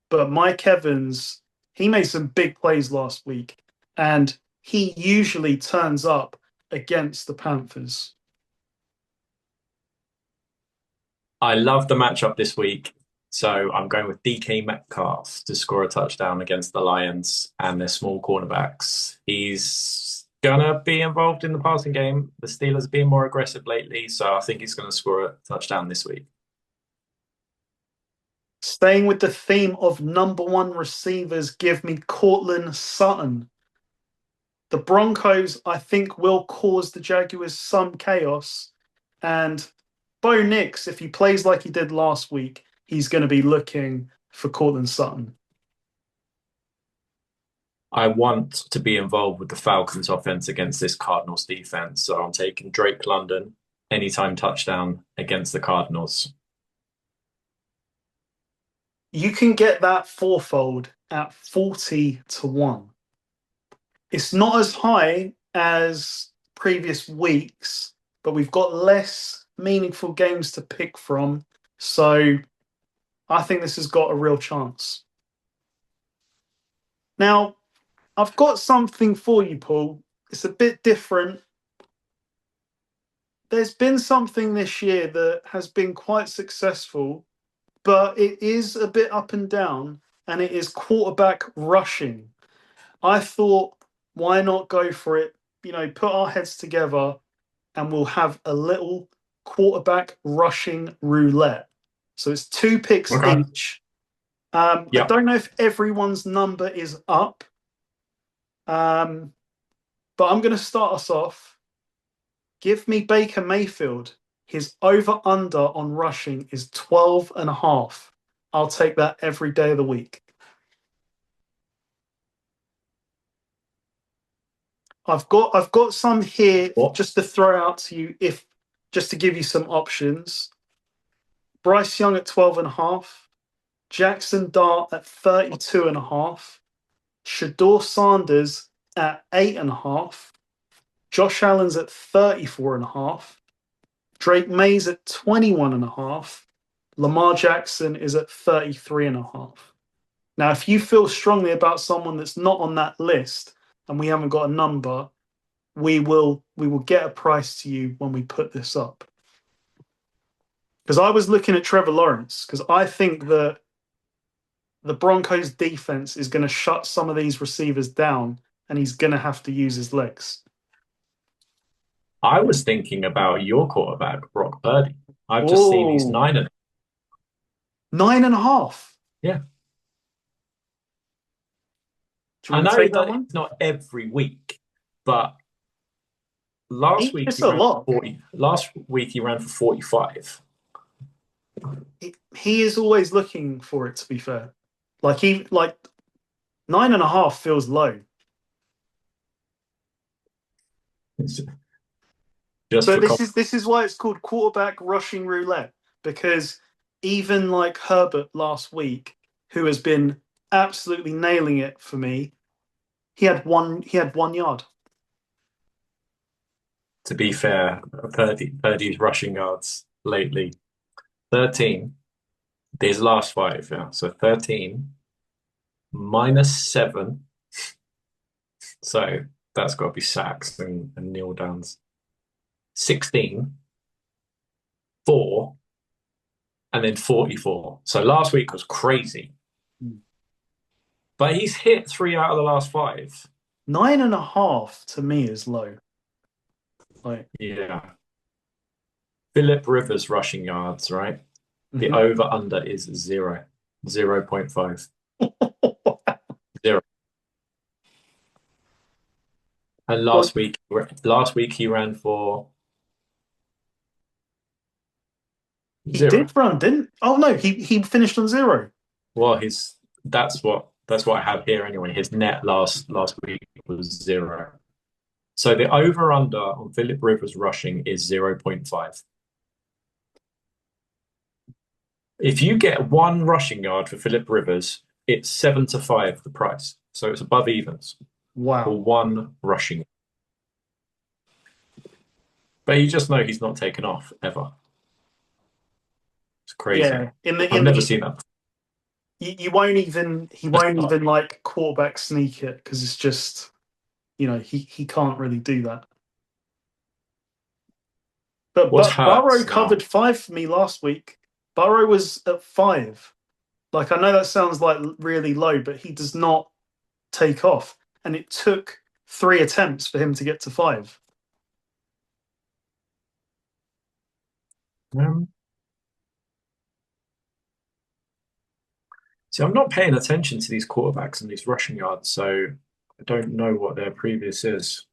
but Mike Evans, he made some big plays last week, and he usually turns up against the Panthers. I love the matchup this week. So I'm going with DK Metcalf to score a touchdown against the Lions and their small cornerbacks. He's gonna be involved in the passing game. The Steelers have been more aggressive lately, so I think he's gonna score a touchdown this week. Staying with the theme of number one receivers, give me Courtland Sutton. The Broncos, I think, will cause the Jaguars some chaos. And Bo Nix, if he plays like he did last week, he's going to be looking for Courtland Sutton. I want to be involved with the Falcons offense against this Cardinals defense, so I'm taking Drake London anytime touchdown against the Cardinals. You can get that fourfold at 40 to 1. It's not as high as previous weeks, but we've got less meaningful games to pick from. So I think this has got a real chance. Now, I've got something for you, Paul. It's a bit different. There's been something this year that has been quite successful, but it is a bit up and down, and it is quarterback rushing. I thought, why not go for it? Put our heads together and we'll have a little quarterback rushing roulette. So it's 2 picks Okay. each. I Yeah. don't know if everyone's number is up, but I'm going to start us off. Give me Baker Mayfield. His over-under on rushing is 12.5. I'll take that every day of the week. I've got some here just to throw out to you, just to give you some options. Bryce Young at 12.5, Jackson Dart at 32.5, Shador Sanders at 8.5, Josh Allen's at 34.5, Drake Mays at 21.5, Lamar Jackson is at 33.5. Now, if you feel strongly about someone that's not on that list and we haven't got a number, we will get a price to you when we put this up. Because I was looking at Trevor Lawrence, because I think that the Broncos defense is going to shut some of these receivers down and he's going to have to use his legs. I was thinking about your quarterback, Brock Purdy. I've just seen he's 9.5. 9.5. Yeah. Do you I want to know take that that one? it's not every week, but last week It's he a ran lot. for 40. Last week he ran for 45. He is always looking for it, to be fair. Like 9.5 feels low. Just But for this is why it's called quarterback rushing roulette, because even like Herbert last week, who has been absolutely nailing it for me, he had 1 yard. to be fair, Purdy's rushing yards lately 13. These last 5, yeah. So 13 -7. So that's got to be sacks and kneel downs. 16, 4, and then 44. So last week was crazy. But he's hit 3 out of the last 5. 9.5 to me is low. Like, Yeah. Philip Rivers rushing yards, right? The mhm. over under is 0. 0.5. 0. And last week he ran for He Zero. did run, didn't? Oh no, he finished on zero. Well, his that's what I have here anyway. His net last week was zero. So the over under on Philip Rivers rushing is 0.5. If you get one rushing yard for Philip Rivers, it's 7-5 the price. So it's above evens for Wow. one rushing. But you just know he's not taken off ever. It's crazy. Yeah. In the I've in never the seen that you won't even he won't before. even like quarterback sneak it because it's just he can't really do that. What But Burrow hurts covered now? 5 for me last week. Burrow was at 5. Like I know that sounds like really low, but he does not take off, and it took 3 attempts for him to get to 5. Um, See, I'm not paying attention to these quarterbacks and these rushing yards, so I don't know what their previous is.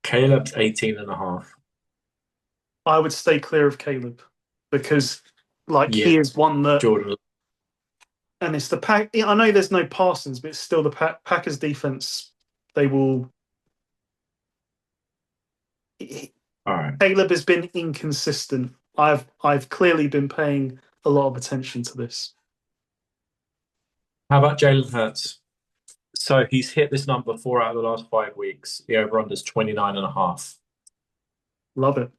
Caleb's 18 and a half. I would stay clear of Caleb because, like, Yeah, he is one that, Jordan. and it's the pack. I know there's no Parsons, but it's still the Packers defense. They will. All right. Caleb has been inconsistent. I've clearly been paying a lot of attention to this. How about Jalen Hurts? So he's hit this number 4 out of the last 5 weeks. The over-under's 29 and a half. Love it.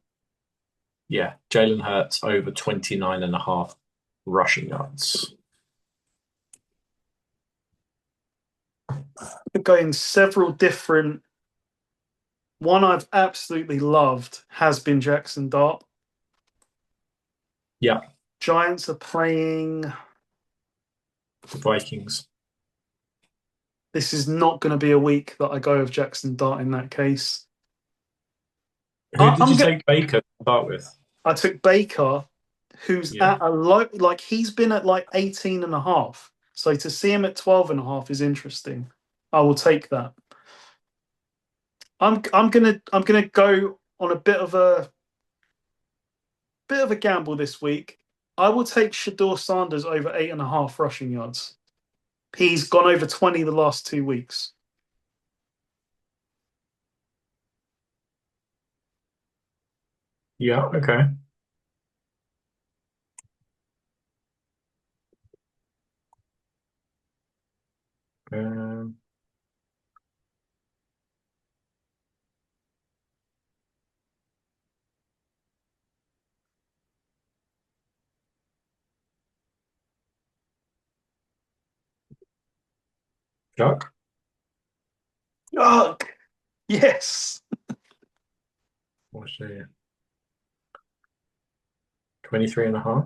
Yeah, Jalen Hurts over 29 and a half rushing yards. Going several different. One I've absolutely loved has been Jackson Dart. Yeah, Giants are playing. the Vikings. This is not going to be a week that I go with Jackson Dart in that case. Who did I'm you go- take Baker to start with? I took Baker, who's Yeah. at a low, like he's been at like 18 and a half. So to see him at 12 and a half is interesting. I will take that. I'm gonna go on a bit of a gamble this week. I will take Shador Sanders over 8.5 rushing yards. He's gone over 20 the last 2 weeks. Yeah, okay. Um, Chuck? Ugh, yes. What's the 23 and a half?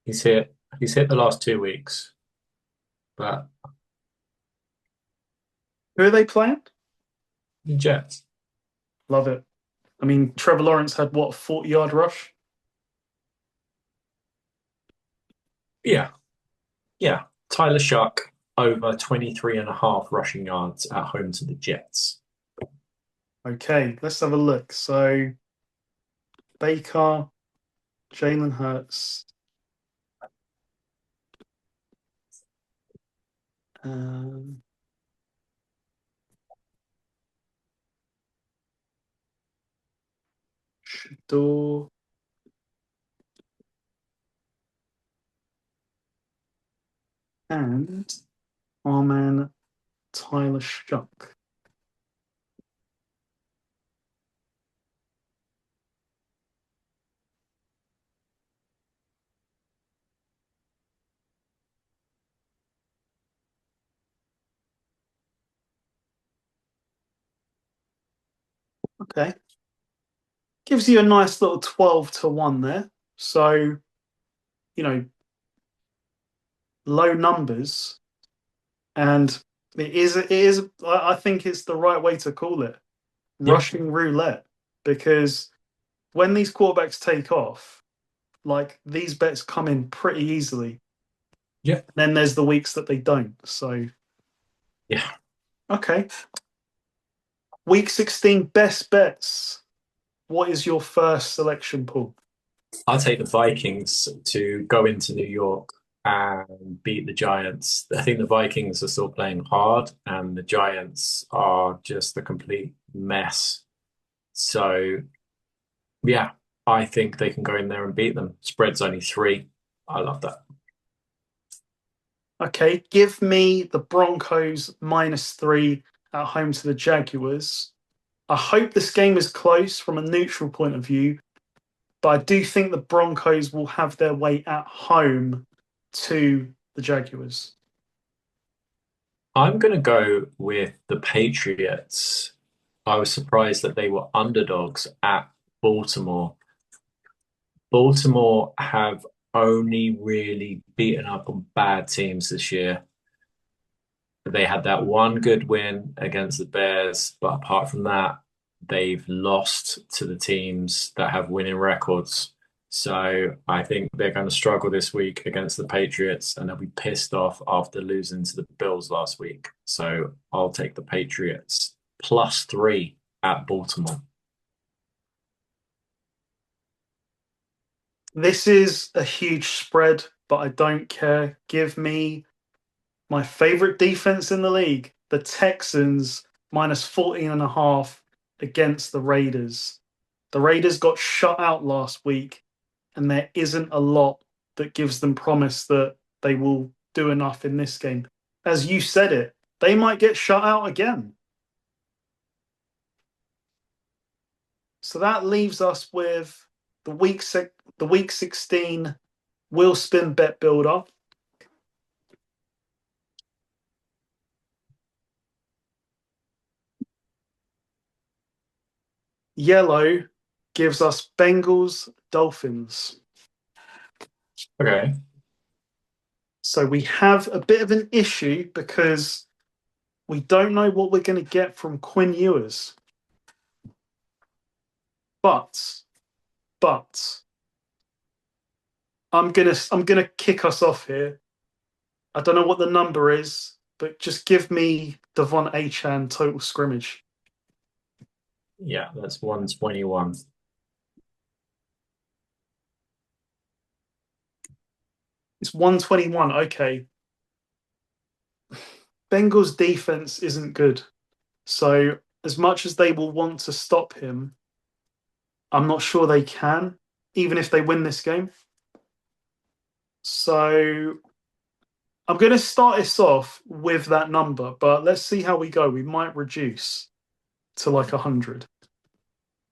He's hit the last 2 weeks, but Who are they playing? the Jets. Love it. I mean, Trevor Lawrence had what, 40-yard rush? Yeah, yeah. Tyler Shuck over 23 and a half rushing yards at home to the Jets. Okay, let's have a look. So Baker, Jalen Hurts, um, Shador, and our man Tyler Shuck. Okay. Gives you a nice little 12-1 there. So, you know, low numbers. And it is, I think it's the right way to call it Yeah, rushing roulette because when these quarterbacks take off, like these bets come in pretty easily. yeah, Then there's the weeks that they don't. So, yeah. okay. Week 16 best bets. What is your first selection, Paul? I'll take the Vikings to go into New York and beat the Giants. I think the Vikings are still playing hard, and the Giants are just a complete mess. So, yeah, I think they can go in there and beat them. Spread's only 3. I love that. Okay, give me the Broncos -3 at home to the Jaguars. I hope this game is close from a neutral point of view, but I do think the Broncos will have their way at home to the Jaguars. I'm going to go with the Patriots. I was surprised that they were underdogs at Baltimore. Baltimore have only really beaten up on bad teams this year. They had that one good win against the Bears, but apart from that, they've lost to the teams that have winning records. So I think they're going to struggle this week against the Patriots, and they'll be pissed off after losing to the Bills last week. So I'll take the Patriots +3 at Baltimore. This is a huge spread, but I don't care. Give me my favorite defense in the league, the Texans -14.5 against the Raiders. The Raiders got shut out last week, and there isn't a lot that gives them promise that they will do enough in this game. As you said it, they might get shut out again. So that leaves us with the week 16 wheel spin bet builder. Yellow gives us Bengals Dolphins. Okay. So we have a bit of an issue because we don't know what we're going to get from Quinn Ewers. But I'm gonna kick us off here. I don't know what the number is, but just give me Devon Achane total scrimmage. Yeah, that's 121. It's 121. Okay. Bengals defense isn't good. So as much as they will want to stop him, I'm not sure they can, even if they win this game. So I'm going to start us off with that number, but let's see how we go. We might reduce to like 100.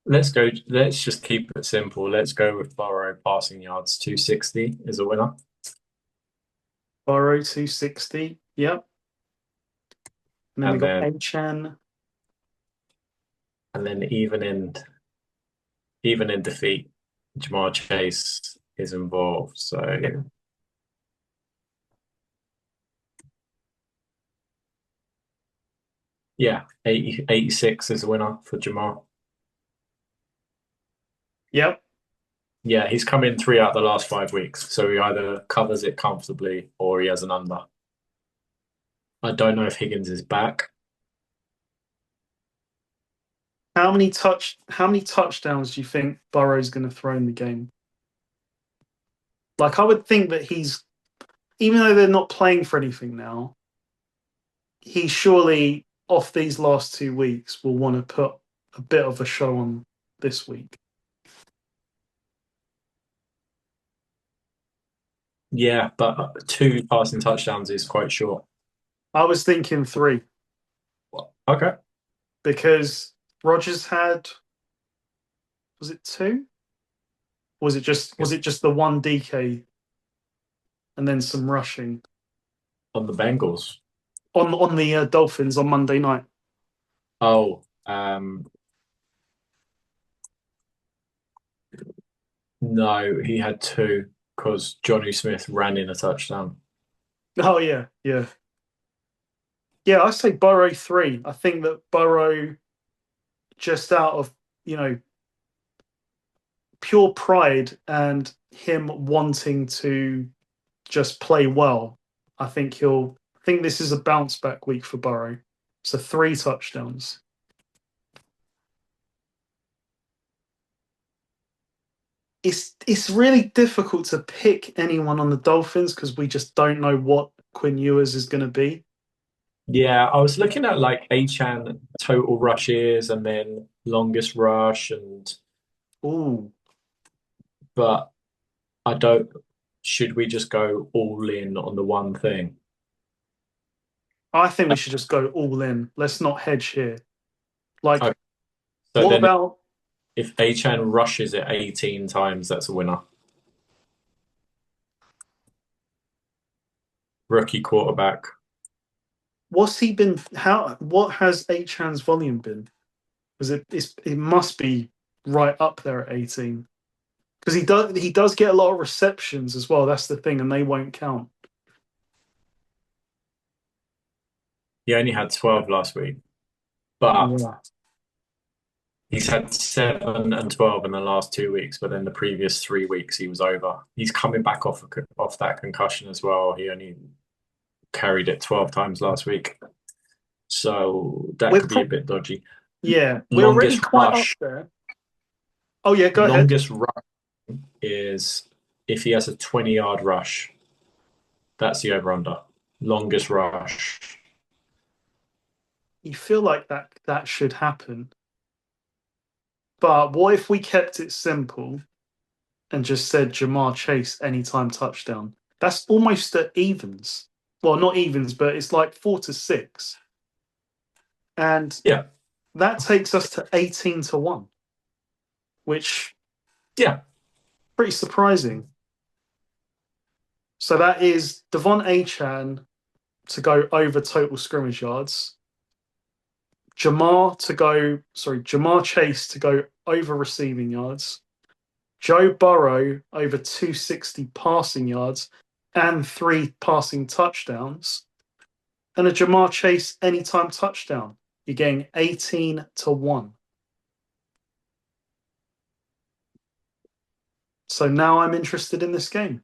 Let's go. Let's just keep it simple. Let's go with Burrow passing yards 260 is a winner. Burrow 260. Yep. And then we And got then Achane. and then even in defeat, Jamar Chase is involved. So Yeah. yeah, 86 is a winner for Jamar. Yep. Yeah, he's come in 3 out of the last 5 weeks. So he either covers it comfortably or he has an under. I don't know if Higgins is back. How many touchdowns do you think Burrow's going to throw in the game? Like I would think that he's, even though they're not playing for anything now, he surely off these last 2 weeks will want to put a bit of a show on this week. Yeah, but 2 passing touchdowns is quite short. I was thinking 3 Okay. because Rodgers had, was it 2? Was it just the one DK and then some rushing On the Bengals. on the Dolphins on Monday night? Oh, no, he had 2 because Johnny Smith ran in a touchdown. Oh yeah, yeah. Yeah, I say Burrow 3. I think that Burrow, just out of, you know, pure pride and him wanting to just play well, I think this is a bounce back week for Burrow. So 3 touchdowns. it's really difficult to pick anyone on the Dolphins because we just don't know what Quinn Ewers is going to be. Yeah, I was looking at like Achan total rushes and then longest rush, and Ooh, but I don't. Should we just go all in on the one thing? I think we should just go all in. Let's not hedge here. Like, Okay, so what then about if Achan rushes it 18 times, that's a winner. Rookie quarterback. what's he been? What has Achan's volume been? Because it must be right up there at 18. Because he does get a lot of receptions as well. That's the thing, and they won't count. He only had 12 last week, but Yeah. he's had 7 and 12 in the last 2 weeks. But then the previous 3 weeks, he was over. He's coming back off that concussion as well. He only carried it 12 times last week. So that We're could be a pro- bit dodgy. yeah, we're already Longest quite up rush. there. Oh yeah, go ahead. Longest rush is if he has a 20-yard rush. That's the over-under. Longest rush. You feel like that should happen. But what if we kept it simple and just said Jamar Chase anytime touchdown? That's almost at evens. Well, not evens, but it's like 4-6. And Yeah. that takes us to 18-1, which Yeah. pretty surprising. So that is Devon Achan to go over total scrimmage yards. Jamar Chase to go over receiving yards. Joe Burrow over 260 passing yards and 3 passing touchdowns. And a Jamar Chase anytime touchdown. You're getting 18-1. So now I'm interested in this game.